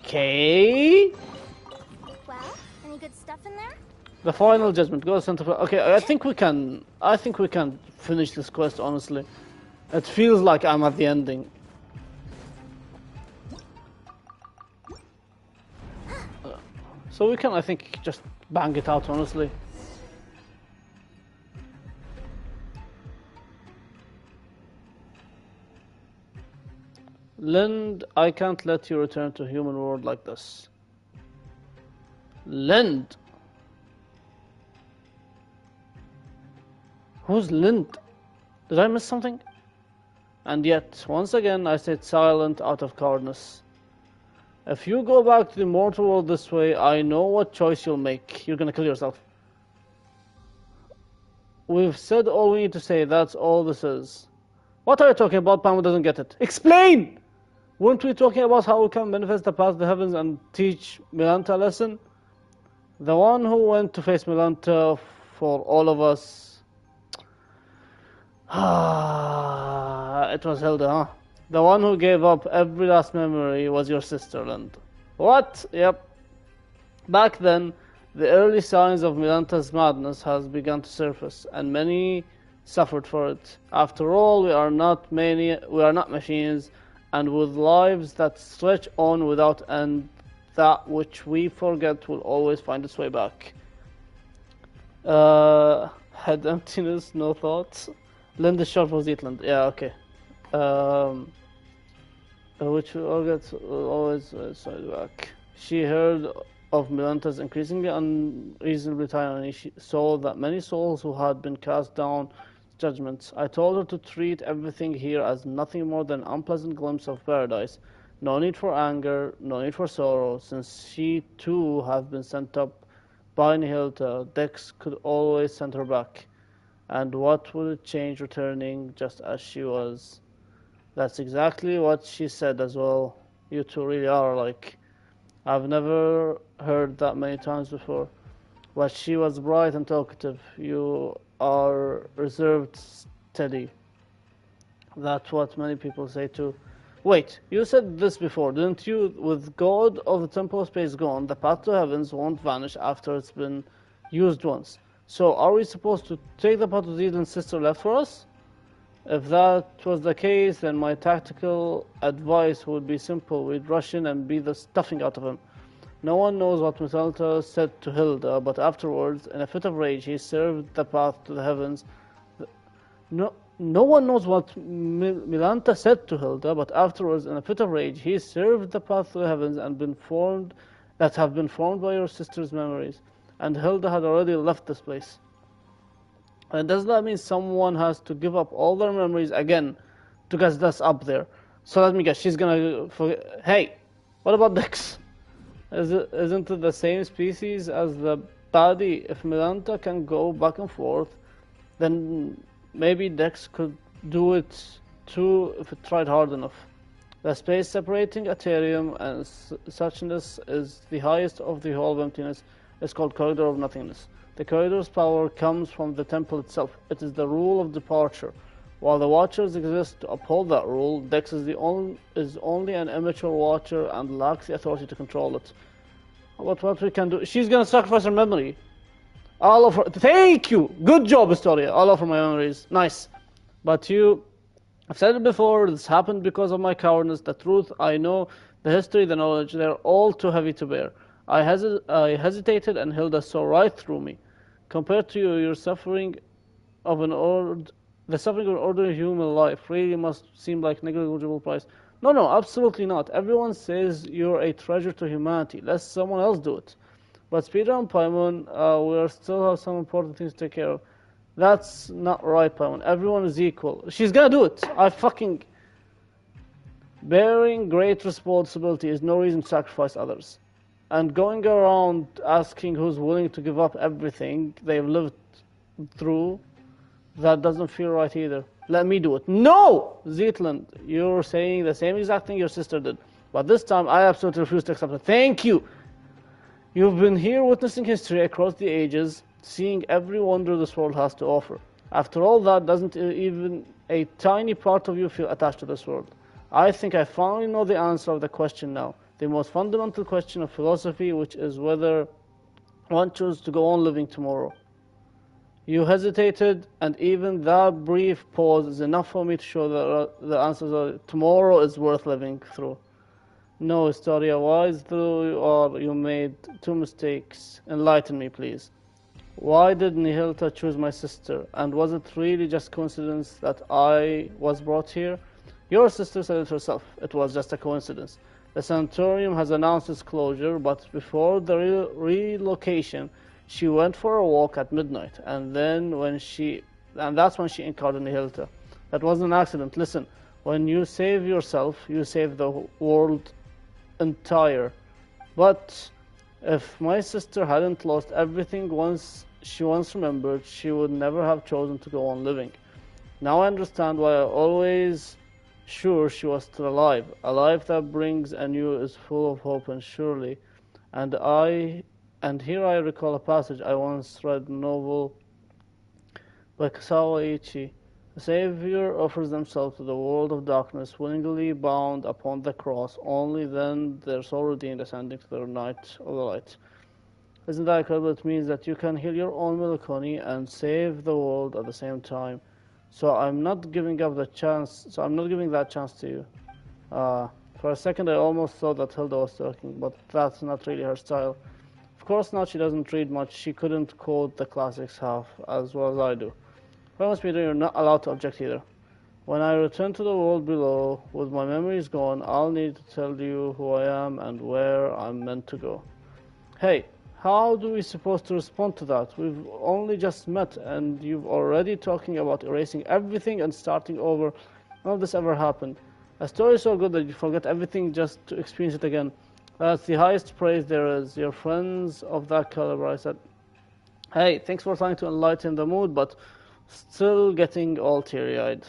Well, any good stuff in there? The final judgment. Go to center. Okay, I think we can. I think we can finish this quest. Honestly, it feels like I'm at the ending. So we can, I think, just bang it out. Honestly. Lind, I can't let you return to human world like this. Lind. Who's Lind? Did I miss something? And yet, once again, I stayed silent out of cowardness. If you go back to the mortal world this way, I know what choice you'll make. You're gonna kill yourself. We've said all we need to say, that's all this is. What are you talking about? Paimon doesn't get it. Explain! Weren't we talking about how we can manifest the path of the heavens and teach Milanta a lesson? The one who went to face Milanta for all of us. It was Hilda, huh? The one who gave up every last memory was your sister, Lind. What? Yep. Back then, the early signs of Milanta's madness has begun to surface, and many suffered for it. After all, we are not machines, and with lives that stretch on without end, that which we forget will always find its way back. Head emptiness, no thoughts. Lind is short for Zetland. Yeah, okay. Which will always side back. She heard of Milanta's increasingly unreasonably tyranny. She saw that many souls who had been cast down judgments. I told her to treat everything here as nothing more than an unpleasant glimpse of paradise. No need for anger, no need for sorrow. Since she too had been sent up by Nihilta, Dex could always send her back. And what would it change returning just as she was? That's exactly what she said as well. You two really are like. I've never heard that many times before. But she was bright and talkative. You are reserved, steady. That's what many people say too. Wait, you said this before, didn't you? With God of the Temple of Space gone, the path to heavens won't vanish after it's been used once. So are we supposed to take the path to Zealand's sister left for us? If that was the case, then my tactical advice would be simple. We'd rush in and beat the stuffing out of him. No one knows what Misalta said to Hilda, but afterwards, in a fit of rage, he served the path to the heavens. No one knows what Milanta said to Hilda, but afterwards, in a fit of rage, he served the path to the heavens and have been formed by your sister's memories. And Hilda had already left this place. And does that mean someone has to give up all their memories again to get us up there? So let me guess, she's gonna forget. Hey, what about Dex? Isn't it the same species as the baddie? If Milanta can go back and forth, then maybe Dex could do it too if it tried hard enough. The space separating Aetherium and suchness is the highest of the hall of emptiness. It's called Corridor of Nothingness. The corridor's power comes from the temple itself. It is the rule of departure. While the Watchers exist to uphold that rule, Dex is only an immature Watcher and lacks the authority to control it. But what we can do... She's gonna sacrifice her memory. All of her... Thank you! Good job, Historia. All of her memories. Nice. But I've said it before, this happened because of my cowardice. The truth, I know, the history, the knowledge, they're all too heavy to bear. I hesitated and Hilda saw right through me. Compared to you, your suffering of the suffering of an ordinary human life really must seem like negligible price. No, absolutely not. Everyone says you're a treasure to humanity. Let someone else do it. But Speeder and Paimon, we still have some important things to take care of. That's not right, Paimon. Everyone is equal. She's gonna do it. Bearing great responsibility is no reason to sacrifice others. And going around asking who's willing to give up everything they've lived through, that doesn't feel right either. Let me do it. No! Zetland, you're saying the same exact thing your sister did. But this time, I absolutely refuse to accept it. Thank you! You've been here witnessing history across the ages. seeing every wonder this world has to offer. After all that, doesn't even a tiny part of you feel attached to this world? I think I finally know the answer of the question now, the most fundamental question of philosophy, which is whether one chooses to go on living tomorrow. You hesitated, and even that brief pause is enough for me to show that the answers are tomorrow is worth living through. No, Historia, wise though you are, you made two mistakes. Enlighten me, please. Why did Nihilta choose my sister? And was it really just coincidence that I was brought here? Your sister said it herself. It was just a coincidence. The sanatorium has announced its closure, but before the relocation, she went for a walk at midnight, and that's when she encountered Nihilta. That wasn't an accident. Listen, when you save yourself, you save the world entire. But if my sister hadn't lost everything she once remembered, she would never have chosen to go on living. Now I understand why I always sure she was still alive. A life that brings anew is full of hope and surely. And here I recall a passage I once read novel by Kasawa Ichi. The Savior offers themselves to the world of darkness, willingly bound upon the cross, only then their soul redeemed, ascending to the night of the light. Isn't that incredible? It means that you can heal your own melancholy and save the world at the same time. So I'm not giving that chance to you. For a second I almost thought that Hilda was talking, but that's not really her style. Of course not, she doesn't read much. She couldn't quote the classics half as well as I do. Promise me that you're not allowed to object either. When I return to the world below, with my memories gone, I'll need to tell you who I am and where I'm meant to go. Hey, how do we supposed to respond to that? We've only just met, and you've already talking about erasing everything and starting over. None of this ever happened. A story is so good that you forget everything just to experience it again. That's the highest praise there is. You're friends of that caliber. I said, hey, thanks for trying to enlighten the mood, but still getting all teary-eyed.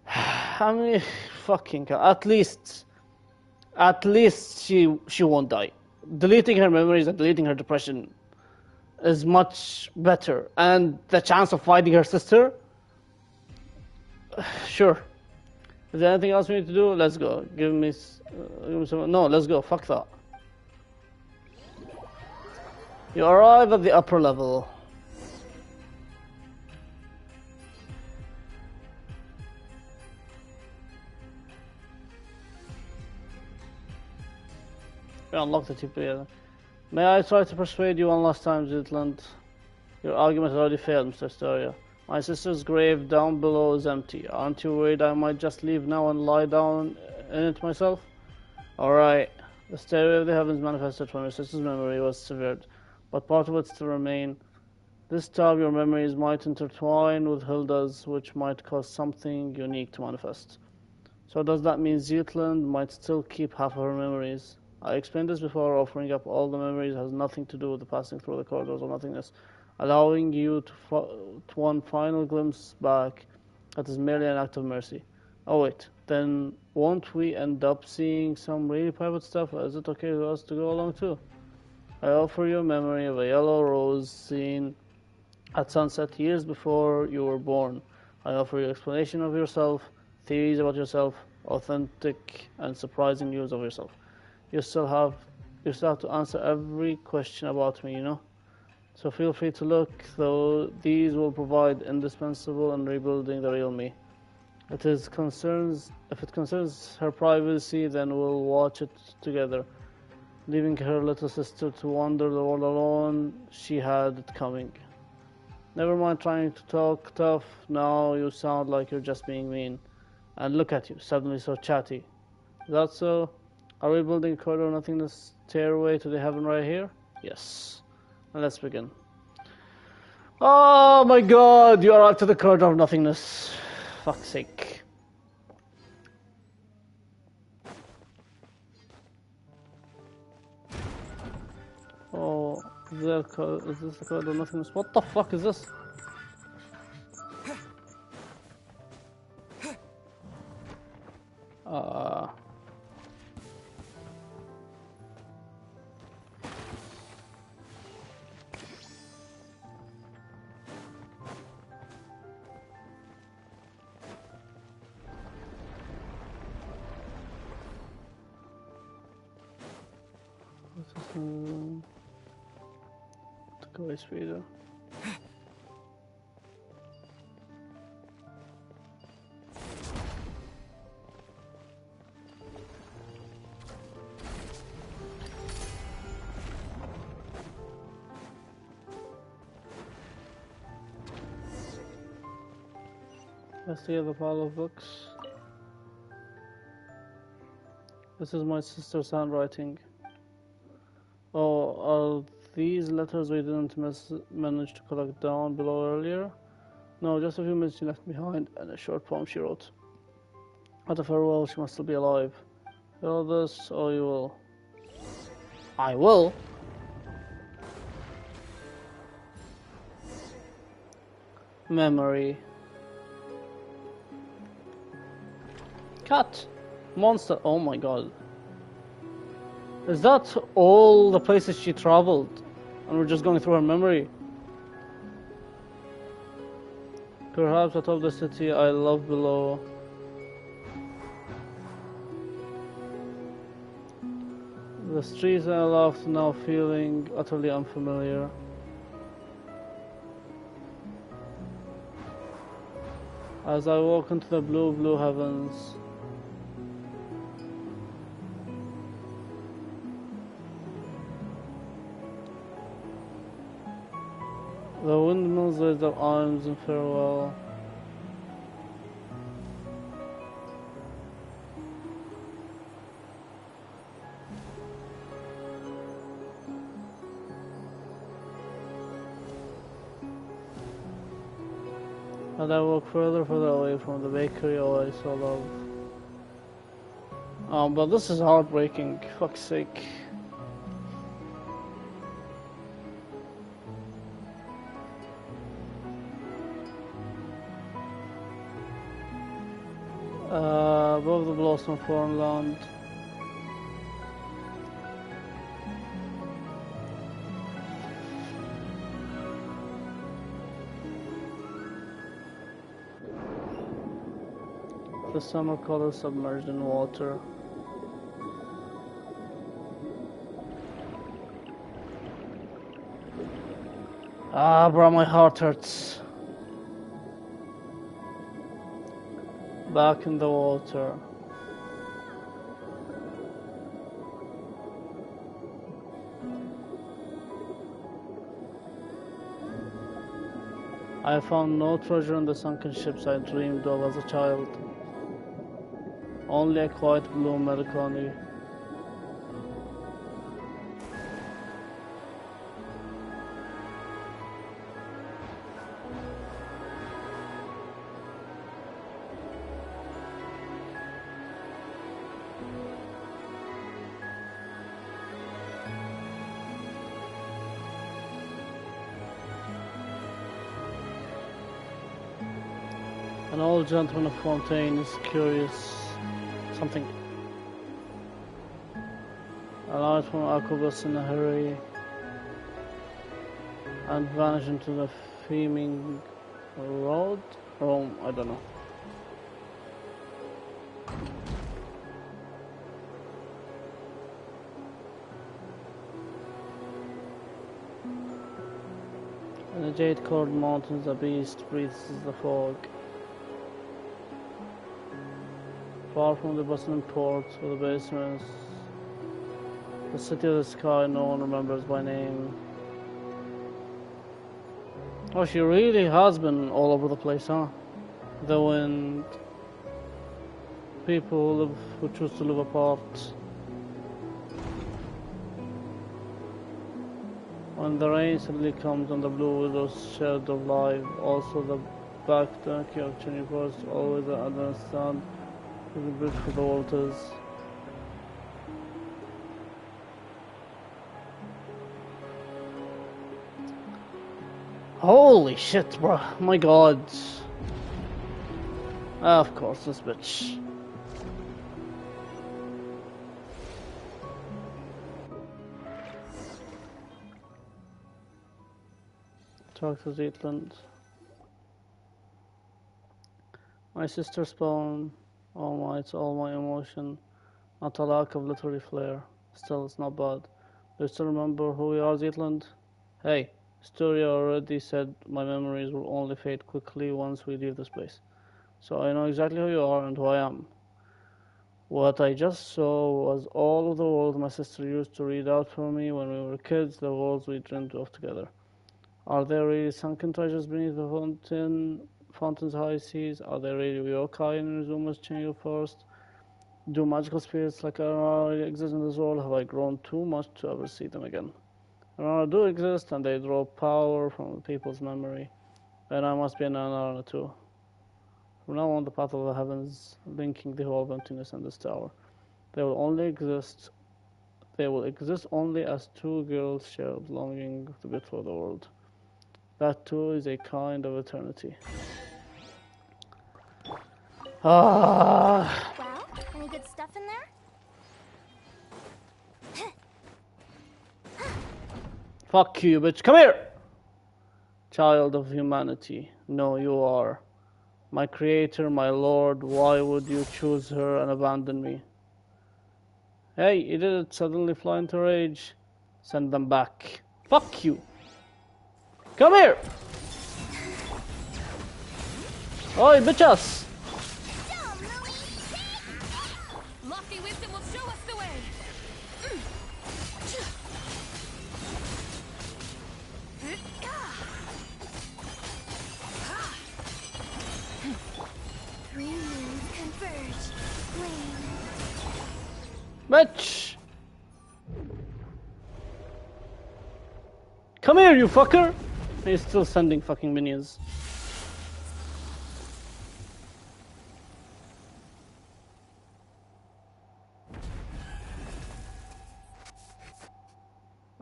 I mean, fucking hell. At least she won't die. Deleting her memories and deleting her depression is much better. And the chance of finding her sister? Sure. Is there anything else we need to do? Let's go. Give me some... No, let's go. Fuck that. You arrive at the upper level. We unlocked the TP. May I try to persuade you one last time, Zitland? Your argument has already failed, Mr. Storia. My sister's grave down below is empty. Aren't you worried I might just leave now and lie down in it myself? Alright. The stairway of the heavens manifested from your sister's memory was severed, but part of it still remained. This time your memories might intertwine with Hilda's, which might cause something unique to manifest. So does that mean Zetland might still keep half of her memories? I explained this before. Offering up all the memories has nothing to do with the passing through the corridors of nothingness. Allowing you to one final glimpse back, that is merely an act of mercy. Oh wait, then won't we end up seeing some really private stuff? Is it okay for us to go along too? I offer you a memory of a yellow rose seen at sunset years before you were born. I offer you explanation of yourself, theories about yourself, authentic and surprising news of yourself. You still have to answer every question about me, you know? So feel free to look, though these will provide indispensable in rebuilding the real me. If it concerns her privacy, then we'll watch it together. Leaving her little sister to wander the world alone, she had it coming. Never mind trying to talk tough, now you sound like you're just being mean. And look at you, suddenly so chatty. Is that so? Are we building a corridor of nothingness stairway to the heaven right here? Yes. And let's begin. Oh my god, you are up to the corridor of nothingness. Fuck's sake. Oh, is this the corridor of nothingness? What the fuck is this? This is to go speeder. Let's see the pile of books. This is my sister's handwriting. Oh, are these letters we didn't manage to collect down below earlier? No, just a few minutes she left behind and a short poem she wrote. At a farewell, she must still be alive. Hear this, or you will. I will? Memory. Cat. Monster. Oh my god. Is that all the places she traveled? And we're just going through her memory? Perhaps atop the city I love below. The streets I loved now feeling utterly unfamiliar. As I walk into the blue, blue heavens. The windmills raise their arms in farewell. And I walk further away from the bakery I so love. But this is heartbreaking, fuck's sake. Above the blossom foreign land. The summer color submerged in water. Ah, bro, my heart hurts. Back in the water. I found no treasure in the sunken ships I dreamed of as a child. Only a quiet blue melancholy. An old gentleman of Fontaine is curious. Something. Alight from Arquebus in a hurry and vanish into the fuming road? Rome, I don't know. In the jade-colored mountains, a beast breathes the fog. Far from the bustling port or the basements, the city of the sky no one remembers by name. Oh, she really has been all over the place, huh? The wind, people who choose to live apart. When the rain suddenly comes and the blue widows shed their life, also the back donkey of Chinicor's always understand the bridge for the waters. Holy shit, bro! My god. Of course, this bitch. Talk to Zetland. My sister's poem, all my emotion, not a lack of literary flair. Still, it's not bad. Do you still remember who we are, Zetland? Hey, story already said my memories will only fade quickly once we leave this place. So I know exactly who you are and who I am. What I just saw was all of the worlds my sister used to read out for me when we were kids, the worlds we dreamed of together. Are there really sunken treasures beneath the fountain's high seas? Are there really yokai in Rizuma's Chingu forest? Do magical spirits like Aurora really exist in this world? Have I grown too much to ever see them again? Aurora do exist, and they draw power from people's memory. And I must be an Aurora too. From now on, the path of the heavens, linking the whole of emptiness and this tower. They will only exist. They will exist only as two girls share longing to be for the world. That too is a kind of eternity. Ah, Well, any good stuff in there? fuck you, bitch. Come here! Child of humanity. No, you are. My creator, my lord, why would you choose her and abandon me? Hey, you did it suddenly fly into rage. Send them back. Fuck you! Come here! Oi, bitches! Dumb, Louie! Lofty wisdom will show us the way. Three moons converge. Flame. Bitch! Come here, you fucker! He's still sending fucking minions.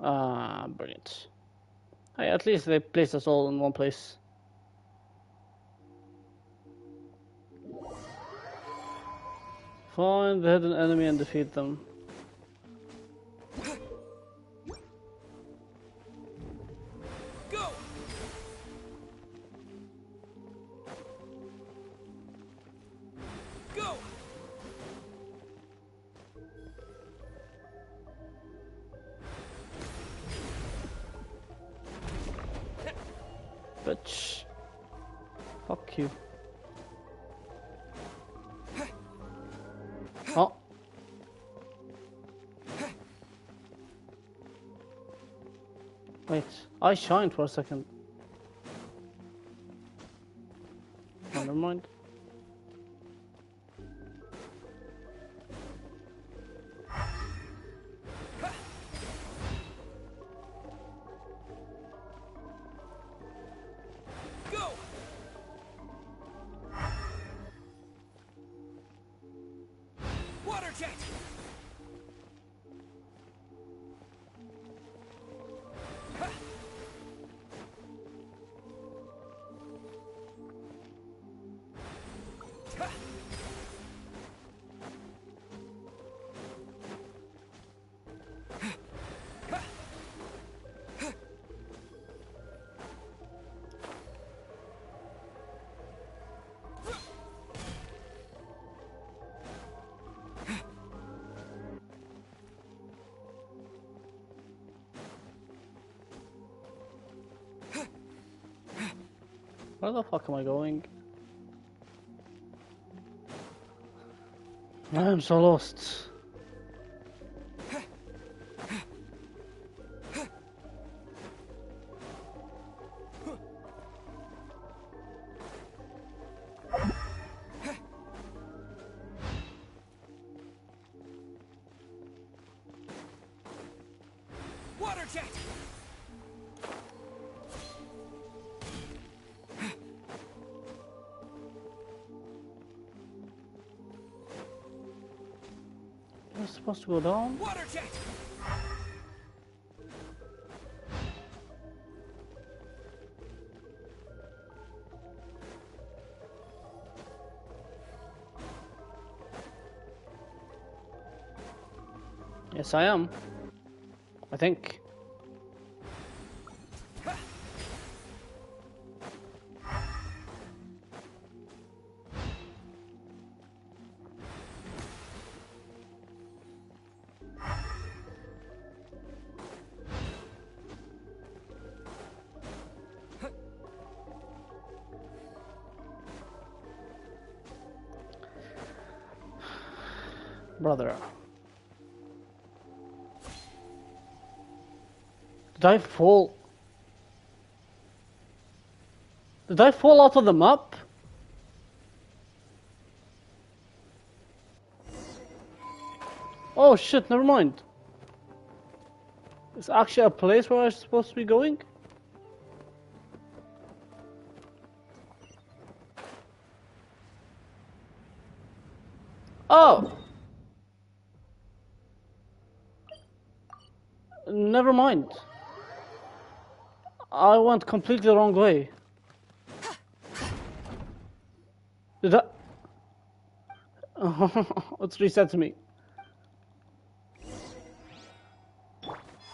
Ah, brilliant. Hey, at least they placed us all in one place. Find the hidden enemy and defeat them. Go! Go! Bitch. Fuck you. Oh. Wait, I shined for a second. Oh, never mind. Go! Water jet! Where the fuck am I going? I am so lost. Water jet! Am I supposed to go down? Water jet! Yes, I am. I think. Brother. Did I fall? Did I fall out of the map? Oh shit, never mind. It's actually a place where I'm supposed to be going? Oh! Never mind. I went completely the wrong way. Did I... It's reset me.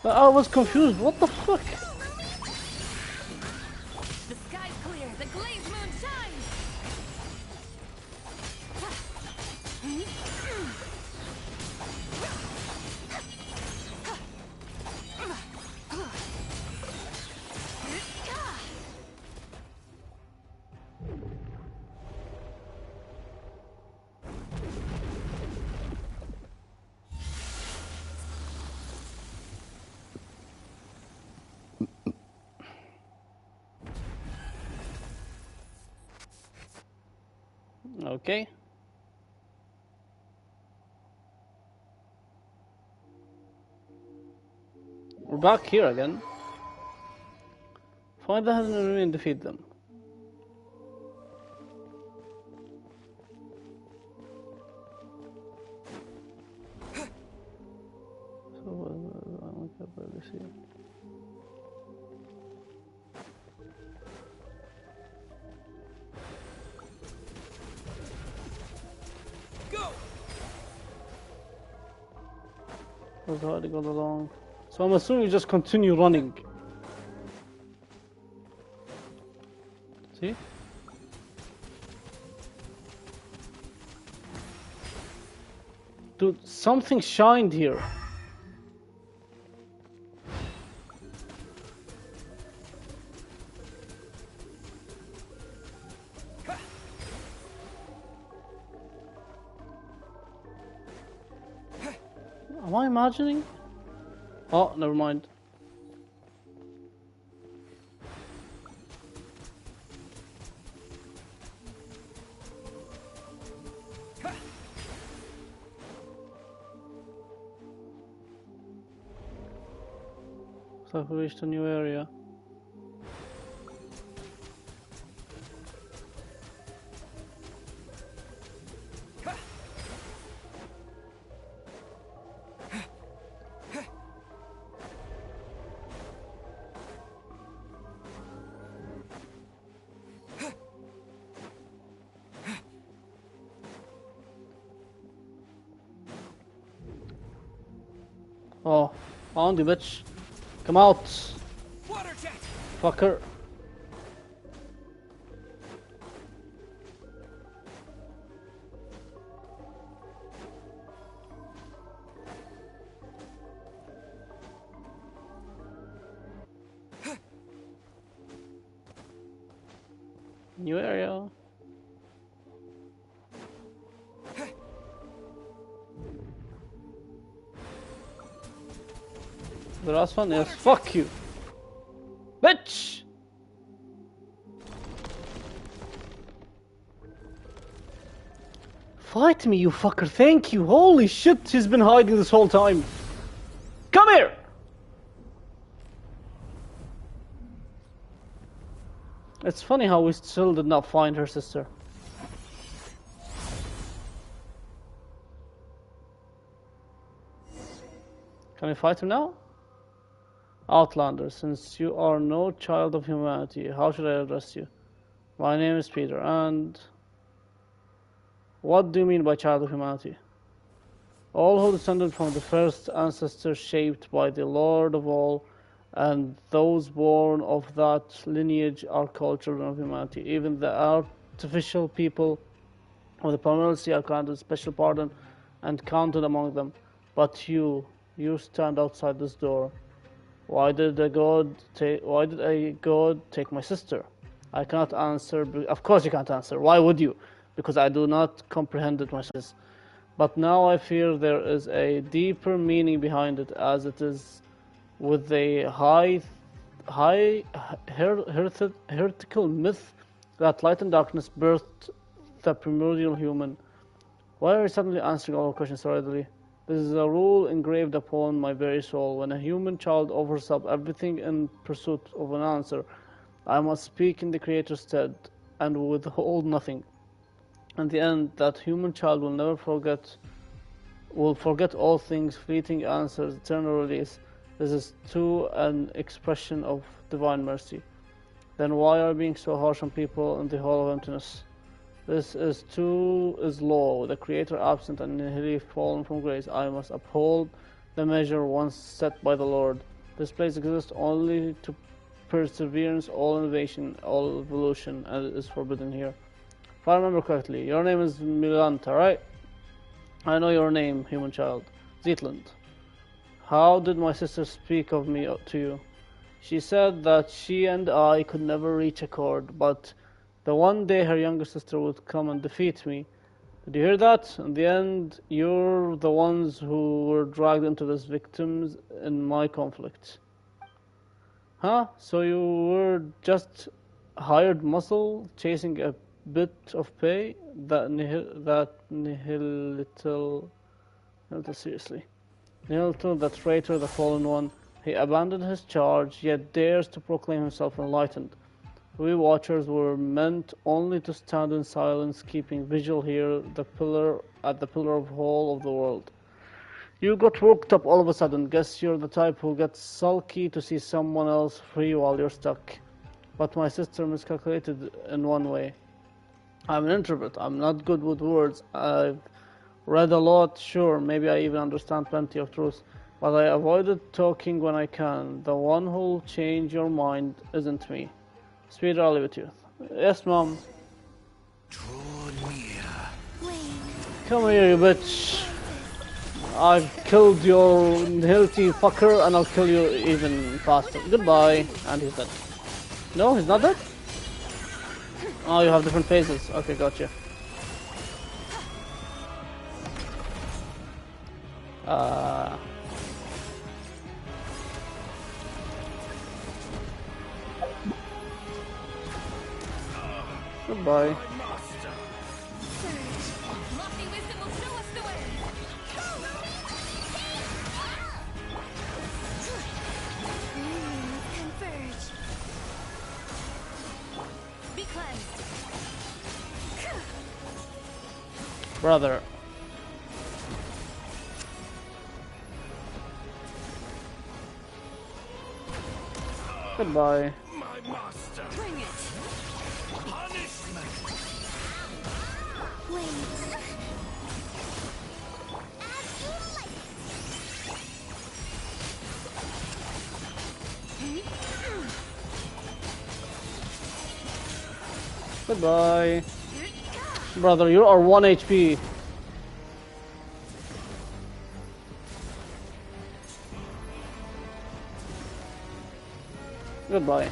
I was confused. What the fuck? The sky's clear. The glazed moon shines. Okay. We're back here again. Find the hidden enemy and defeat them. So, I can barely see it. Go! Was hard to go along. So I'm assuming you just continue running. See? Dude, something shined here. Am I imagining? Oh, never mind. So we reached a new area. Oh, found you, bitch. Come out, Water jet! fucker. New area. The last one is fuck you, bitch. Fight me, you fucker. Thank you. Holy shit, he's been hiding this whole time. Come here. It's funny how we still did not find her sister. Can we fight him now? Outlander, since you are no child of humanity, how should I address you? My name is Peter, and... What do you mean by child of humanity? All who descended from the first ancestors shaped by the Lord of all, and those born of that lineage are called children of humanity. Even the artificial people of the Palmercy are granted special pardon and counted among them. But you stand outside this door. Why did a god take my sister? I cannot answer. Of course you can't answer. Why would you? Because I do not comprehend it myself. But now I fear there is a deeper meaning behind it, as it is with the heretical myth that light and darkness birthed the primordial human. Why are you suddenly answering all questions so readily? This is a rule engraved upon my very soul. When a human child offers up everything in pursuit of an answer, I must speak in the Creator's stead and withhold nothing. In the end, that human child will forget all things, fleeting answers, eternal release. This is too an expression of divine mercy. Then why are you being so harsh on people in the hall of emptiness? This is law, the Creator absent and nihilely fallen from grace. I must uphold the measure once set by the Lord. This place exists only to perseverance, all innovation, all evolution, and it is forbidden here. If I remember correctly, your name is Milanta, right? I know your name, human child. Zetland. How did my sister speak of me to you? She said that she and I could never reach accord, but the one day her younger sister would come and defeat me. Did you hear that? In the end, you're the ones who were dragged into this victims in my conflict. Huh? So you were just hired muscle chasing a bit of pay? Seriously. Nihilitl, the traitor, the fallen one. He abandoned his charge, yet dares to proclaim himself enlightened. We watchers were meant only to stand in silence, keeping vigil here, the pillar of whole of the world. You got worked up all of a sudden. Guess you're the type who gets sulky to see someone else free while you're stuck. But my sister miscalculated in one way. I'm an introvert. I'm not good with words. I've read a lot, sure, maybe I even understand plenty of truth, but I avoided talking when I can. The one who'll change your mind isn't me. Speeder, I'll leave it to you. Yes, Mom. Draw near. Come here, you bitch. I've killed your healthy fucker, and I'll kill you even faster. Goodbye. And he's dead. No, he's not dead? Oh, you have different phases. Okay, gotcha. Goodbye. Lofty wisdom will show us the way. Converge. Be cleansed. Brother. Goodbye. My master. Bring it. Punishment. Wait. Goodbye. Brother, you are 1 HP. Goodbye.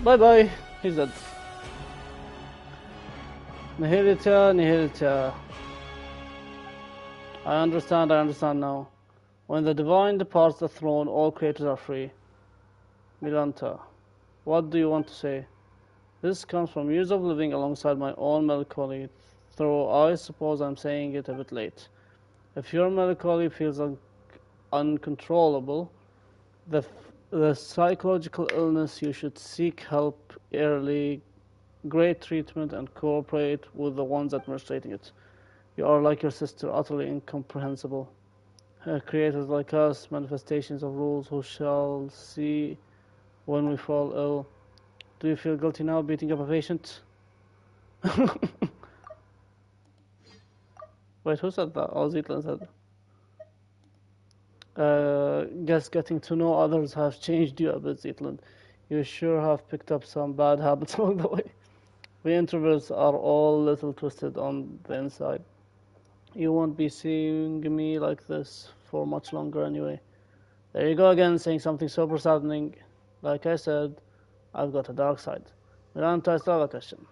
Bye bye. He's dead. Nihilita, Nihilita. I understand now. When the divine departs the throne, all creators are free. Milanta, what do you want to say? This comes from years of living alongside my own melancholy, though I suppose I'm saying it a bit late. If your melancholy feels uncontrollable, the psychological illness, you should seek help early, great treatment, and cooperate with the ones administrating it. You are like your sister, utterly incomprehensible. Creators like us, manifestations of rules who shall see when we fall ill. Do you feel guilty now beating up a patient? Wait, who said that? Oh, Zetland said. Guess getting to know others has changed you a bit, Zetland. You sure have picked up some bad habits along the way. We introverts are all a little twisted on the inside. You won't be seeing me like this for much longer anyway. There you go again, saying something super saddening. Like I said, I've got a dark side. Miranda, I still have a question.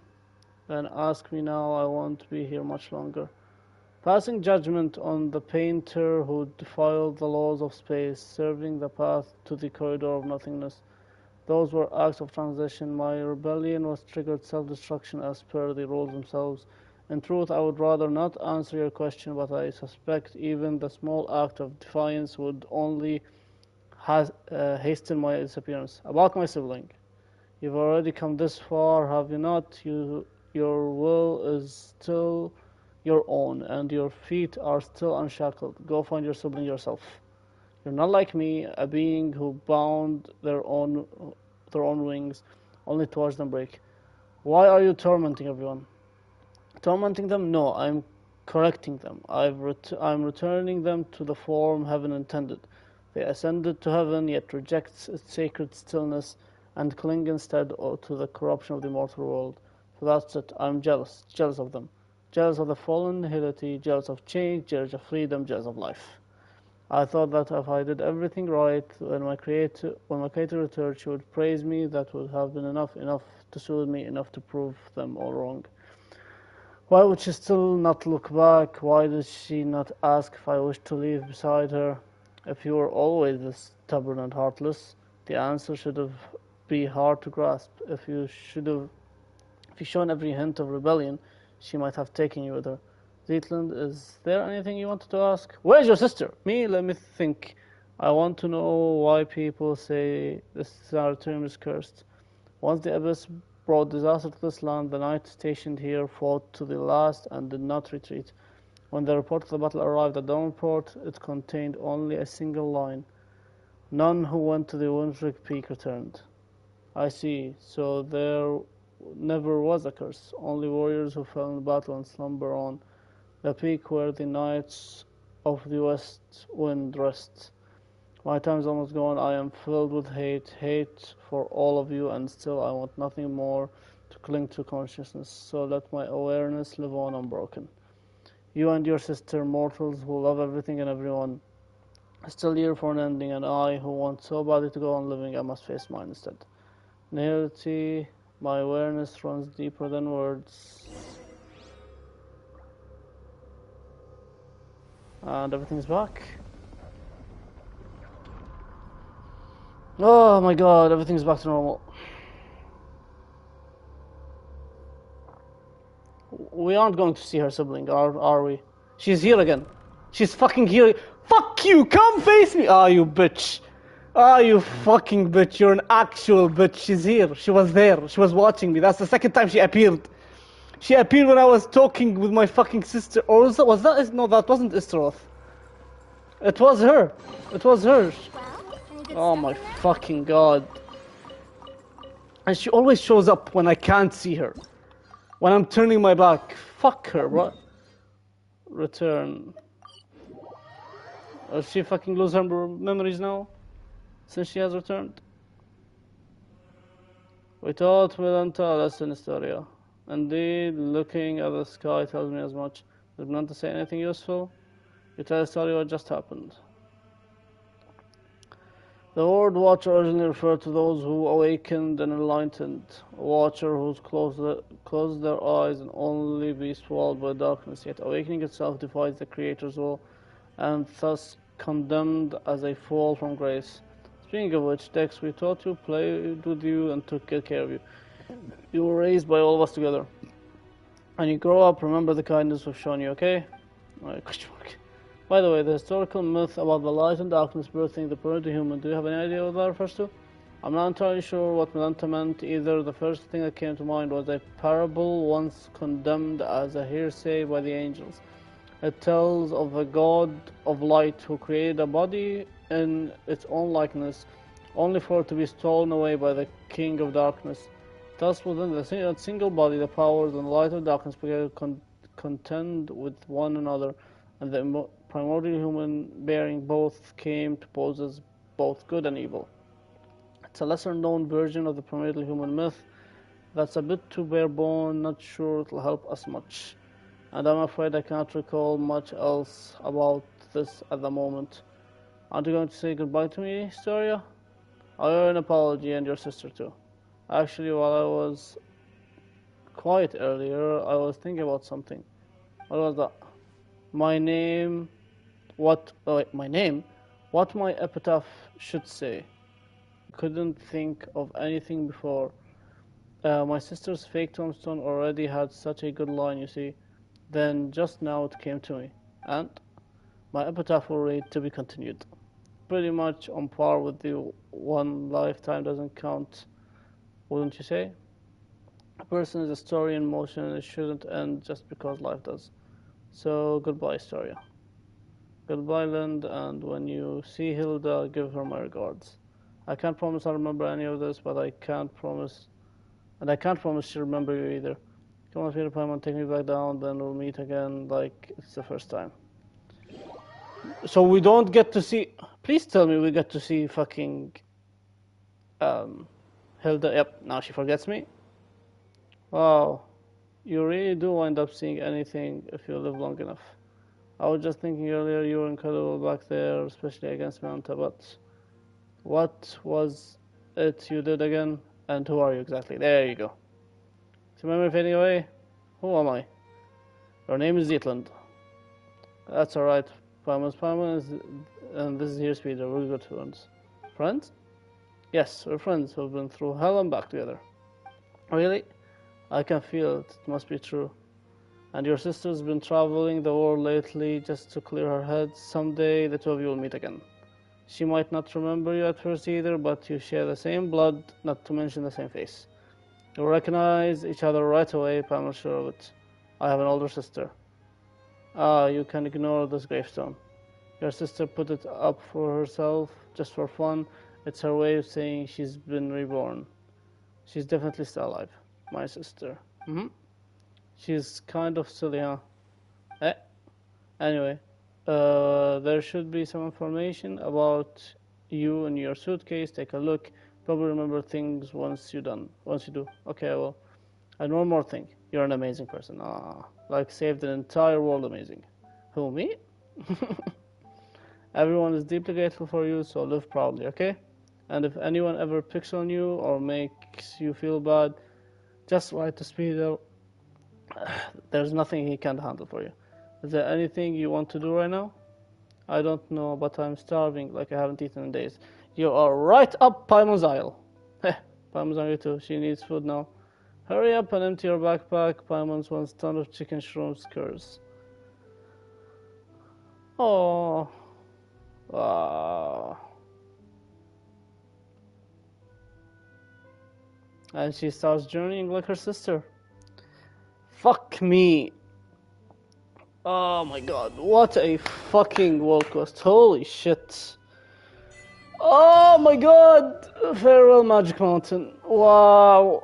Then ask me now, I won't be here much longer. Passing judgment on the painter who defiled the laws of space, serving the path to the corridor of nothingness. Those were acts of transition. My rebellion was triggered self-destruction as per the rules themselves. In truth, I would rather not answer your question, but I suspect even the small act of defiance would only hasten my disappearance. About my sibling. You've already come this far, have you not? Your will is still your own, and your feet are still unshackled. Go find your sibling yourself. You're not like me, a being who bound their own wings, only to watch them break. Why are you tormenting everyone? Tormenting them? No, I'm correcting them. I'm returning them to the form heaven intended. They ascended to heaven, yet reject its sacred stillness and cling instead to the corruption of the mortal world. So that's it. I'm jealous. Jealous of them. Jealous of the fallen nihility, jealous of change, jealous of freedom, jealous of life. I thought that if I did everything right, when my creator returned, she would praise me. That would have been enough to soothe me, enough to prove them all wrong. Why would she still not look back? Why did she not ask if I wished to leave beside her? If you were always this stubborn and heartless, the answer should have been hard to grasp. If you shown every hint of rebellion, she might have taken you with her. Zetland, is there anything you wanted to ask? Where's your sister? Me? Let me think. I want to know why people say this sanitarium is cursed. Once the Abyss brought disaster to this land, the knight stationed here fought to the last and did not retreat. When the report of the battle arrived at Dawnport, it contained only a single line. None who went to the Windrick Peak returned. I see. So there never was a curse. Only warriors who fell in battle and slumber on the peak where the knights of the West Wind rest. My time's almost gone. I am filled with hate for all of you, and still I want nothing more to cling to consciousness. So let my awareness live on unbroken. You and your sister, mortals who love everything and everyone, still here for an ending, and I, who want so badly to go on living, I must face mine instead. Nihility, my awareness runs deeper than words. And everything's back. Oh my god, everything's back to normal. We aren't going to see her sibling, are we? She's here again. She's fucking here. Fuck you! Come face me! Ah, you bitch. Ah, you fucking bitch. You're an actual bitch. She's here. She was there. She was watching me. That's the second time she appeared. She appeared when I was talking with my fucking sister. Or was that? No, that wasn't Istroth. It was her. It was her. Oh my fucking god. And she always shows up when I can't see her. When I'm turning my back. Fuck her, bro. Return. Does she fucking lose her memories now? Since she has returned? We taught Milanta a lesson in Historia. Indeed, looking at the sky tells me as much. Did Milanta say anything useful? You tell Historia what just happened. The word Watcher originally referred to those who awakened and enlightened. A Watcher who's closed their eyes and only be swallowed by darkness, yet awakening itself defies the Creator's will, and thus condemned as a fall from grace. Speaking of which, Dex, we taught you, played with you, and took good care of you. You were raised by all of us together. When you grow up, remember the kindness we've shown you, okay? Question mark. By the way, the historical myth about the light and darkness birthing the primitive human, do you have any idea what that refers to? I'm not entirely sure what Milanta meant either. The first thing that came to mind was a parable once condemned as a hearsay by the angels. It tells of a god of light who created a body in its own likeness, only for it to be stolen away by the king of darkness. Thus, within that single body, the powers and the light of darkness began to contend with one another, and the primordial human, bearing both, came to pose as both good and evil. It's a lesser-known version of the primordial human myth that's a bit too bare-bone, not sure it'll help us much. And I'm afraid I can't recall much else about this at the moment. Aren't you going to say goodbye to me, Historia? I owe an apology and your sister too. Actually, while I was quiet earlier, I was thinking about something. What was that? My name. What? Oh wait, my name? What my epitaph should say. Couldn't think of anything before. My sister's fake tombstone already had such a good line, you see. Then just now it came to me. And my epitaph will read to be continued. Pretty much on par with the one lifetime doesn't count, wouldn't you say? A person is a story in motion and it shouldn't end just because life does. So goodbye, Storia. Goodbye, Lind, and when you see Hilda, give her my regards. I can't promise I'll remember any of this, but I can't promise she'll remember you either. Come on, Peter Pan, take me back down, then we'll meet again like it's the first time. So we don't get to see... Please tell me we get to see fucking... Hilda... Yep, now she forgets me. Wow. You really do wind up seeing anything if you live long enough. I was just thinking earlier you were incredible back there, especially against Manta, but... What was it you did again? And who are you exactly? There you go. Is your memory fading away? Who am I? Your name is Zetland. That's alright. Paimon is... And this is here Speeder. We're good friends. Friends? Yes, we're friends. We've been through hell and back together. Really? I can feel it. It must be true. And your sister's been traveling the world lately just to clear her head. Someday the two of you will meet again. She might not remember you at first either, but you share the same blood, not to mention the same face. You'll recognize each other right away, I'm sure of it. I have an older sister. Ah, you can ignore this gravestone. Your sister put it up for herself, just for fun. It's her way of saying she's been reborn. She's definitely still alive, my sister. She's kind of silly, huh? Anyway, there should be some information about you in your suitcase. Take a look. Probably remember things once you do. Okay, well. And one more thing. You're an amazing person. Like saved an entire world amazing. Who, me? Everyone is deeply grateful for you, so live proudly, okay? And if anyone ever picks on you or makes you feel bad, just write to Speedo. There's nothing he can't handle for you. Is there anything you want to do right now? I don't know, but I'm starving like I haven't eaten in days. You are right up Paimon's aisle. Paimon's hungry too. She needs food now. Hurry up and empty your backpack. Paimon's wants a ton of chicken shroom skewers. Oh. Wow. And she starts journeying like her sister. Fuck me. Oh my god, what a fucking world quest. Holy shit. Oh my god. Farewell Magic Mountain. Wow.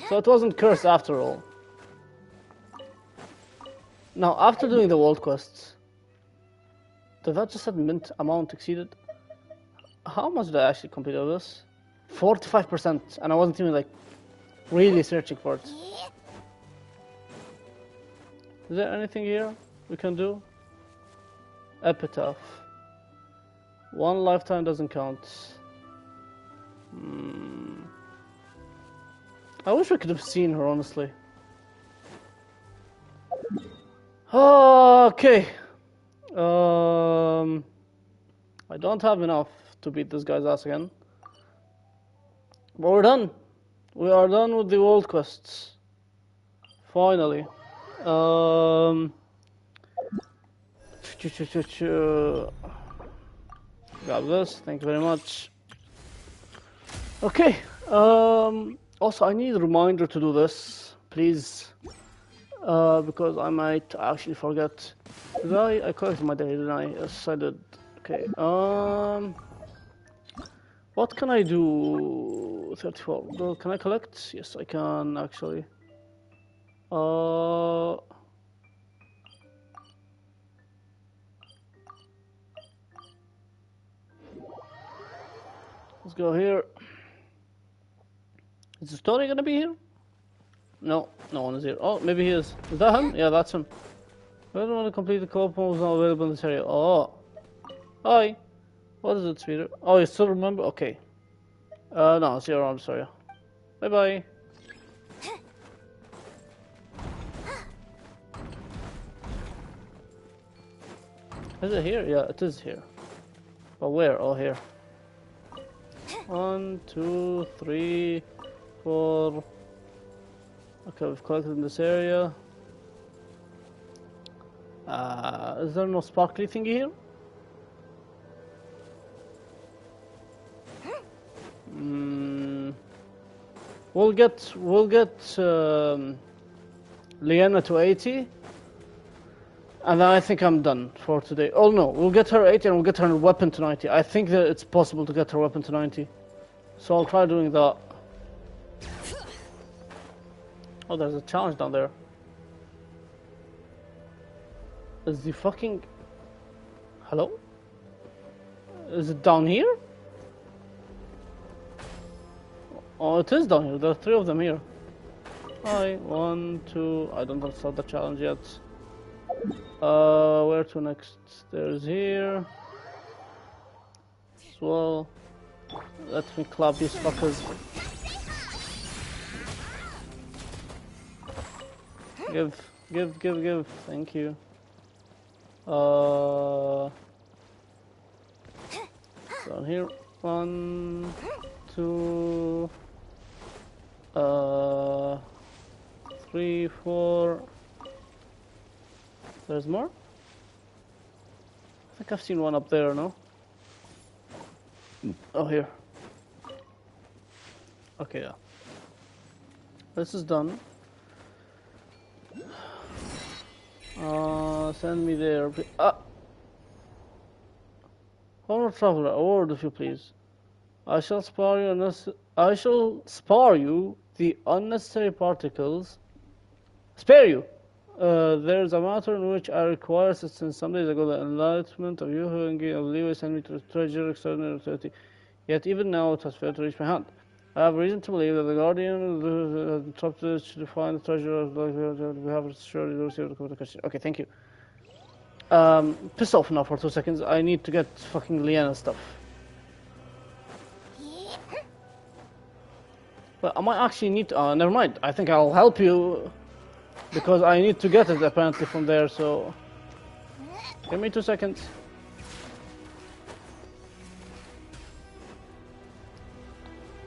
So it wasn't cursed after all. Now, after doing the world quests, did that just said mint amount exceeded? How much did I actually complete of this? 45%, and I wasn't even like really searching for it. Is there anything here we can do? Epitaph. One lifetime doesn't count. I wish we could have seen her, honestly. Okay. I don't have enough to beat this guy's ass again. But we're done. We are done with the world quests. Finally. Grab this. Thank you very much. Okay. Also, I need a reminder to do this, please. Because I might actually forget. Did I collected my day, didn't I? Yes, I did. Okay. What can I do? 34. Can I collect? Yes, I can actually. Let's go here. Is the story gonna be here? No, no one is here. Oh, maybe he is. Is that him? Yeah, that's him. I don't want to complete the co-op mode is not available in this area. Oh. Hi. What is it, Speeder? Oh, you still remember? Okay. No, see you around, sorry. Bye bye. Is it here? Yeah, it is here. But where? Oh, here. 1, 2, 3, 4. Okay, we've collected in this area. Is there no sparkly thingy here? We'll get Linnea to 80, and then I think I'm done for today. Oh no, we'll get her 80 and we'll get her weapon to 90. I think that it's possible to get her weapon to 90, so I'll try doing that. Oh, there's a challenge down there. Is the fucking... Hello? Is it down here? Oh, it is down here. There are 3 of them here. Hi, 1, 2... I don't have start the challenge yet. Where to next? There's here. As well. Let me clap these fuckers. Give. Thank you. Down here. 1, 2, 3, 4. There's more? I think I've seen one up there, no? Oh, here. Okay, yeah. This is done. Send me there. Honor Traveler, a word if you please. I shall spare you the unnecessary particles. Spare you! There's a matter in which I require assistance. Some days ago, the enlightenment of you who engage of leeway sent me to the treasure extraordinary authority. Yet even now it has failed to reach my hand. I have reason to believe that the guardian has trusted to find the treasure of we have surely received the question. Okay, thank you. Piss off now for 2 seconds. I need to get fucking Linnea stuff. But I might actually need to, never mind. I think I'll help you because I need to get it apparently from there, so give me 2 seconds.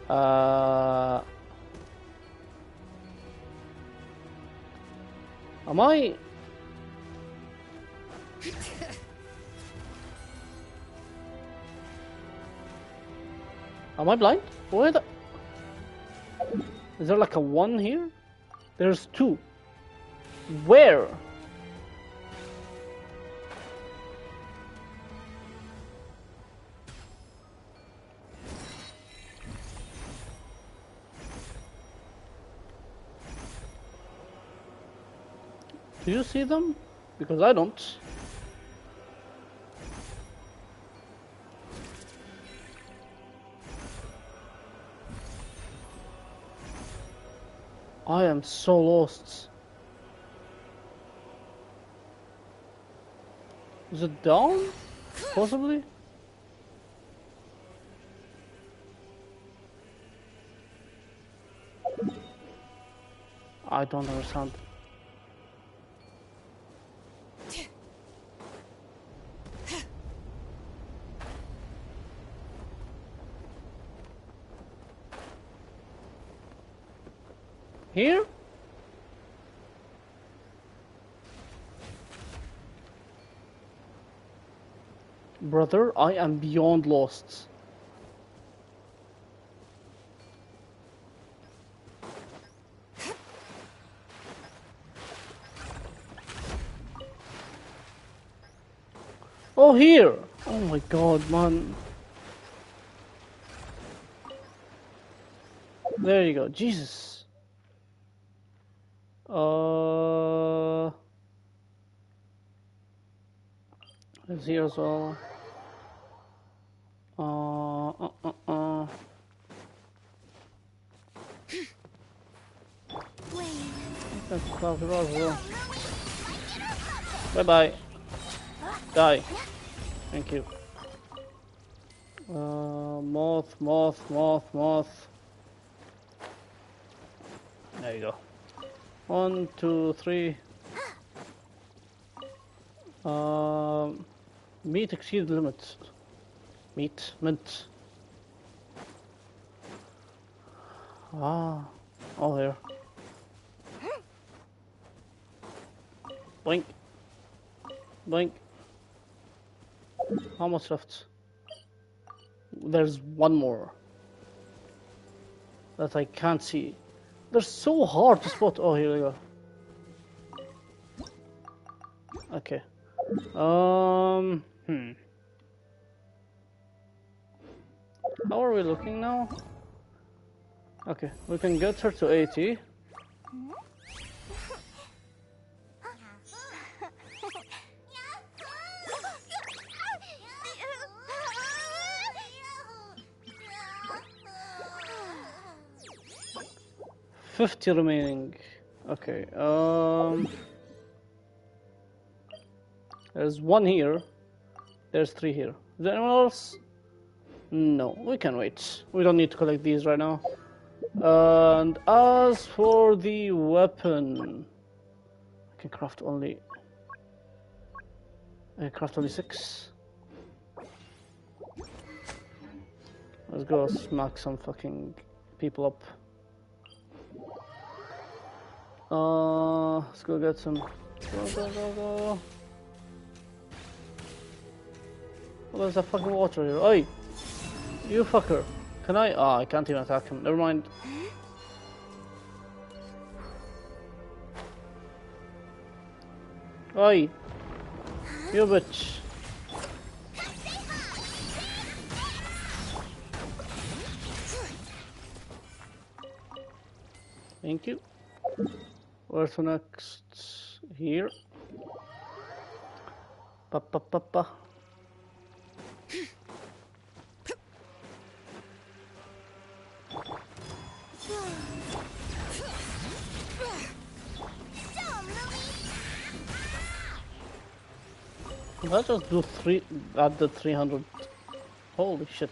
Am I? Am I blind? Where the? Is there like a 1 here? There's 2. Where? Do you see them? Because I don't. I am so lost. Is it down? Possibly? I don't understand. Here? Brother, I am beyond lost. Oh, here! Oh my god, man. There you go. Jesus. It's here as well. That's cloud as well. Bye bye. Die. Thank you. Moth. There you go. 1, 2, 3. Meat exceed limits. Meat, mint. Ah, all here. Blink. Blink. How much left? There's one more that I can't see. They're so hard to spot. Oh, here we go. Okay. How are we looking now? Okay, we can get her to 80. $50 remaining. Okay, there's 1 here. There's 3 here. Is there anyone else? No, we can wait. We don't need to collect these right now. And as for the weapon, I can craft only 6. Let's go smack some fucking people up. Let's go get some. Go. Oh, there's a fucking water here. Oi! You fucker. Can I? Ah, I can't even attack him. Never mind. Oi! You bitch. Thank you. Where's the next? Here. Pa. Let's just do 3 at the 300. Holy shit.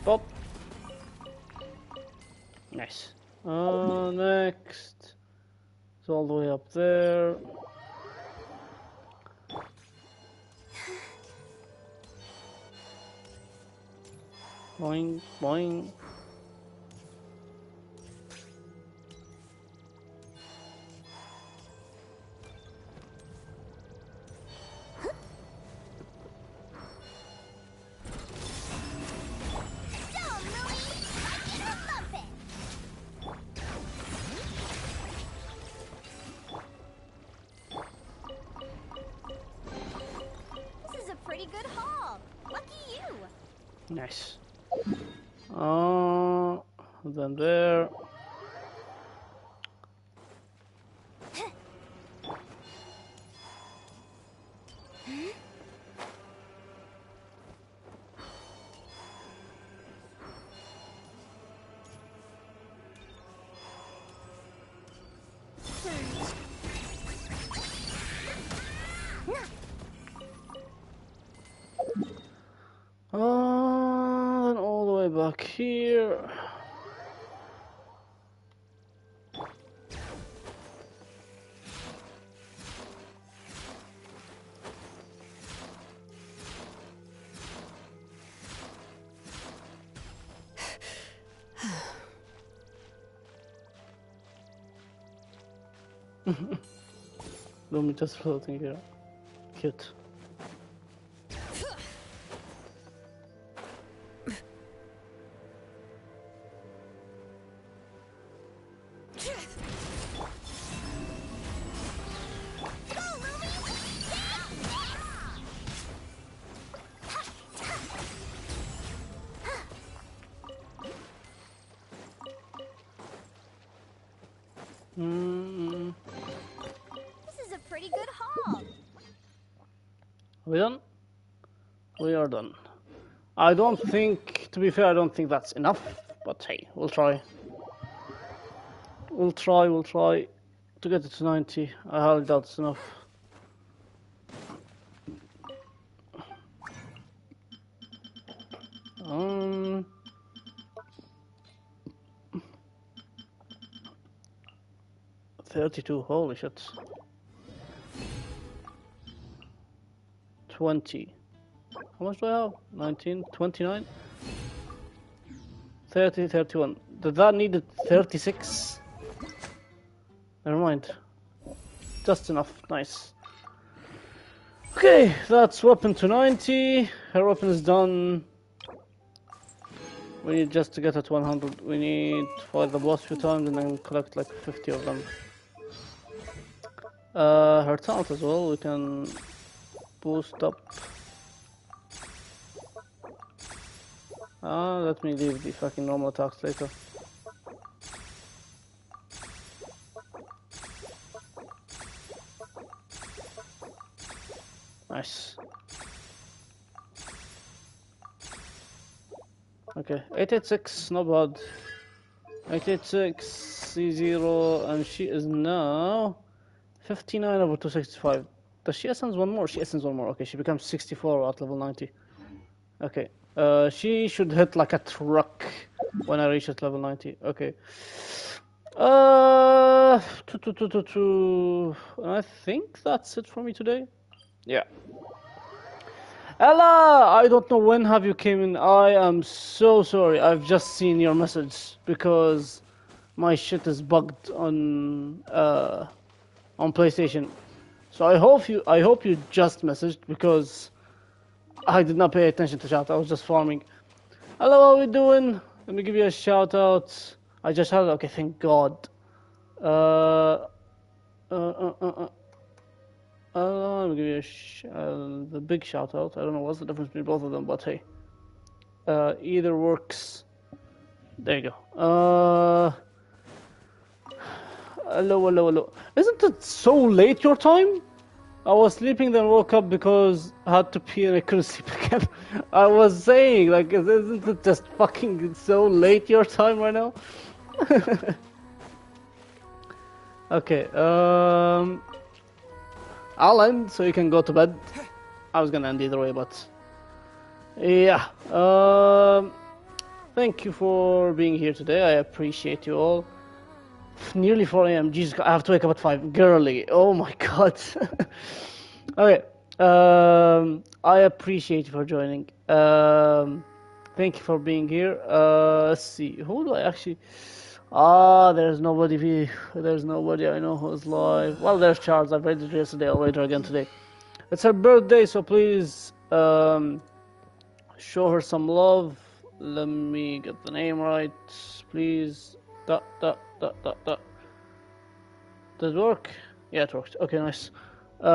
Pop. Nice. Next. It's all the way up there. Boing, boing. Nice. Then there. Then all the way back here. Lumi just floating here. Cute. We done? We are done. I don't think, to be fair, I don't think that's enough, but hey, we'll try. We'll try to get it to 90. I highly doubt it's enough. Um, 32, holy shit. 20. How much do I have? 19, 29? 30, 31. Did that need 36? Never mind. Just enough. Nice. Okay, that's weapon to 90. Her weapon is done. We need just to get it to 100. We need to fight the boss a few times and then collect like 50 of them. Her talent as well, we can boost up. Let me leave the fucking normal attacks later. Nice. Okay, 886, not bad. 886, C0, and she is now 59 over 265. Does she essence one more? She essence one more. Okay, she becomes 64 at level 90. Okay, she should hit like a truck when I reach at level 90. Okay. I think that's it for me today. Yeah. Ella, I don't know when have you came in. I am so sorry. I've just seen your message because my shit is bugged on PlayStation. So I hope you just messaged because I did not pay attention to chat. I was just farming. Hello, how are we doing? Let me give you a shout out. I just had okay, thank God. Let me give you the big shout out. I don't know what's the difference between both of them, but hey, either works. There you go. Hello. Isn't it so late your time? I was sleeping, then woke up because I had to pee and I couldn't sleep again. I was saying, like, isn't it just fucking so late your time right now? Okay, I'll end so you can go to bed. I was gonna end either way, but yeah. Thank you for being here today. I appreciate you all. Nearly 4 a.m. Jesus, I have to wake up at 5. Girly, oh my God. Okay. I appreciate you for joining. Thank you for being here. Let's see. Who do I actually? There's nobody. There's nobody I know who's live. Well, there's Charles. I've read it yesterday. I'll read her again today. It's her birthday, so please show her some love. Let me get the name right, please. Did it work? Yeah, it worked. Okay, nice. That's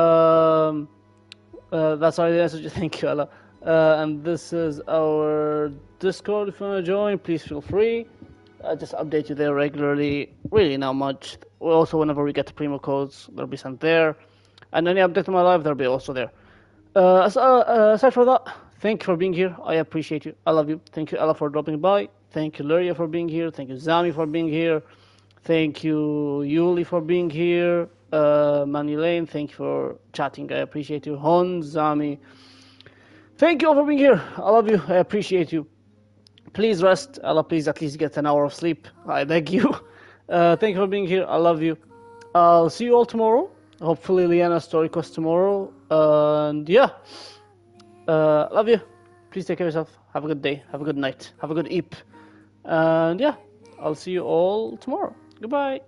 our message. Thank you, Ella. And this is our Discord. If you want to join, please feel free. I just update you there regularly. Really not much. Also, whenever we get the Primo codes, they'll be sent there. And any update on my live, they'll be also there. Aside from that, thank you for being here. I appreciate you. I love you. Thank you, Ella, for dropping by. Thank you, Linnea, for being here. Thank you, Zami, for being here. Thank you, Yuli, for being here. Manny thank you for chatting. I appreciate you. Hon, Zami, thank you all for being here. I love you. I appreciate you. Please rest. Ella, please at least get an hour of sleep. I beg you. Thank you for being here. I love you. I'll see you all tomorrow. Hopefully, Liana's story quest tomorrow. And yeah. Love you. Please take care of yourself. Have a good day. Have a good night. Have a good eep. And yeah. I'll see you all tomorrow. Goodbye.